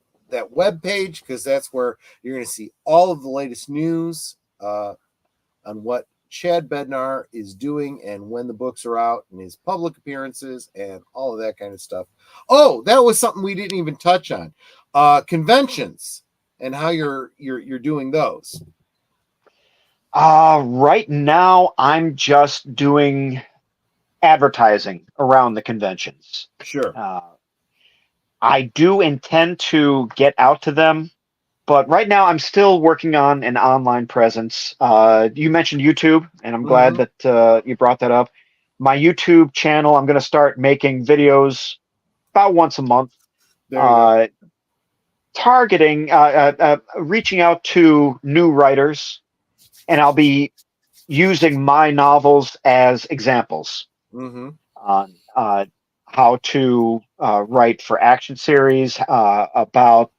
[SPEAKER 2] web page, because that's where you're going to see all of the latest news on what Chad Bednar is doing and when the books are out and his public appearances and all of that kind of stuff. Oh, that was something we didn't even touch on. Conventions and how you're doing those.
[SPEAKER 11] Right now I'm just doing advertising around the conventions.
[SPEAKER 2] Sure.
[SPEAKER 11] I do intend to get out to them, but right now I'm still working on an online presence. You mentioned YouTube, and I'm glad that you brought that up. My YouTube channel, I'm going to start making videos about once a month, targeting, reaching out to new writers, and I'll be using my novels as examples on how to write for action series, about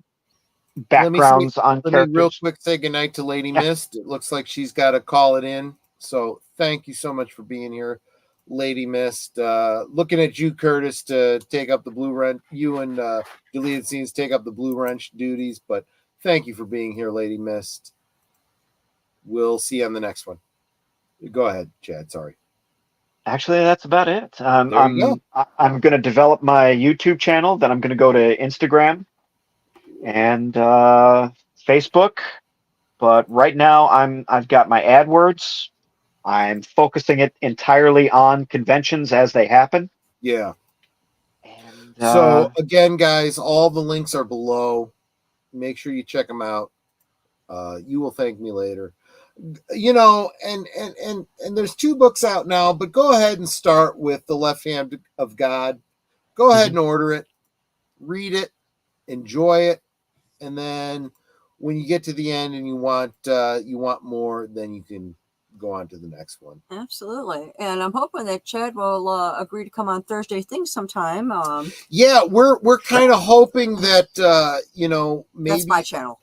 [SPEAKER 11] backgrounds on characters.
[SPEAKER 2] Let me real quick say goodnight to Lady Mist. It looks like she's got to call it in. So thank you so much for being here, Lady Mist. Looking at you, Curtis, to take up the blue wrench. You and Deleted Scenes take up the blue wrench duties. But thank you for being here, Lady Mist. We'll see you on the next one. Go ahead, Chad. Sorry.
[SPEAKER 11] Actually, that's about it. I'm going to develop my YouTube channel. Then I'm going to go to Instagram and Facebook. But right now, I've got my AdWords. I'm focusing it entirely on conventions as they happen.
[SPEAKER 2] Yeah. And, so again, guys, all the links are below. Make sure you check them out. You will thank me later. You know, and there's 2 books out now, but go ahead and start with The Left Hand of God. Go ahead and order it, read it, enjoy it, and then when you get to the end and you want more, then you can go on to the next one.
[SPEAKER 9] Absolutely. And I'm hoping that Chad will agree to come on Thursday things sometime.
[SPEAKER 2] Yeah, we're kind of hoping that maybe
[SPEAKER 9] that's my channel.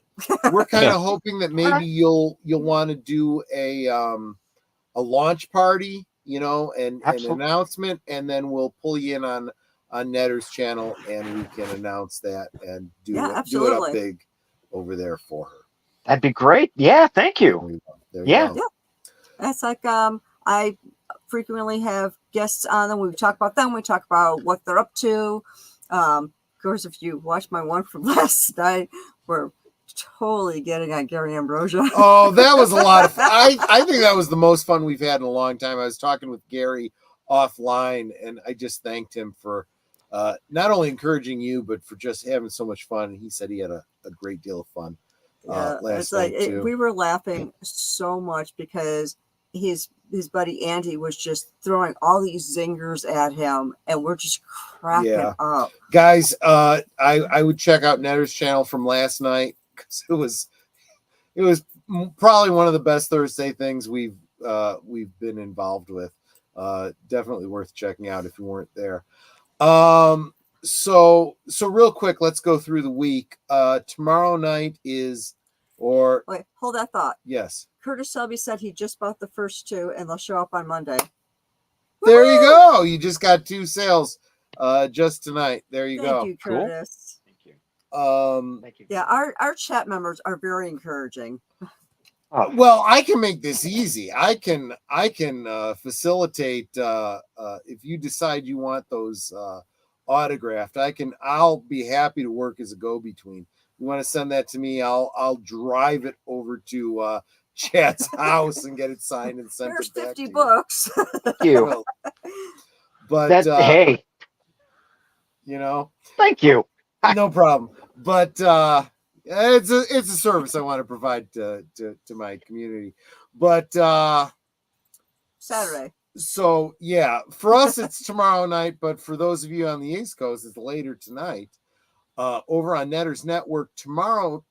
[SPEAKER 2] We're kind of hoping that maybe you'll want to do a launch party, and an announcement, and then we'll pull you in on Netter's channel, and we can announce that and do it up big over there for her.
[SPEAKER 11] That'd be great. Yeah, thank you.
[SPEAKER 2] There you go.
[SPEAKER 9] That's like I frequently have guests on them. We talk about them. We talk about what they're up to. Of course, if you watch my one from last night, we're totally getting on Gary Ambrosia.
[SPEAKER 2] Oh, that was a lot of fun. I think that was the most fun we've had in a long time. I was talking with Gary offline, and I just thanked him for not only encouraging you, but for just having so much fun. He said he had a great deal of fun last night too.
[SPEAKER 9] We were laughing so much because his buddy Andy was just throwing all these zingers at him, and we're just cracking up.
[SPEAKER 2] Guys, I would check out Netter's channel from last night, because it was probably one of the best Thursday things we've been involved with. Definitely worth checking out if you weren't there. So real quick, let's go through the week. Tomorrow night is,
[SPEAKER 9] wait, hold that thought.
[SPEAKER 2] Yes.
[SPEAKER 9] Curtis Selby said he just bought the first 2 and they'll show up on Monday.
[SPEAKER 2] There you go. You just got 2 sales just tonight. There you go.
[SPEAKER 9] Thank you, Curtis.
[SPEAKER 2] Cool.
[SPEAKER 11] Thank you.
[SPEAKER 9] Yeah, our chat members are very encouraging.
[SPEAKER 2] Well, I can make this easy. I can facilitate if you decide you want those autographed. I'll be happy to work as a go-between. you want to send that to me, I'll drive it over to Chad's house and get it signed and sent.
[SPEAKER 9] Here's
[SPEAKER 2] it back
[SPEAKER 9] 50
[SPEAKER 2] to
[SPEAKER 9] books.
[SPEAKER 11] Thank you.
[SPEAKER 2] Well, but
[SPEAKER 11] hey, thank you.
[SPEAKER 2] No problem. But it's a service I want to provide to my community. But
[SPEAKER 9] Saturday.
[SPEAKER 2] So yeah, for us it's tomorrow night, but for those of you on the East Coast, it's later tonight. Over on Netter's Network tomorrow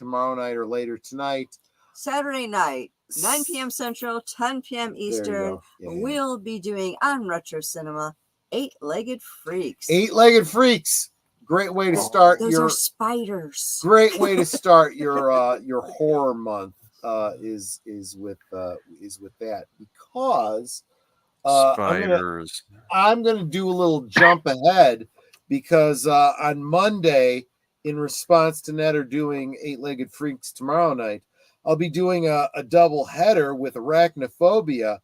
[SPEAKER 2] night or later tonight.
[SPEAKER 9] Saturday night, 9 p.m. Central, 10 p.m. Eastern. We'll be doing on Retro Cinema, Eight-Legged Freaks.
[SPEAKER 2] Eight-Legged Freaks. Great way to start
[SPEAKER 9] Those are spiders.
[SPEAKER 2] Great way to start your horror month is with that, because
[SPEAKER 10] spiders.
[SPEAKER 2] I'm gonna do a little jump ahead, because on Monday, in response to Netter doing Eight-Legged Freaks tomorrow night, I'll be doing a double header with Arachnophobia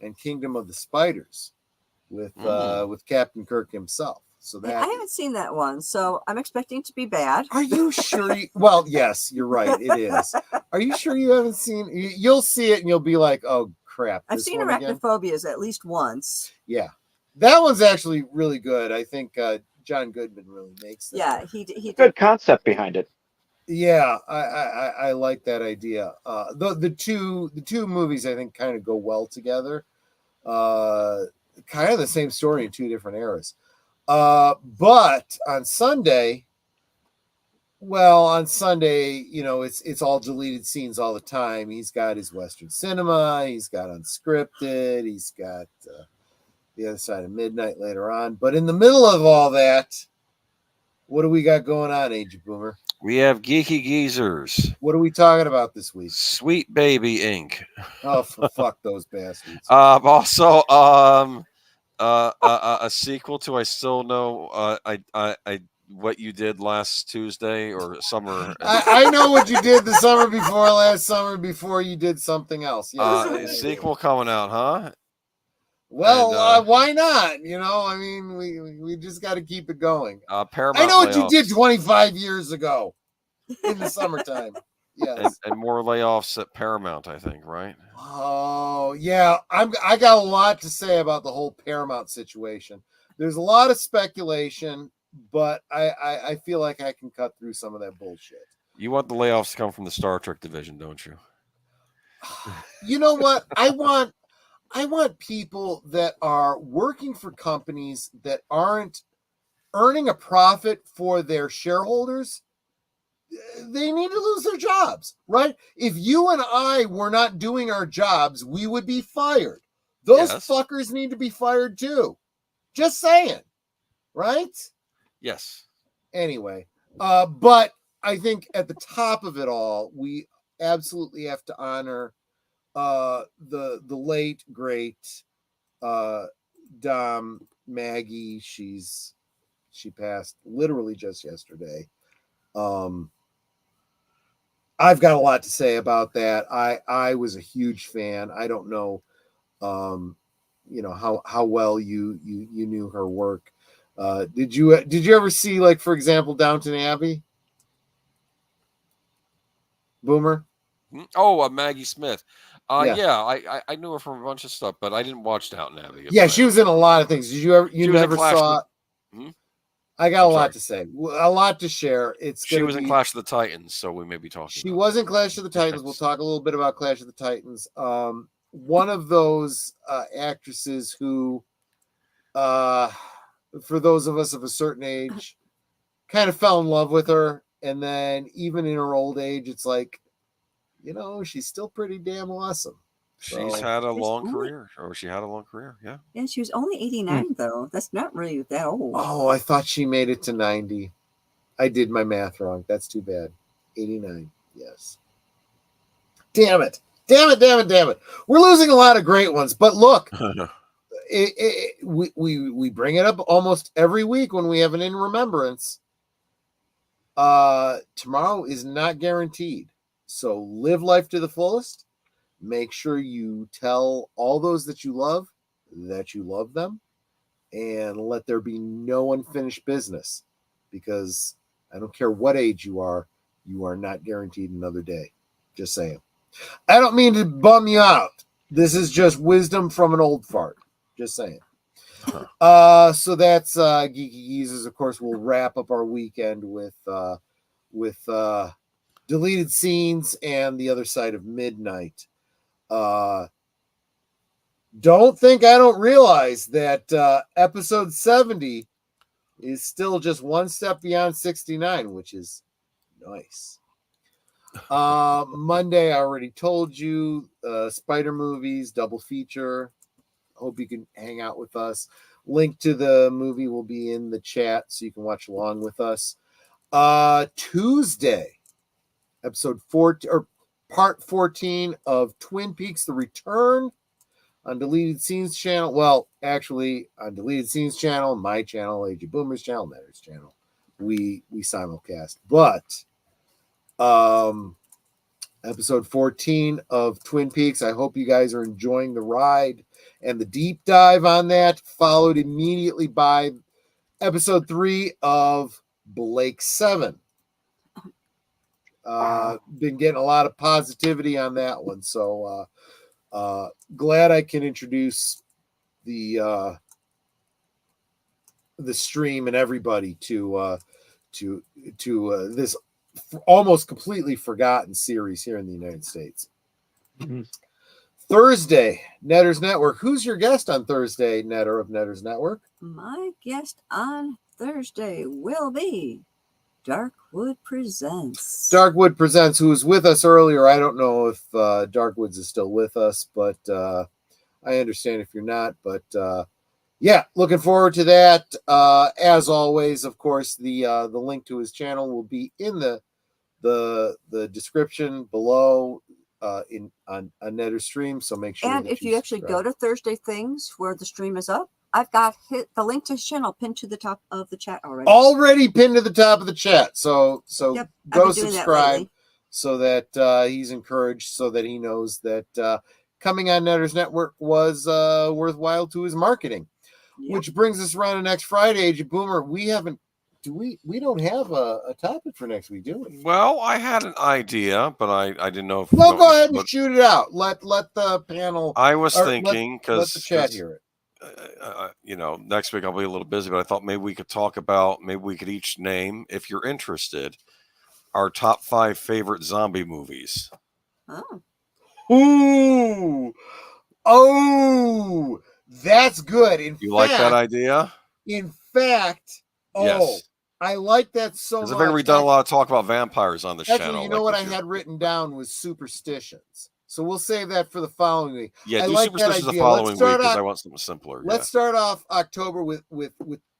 [SPEAKER 2] and Kingdom of the Spiders with Captain Kirk himself. So that
[SPEAKER 9] I haven't seen that one, so I'm expecting it to be bad.
[SPEAKER 2] Are you sure? Well, yes, you're right. It is. Are you sure you haven't seen? You'll see it and you'll be like, "Oh crap!"
[SPEAKER 9] I've seen Arachnophobias at least once.
[SPEAKER 2] Yeah, that one's actually really good. I think John Goodman really makes that.
[SPEAKER 9] Yeah, he
[SPEAKER 11] good concept behind it.
[SPEAKER 2] Yeah, I like that idea. The two movies I think kind of go well together. Kind of the same story in two different eras. But on Sunday, it's all deleted scenes all the time. He's got his Western cinema, he's got unscripted, he's got The Other Side of Midnight later on. But in the middle of all that, what do we got going on, Age of Boomer?
[SPEAKER 10] We have Geeky Geezers.
[SPEAKER 2] What are we talking about this week?
[SPEAKER 10] Sweet Baby Inc.
[SPEAKER 2] Oh, fuck those bastards.
[SPEAKER 10] Also, a sequel to I Still Know I What You Did Last Tuesday or summer.
[SPEAKER 2] I know what you did the summer before last summer before you did something else.
[SPEAKER 10] Yes. Sequel coming out, huh?
[SPEAKER 2] Well, why not? I mean, we just got to keep it going.
[SPEAKER 10] Paramount.
[SPEAKER 2] I know what you did 25 years ago in the summertime. Yes.
[SPEAKER 10] And more layoffs at Paramount, I think, right?
[SPEAKER 2] Oh, yeah. I got a lot to say about the whole Paramount situation. There's a lot of speculation, but I feel like I can cut through some of that bullshit.
[SPEAKER 10] You want the layoffs to come from the Star Trek division, don't you?
[SPEAKER 2] You know what? I want people that are working for companies that aren't earning a profit for their shareholders. They need to lose their jobs, right? If you and I were not doing our jobs, we would be fired. Those fuckers need to be fired too. Just saying, right?
[SPEAKER 10] Yes.
[SPEAKER 2] Anyway, but I think at the top of it all, we absolutely have to honor the late great Dom Maggie. She passed literally just yesterday. I've got a lot to say about that. I was a huge fan. I don't know how well you knew her work. Did you ever see, like, for example, Downton Abbey? Boomer?
[SPEAKER 10] Oh, Maggie Smith.
[SPEAKER 2] Yeah.
[SPEAKER 10] I knew her from a bunch of stuff, but I didn't watch Downton Abbey.
[SPEAKER 2] Yeah, she was in a lot of things. Did you ever? You never saw? I got a lot to say, a lot to share.
[SPEAKER 10] She was in Clash of the Titans, so we may be talking.
[SPEAKER 2] She was in Clash of the Titans. We'll talk a little bit about Clash of the Titans. One of those actresses who, for those of us of a certain age, kind of fell in love with her, and then even in her old age, it's like, she's still pretty damn awesome.
[SPEAKER 10] She's had a long career, or she had a long career, yeah.
[SPEAKER 9] Yeah, she was only 89, though. That's not really that old.
[SPEAKER 2] Oh, I thought she made it to 90. I did my math wrong. That's too bad. 89, yes. Damn it. We're losing a lot of great ones, but look, we bring it up almost every week when we have an in remembrance. Tomorrow is not guaranteed, so live life to the fullest. Make sure you tell all those that you love them, and let there be no unfinished business, because I don't care what age you are not guaranteed another day. Just saying. I don't mean to bum you out. This is just wisdom from an old fart. Just saying. So that's Geeky Geezers. Of course, we'll wrap up our weekend with Deleted Scenes and The Other Side of Midnight. Don't think I don't realize that episode 70 is still just one step beyond 69, which is nice. Monday, I already told you, Spider Movies, double feature. Hope you can hang out with us. Link to the movie will be in the chat so you can watch along with us. Tuesday, episode 14 or part 14 of Twin Peaks: The Return on Deleted Scenes channel. Well, actually, on Deleted Scenes channel, my channel, AJ Boomer's channel, Netter's channel. We simulcast, but episode 14 of Twin Peaks. I hope you guys are enjoying the ride and the deep dive on that, followed immediately by episode 3 of Blake 7. Been getting a lot of positivity on that one, so glad I can introduce the stream and everybody to this almost completely forgotten series here in the United States. Mm-hmm. Thursday, Netter's Network. Who's your guest on Thursday, Netter of Netter's Network?
[SPEAKER 9] My guest on Thursday will be Darkwood Presents.
[SPEAKER 2] Darkwood Presents, who was with us earlier. I don't know if Darkwoods is still with us, but I understand if you're not. But yeah, looking forward to that. As always, of course, the link to his channel will be in the description below on Netter stream. So make sure.
[SPEAKER 9] And if you actually go to Thursday Things where the stream is up, I've got the link to his channel pinned to the top of the chat already.
[SPEAKER 2] Already pinned to the top of the chat. So
[SPEAKER 9] yep,
[SPEAKER 2] go subscribe so that he's encouraged, so that he knows that coming on Netter's Network was worthwhile to his marketing. Yep. Which brings us around to next Friday, AJ Boomer. We don't have a topic for next week, do we?
[SPEAKER 10] Well, I had an idea, but I didn't know if.
[SPEAKER 2] Well, go ahead and shoot it out. Let the panel.
[SPEAKER 10] I was thinking because
[SPEAKER 2] let the chat hear it.
[SPEAKER 10] Next week I'll be a little busy, but I thought maybe we could each name, if you're interested, our top 5 favorite zombie movies.
[SPEAKER 2] Oh, that's good.
[SPEAKER 10] You like that idea?
[SPEAKER 2] In fact,
[SPEAKER 10] yes.
[SPEAKER 2] I like that so much.
[SPEAKER 10] I figure we've done a lot of talk about vampires on the channel.
[SPEAKER 2] You know what I had written down was superstitions. So we'll save that for the following week.
[SPEAKER 10] Yeah, do superstitions the following week because I want something simpler.
[SPEAKER 2] Let's start off October with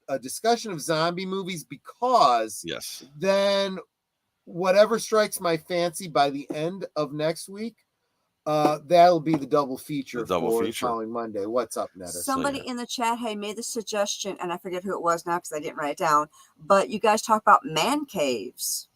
[SPEAKER 2] a discussion of zombie movies, because then whatever strikes my fancy by the end of next week, that'll be the double feature for the following Monday. What's up, Netter?
[SPEAKER 9] Somebody in the chat made the suggestion, and I forget who it was now because I didn't write it down, but you guys talk about man caves.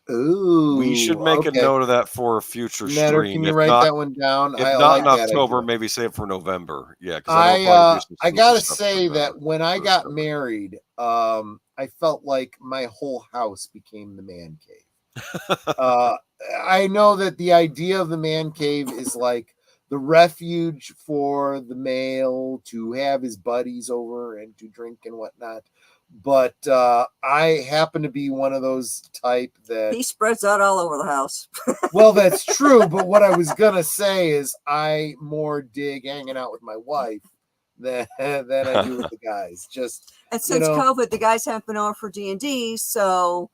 [SPEAKER 2] Ooh,
[SPEAKER 10] we should make a note of that for a future stream.
[SPEAKER 2] Can you write that one down?
[SPEAKER 10] If not in October, maybe save it for November. Yeah,
[SPEAKER 2] because I gotta say that when I got married, I felt like my whole house became the man cave. I know that the idea of the man cave is like the refuge for the male to have his buddies over and to drink and whatnot. But I happen to be one of those type that
[SPEAKER 9] he spreads out all over the house.
[SPEAKER 2] Well, that's true. But what I was gonna say is I more dig hanging out with my wife than I do with the guys.
[SPEAKER 9] And since COVID, the guys haven't been over for D&D, so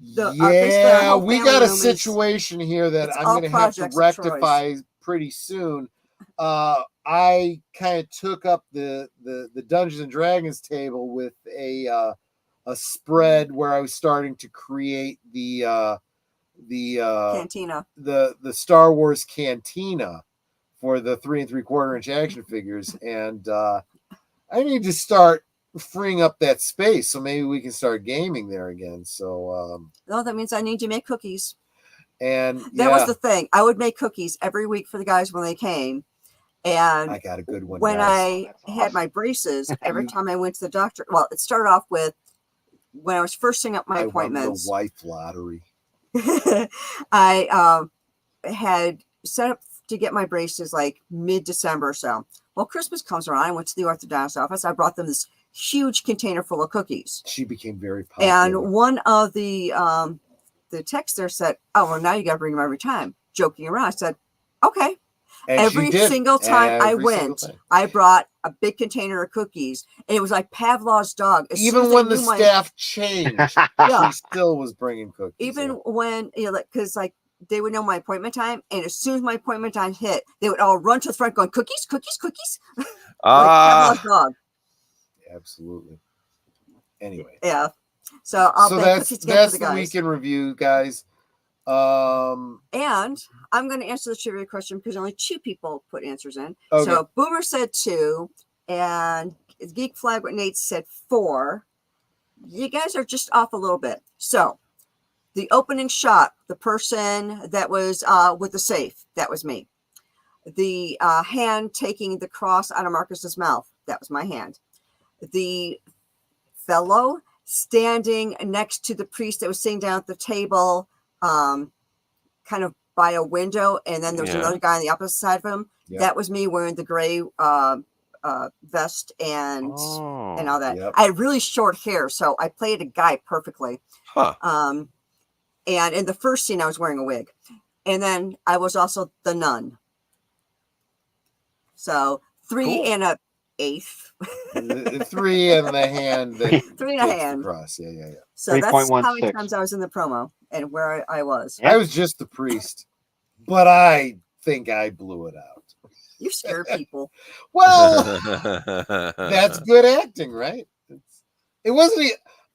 [SPEAKER 2] we got a situation here that I'm going to have to rectify pretty soon. I kind of took up the Dungeons and Dragons table with a spread where I was starting to create the
[SPEAKER 9] cantina,
[SPEAKER 2] the Star Wars cantina for the 3 3/4 inch action figures, and I need to start freeing up that space so maybe we can start gaming there again. So
[SPEAKER 9] no, that means I need to make cookies.
[SPEAKER 2] And
[SPEAKER 9] that was the thing. I would make cookies every week for the guys when they came. And
[SPEAKER 2] I got a good one.
[SPEAKER 9] When I had my braces, every time I went to the doctor, well, it started off with when I was first setting up my appointments.
[SPEAKER 2] I won the wife lottery.
[SPEAKER 9] I had set up to get my braces like mid-December or so. Well, Christmas comes around. I went to the orthodontist office. I brought them this huge container full of cookies.
[SPEAKER 2] She became very popular.
[SPEAKER 9] And one of the techs there said, "Oh, well, now you got to bring them every time." Joking around, I said, "Okay." And every single time I went, I brought a big container of cookies, and it was like Pavlov's dog.
[SPEAKER 2] Even when the staff changed, she still was bringing cookies.
[SPEAKER 9] Even when, because like they would know my appointment time, and as soon as my appointment time hit, they would all run to the front going, "Cookies, cookies, cookies!" Like Pavlov's dog.
[SPEAKER 2] Absolutely. Anyway.
[SPEAKER 9] Yeah. So
[SPEAKER 2] that's the week in review, guys.
[SPEAKER 9] And I'm going to answer the trivia question because only 2 people put answers in. Okay. So Boomer said 2, and Geek Flag with Nate said 4. You guys are just off a little bit. So the opening shot, the person that was with the safe, that was me. The hand taking the cross out of Marcus's mouth, that was my hand. The fellow standing next to the priest that was sitting down at the table, kind of by a window, and then there's another guy on the opposite side of him. Yep. That was me wearing the gray vest and all that. Yep. I had really short hair, so I played a guy perfectly. Huh. And in the first scene, I was wearing a wig, and then I was also the nun. So 3 and a eighth.
[SPEAKER 2] 3 and the hand.
[SPEAKER 9] 3 and a hand.
[SPEAKER 2] Across. Yeah.
[SPEAKER 9] So that's how many times I was in the promo and where I was.
[SPEAKER 2] I was just the priest, but I think I blew it out.
[SPEAKER 9] You scare people.
[SPEAKER 2] Well, that's good acting, right? It wasn't.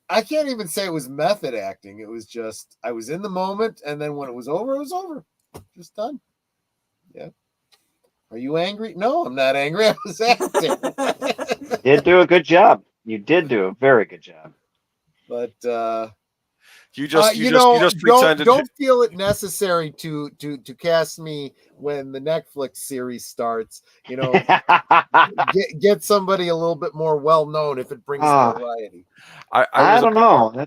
[SPEAKER 2] I can't even say it was method acting. It was just I was in the moment, and then when it was over, just done. Yeah. Are you angry? No, I'm not angry. I was acting.
[SPEAKER 11] You did do a good job. You did do a very good job.
[SPEAKER 2] But
[SPEAKER 10] you just pretended.
[SPEAKER 2] Don't feel it necessary to cast me when the Netflix series starts. Get somebody a little bit more well known if it brings variety.
[SPEAKER 11] I don't know.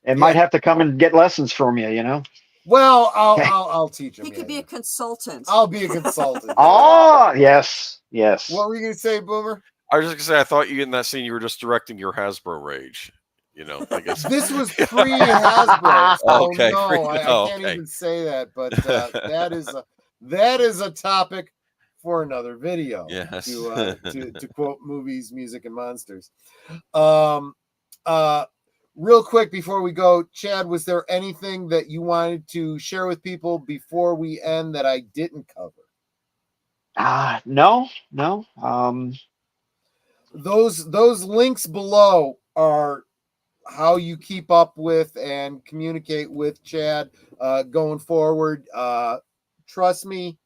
[SPEAKER 11] It might have to come and get lessons from you.
[SPEAKER 2] Well, I'll teach him.
[SPEAKER 9] He could be a consultant.
[SPEAKER 2] I'll be a consultant.
[SPEAKER 11] Oh, yes.
[SPEAKER 2] What were you going to say, Boomer?
[SPEAKER 10] I was just going to say, I thought you in that scene, you were just directing your Hasbro rage. I guess.
[SPEAKER 2] This was pre-Hasbro.
[SPEAKER 10] Okay.
[SPEAKER 2] I can't even say that, but that is a topic for another video.
[SPEAKER 10] Yes.
[SPEAKER 2] To quote Movies, Music, and Monsters. Real quick before we go, Chad, was there anything that you wanted to share with people before we end that I didn't cover?
[SPEAKER 11] No.
[SPEAKER 2] Those links below are how you keep up with and communicate with Chad going forward. Trust me,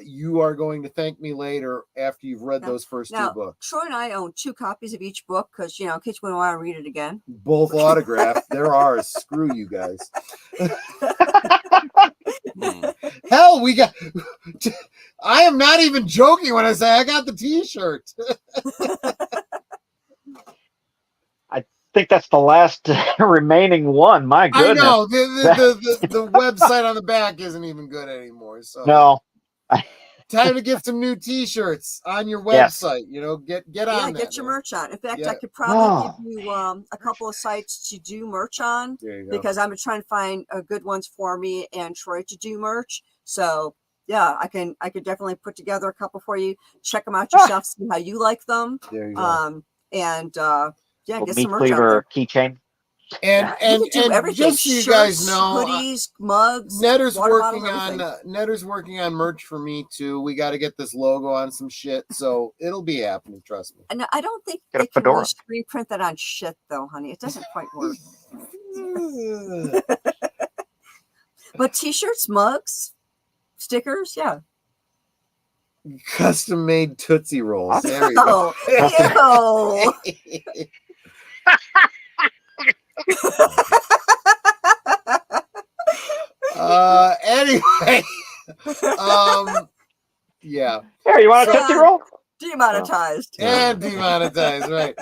[SPEAKER 2] you are going to thank me later after you've read those first 2 books.
[SPEAKER 9] Troy and I own 2 copies of each book because, in case you want to read it again.
[SPEAKER 2] Both autographed. They're ours. Screw you guys. Hell, I am not even joking when I say I got the t-shirt.
[SPEAKER 11] I think that's the last remaining one. My goodness.
[SPEAKER 2] I know. The website on the back isn't even good anymore. So
[SPEAKER 11] no.
[SPEAKER 2] Time to get some new t-shirts on your website. Get on that.
[SPEAKER 9] Get your merch on. In fact, I could probably give you a couple of sites to do merch on because I'm trying to find good ones for me and Troy to do merch. So I could definitely put together a couple for you. Check them out yourself, see how you like them.
[SPEAKER 2] There you go.
[SPEAKER 9] And get
[SPEAKER 11] meat
[SPEAKER 9] some merch
[SPEAKER 11] cleaver keychain.
[SPEAKER 2] And just so you guys know,
[SPEAKER 9] hoodies, mugs.
[SPEAKER 2] Netter's working on merch for me too. We got to get this logo on some shit, so it'll be happening. Trust me.
[SPEAKER 9] And I don't think they can really screen print that on shit, though, honey. It doesn't quite work. But t-shirts, mugs, stickers,
[SPEAKER 2] custom made Tootsie Rolls. There you go. Anyway,
[SPEAKER 11] Here, you want a Tootsie Roll?
[SPEAKER 9] Demonetized.
[SPEAKER 2] And demonetized, right?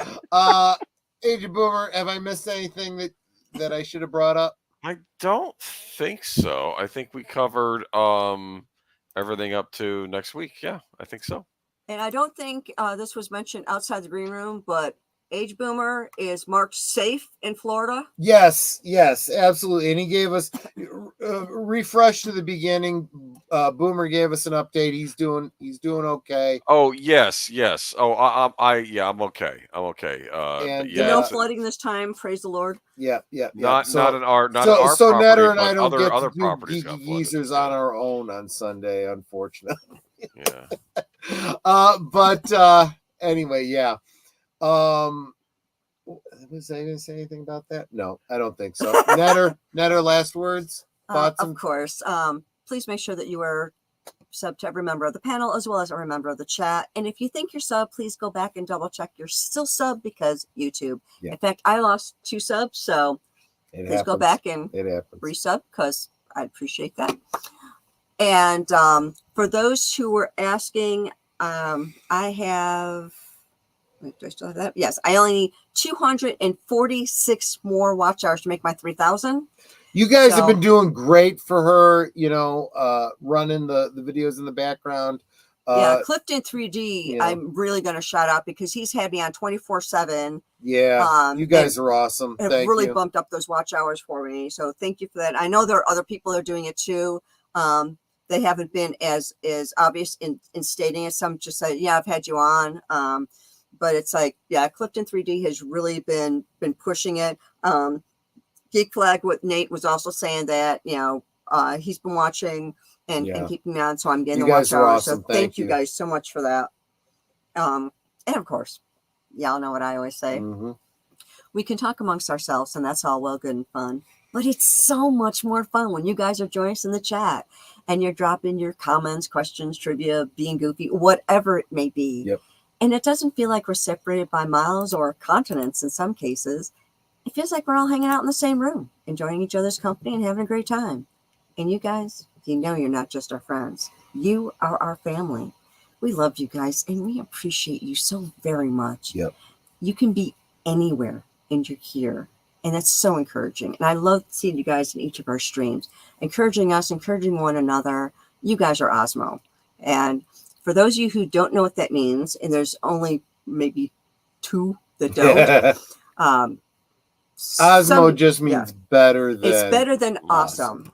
[SPEAKER 2] Agent Boomer, have I missed anything that I should have brought up?
[SPEAKER 10] I don't think so. I think we covered everything up to next week. Yeah, I think so.
[SPEAKER 9] And I don't think this was mentioned outside the green room, but Age Boomer is marked safe in Florida.
[SPEAKER 2] Yes, absolutely. And he gave us refresh to the beginning. Boomer gave us an update. He's doing okay.
[SPEAKER 10] Oh yes. Oh, I'm okay. I'm okay.
[SPEAKER 2] And
[SPEAKER 10] yeah,
[SPEAKER 9] no flooding this time. Praise the Lord.
[SPEAKER 2] Yeah.
[SPEAKER 10] Not in our
[SPEAKER 2] so
[SPEAKER 10] property,
[SPEAKER 2] Netter and I
[SPEAKER 10] but
[SPEAKER 2] don't
[SPEAKER 10] other
[SPEAKER 2] get
[SPEAKER 10] other
[SPEAKER 2] to do
[SPEAKER 10] properties got
[SPEAKER 2] geeky
[SPEAKER 10] flooded.
[SPEAKER 2] geezers on our own on Sunday, unfortunately.
[SPEAKER 10] Yeah.
[SPEAKER 2] But anyway, yeah. Was I going to say anything about that? No, I don't think so. Netter, last words, thoughts?
[SPEAKER 9] Of course. Please make sure that you are sub to every member of the panel as well as every member of the chat. And if you think you're sub, please go back and double check you're still sub because YouTube. Yeah. In fact, I lost 2 subs, so please go back and resub because I appreciate that. And for those who were asking, I have. Do I still have that? Yes, I only need 246 more watch hours to make my 3,000.
[SPEAKER 2] You guys have been doing great for her, running the videos in the background.
[SPEAKER 9] Clifton 3D, I'm really going to shout out because he's had me on 24/7.
[SPEAKER 2] Yeah, you guys are awesome.
[SPEAKER 9] Have really bumped up those watch hours for me. So thank you for that. I know there are other people that are doing it too. They haven't been as obvious in stating it. Some just say, yeah, I've had you on. But it's like, Clifton 3D has really been pushing it. Geek Flag with Nate was also saying that, he's been watching and keeping me on. So I'm getting the watch hours. Awesome. So thank you guys so much for that. And of course, y'all know what I always say. Mm-hmm. We can talk amongst ourselves and that's all well, good and fun. But it's so much more fun when you guys are joining us in the chat and you're dropping your comments, questions, trivia, being goofy, whatever it may be.
[SPEAKER 2] Yep.
[SPEAKER 9] And it doesn't feel like we're separated by miles or continents in some cases. It feels like we're all hanging out in the same room, enjoying each other's company and having a great time. And you guys, you're not just our friends. You are our family. We love you guys and we appreciate you so very much.
[SPEAKER 2] Yep.
[SPEAKER 9] You can be anywhere and you're here. And that's so encouraging. And I love seeing you guys in each of our streams, encouraging us, encouraging one another. You guys are Osmo. And for those of you who don't know what that means, and there's only maybe 2 that don't.
[SPEAKER 2] Osmo just means better than.
[SPEAKER 9] It's better than awesome.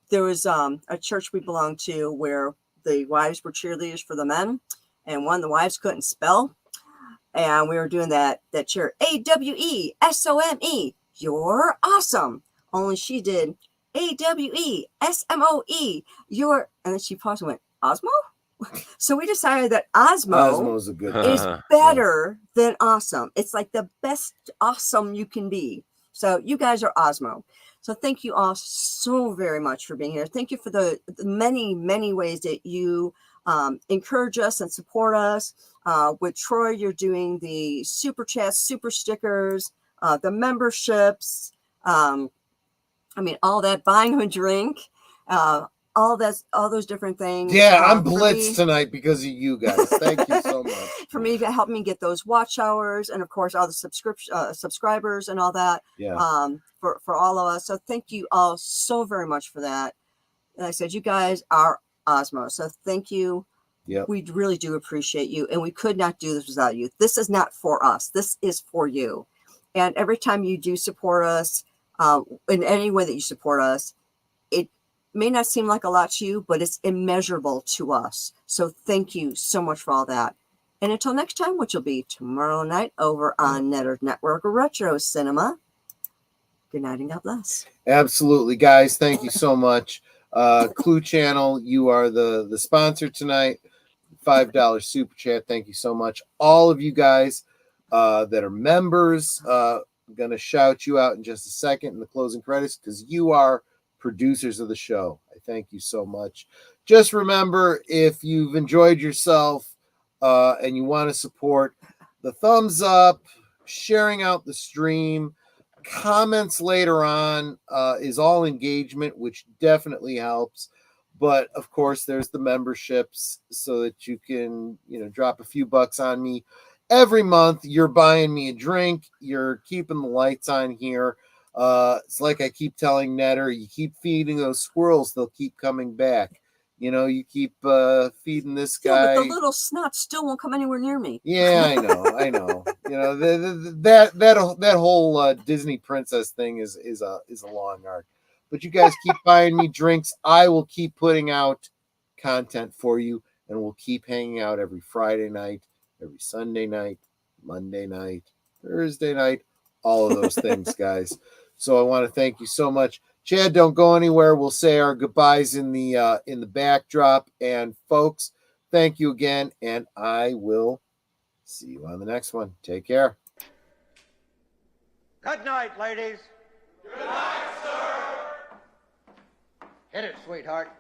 [SPEAKER 9] There was a church we belonged to where the wives were cheerleaders for the men, and one of the wives couldn't spell. And we were doing that cheer, AWESOME, you're awesome. Only she did AWESMOE, you're, and then she paused and went, Osmo? So we decided that Osmo is better than awesome. It's like the best awesome you can be. So you guys are Osmo. So thank you all so very much for being here. Thank you for the many, many ways that you encourage us and support us. With Troy, you're doing the super chats, super stickers, the memberships. All that, buying a drink. All those different things.
[SPEAKER 2] Yeah, I'm blitzed tonight because of you guys. Thank you so much.
[SPEAKER 9] For me to help me get those watch hours, and of course all the subscribers and all that.
[SPEAKER 2] Yeah.
[SPEAKER 9] For all of us. So thank you all so very much for that. And I said, you guys are Osmo. So thank you.
[SPEAKER 2] Yeah.
[SPEAKER 9] We really do appreciate you, and we could not do this without you. This is not for us. This is for you. And every time you do support us, in any way that you support us, it may not seem like a lot to you, but it's immeasurable to us. So thank you so much for all that. And until next time, which will be tomorrow night over on Netter Network Retro Cinema. Good night and God bless.
[SPEAKER 2] Absolutely, guys. Thank you so much. Clue Channel, you are the sponsor tonight. $5 super chat. Thank you so much. All of you guys that are members, I'm going to shout you out in just a second in the closing credits because you are producers of the show. I thank you so much. Just remember, if you've enjoyed yourself and you want to support, the thumbs up, sharing out the stream, comments later on is all engagement, which definitely helps. But of course, there's the memberships so that you can, drop a few bucks on me every month you're buying me a drink. You're keeping the lights on here. It's like I keep telling Netter, you keep feeding those squirrels, they'll keep coming back. You know, you keep feeding this guy.
[SPEAKER 9] Yeah, but the little snot still won't come anywhere near me.
[SPEAKER 2] Yeah, I know. You know, that whole Disney princess thing is a long arc. But you guys keep buying me drinks. I will keep putting out content for you, and we'll keep hanging out every Friday night, every Sunday night, Monday night, Thursday night, all of those things, guys. So I want to thank you so much. Chad, don't go anywhere. We'll say our goodbyes in the backdrop. And folks, thank you again, and I will see you on the next one. Take care.
[SPEAKER 12] Good night, ladies.
[SPEAKER 13] Good night, sir.
[SPEAKER 12] Hit it, sweetheart.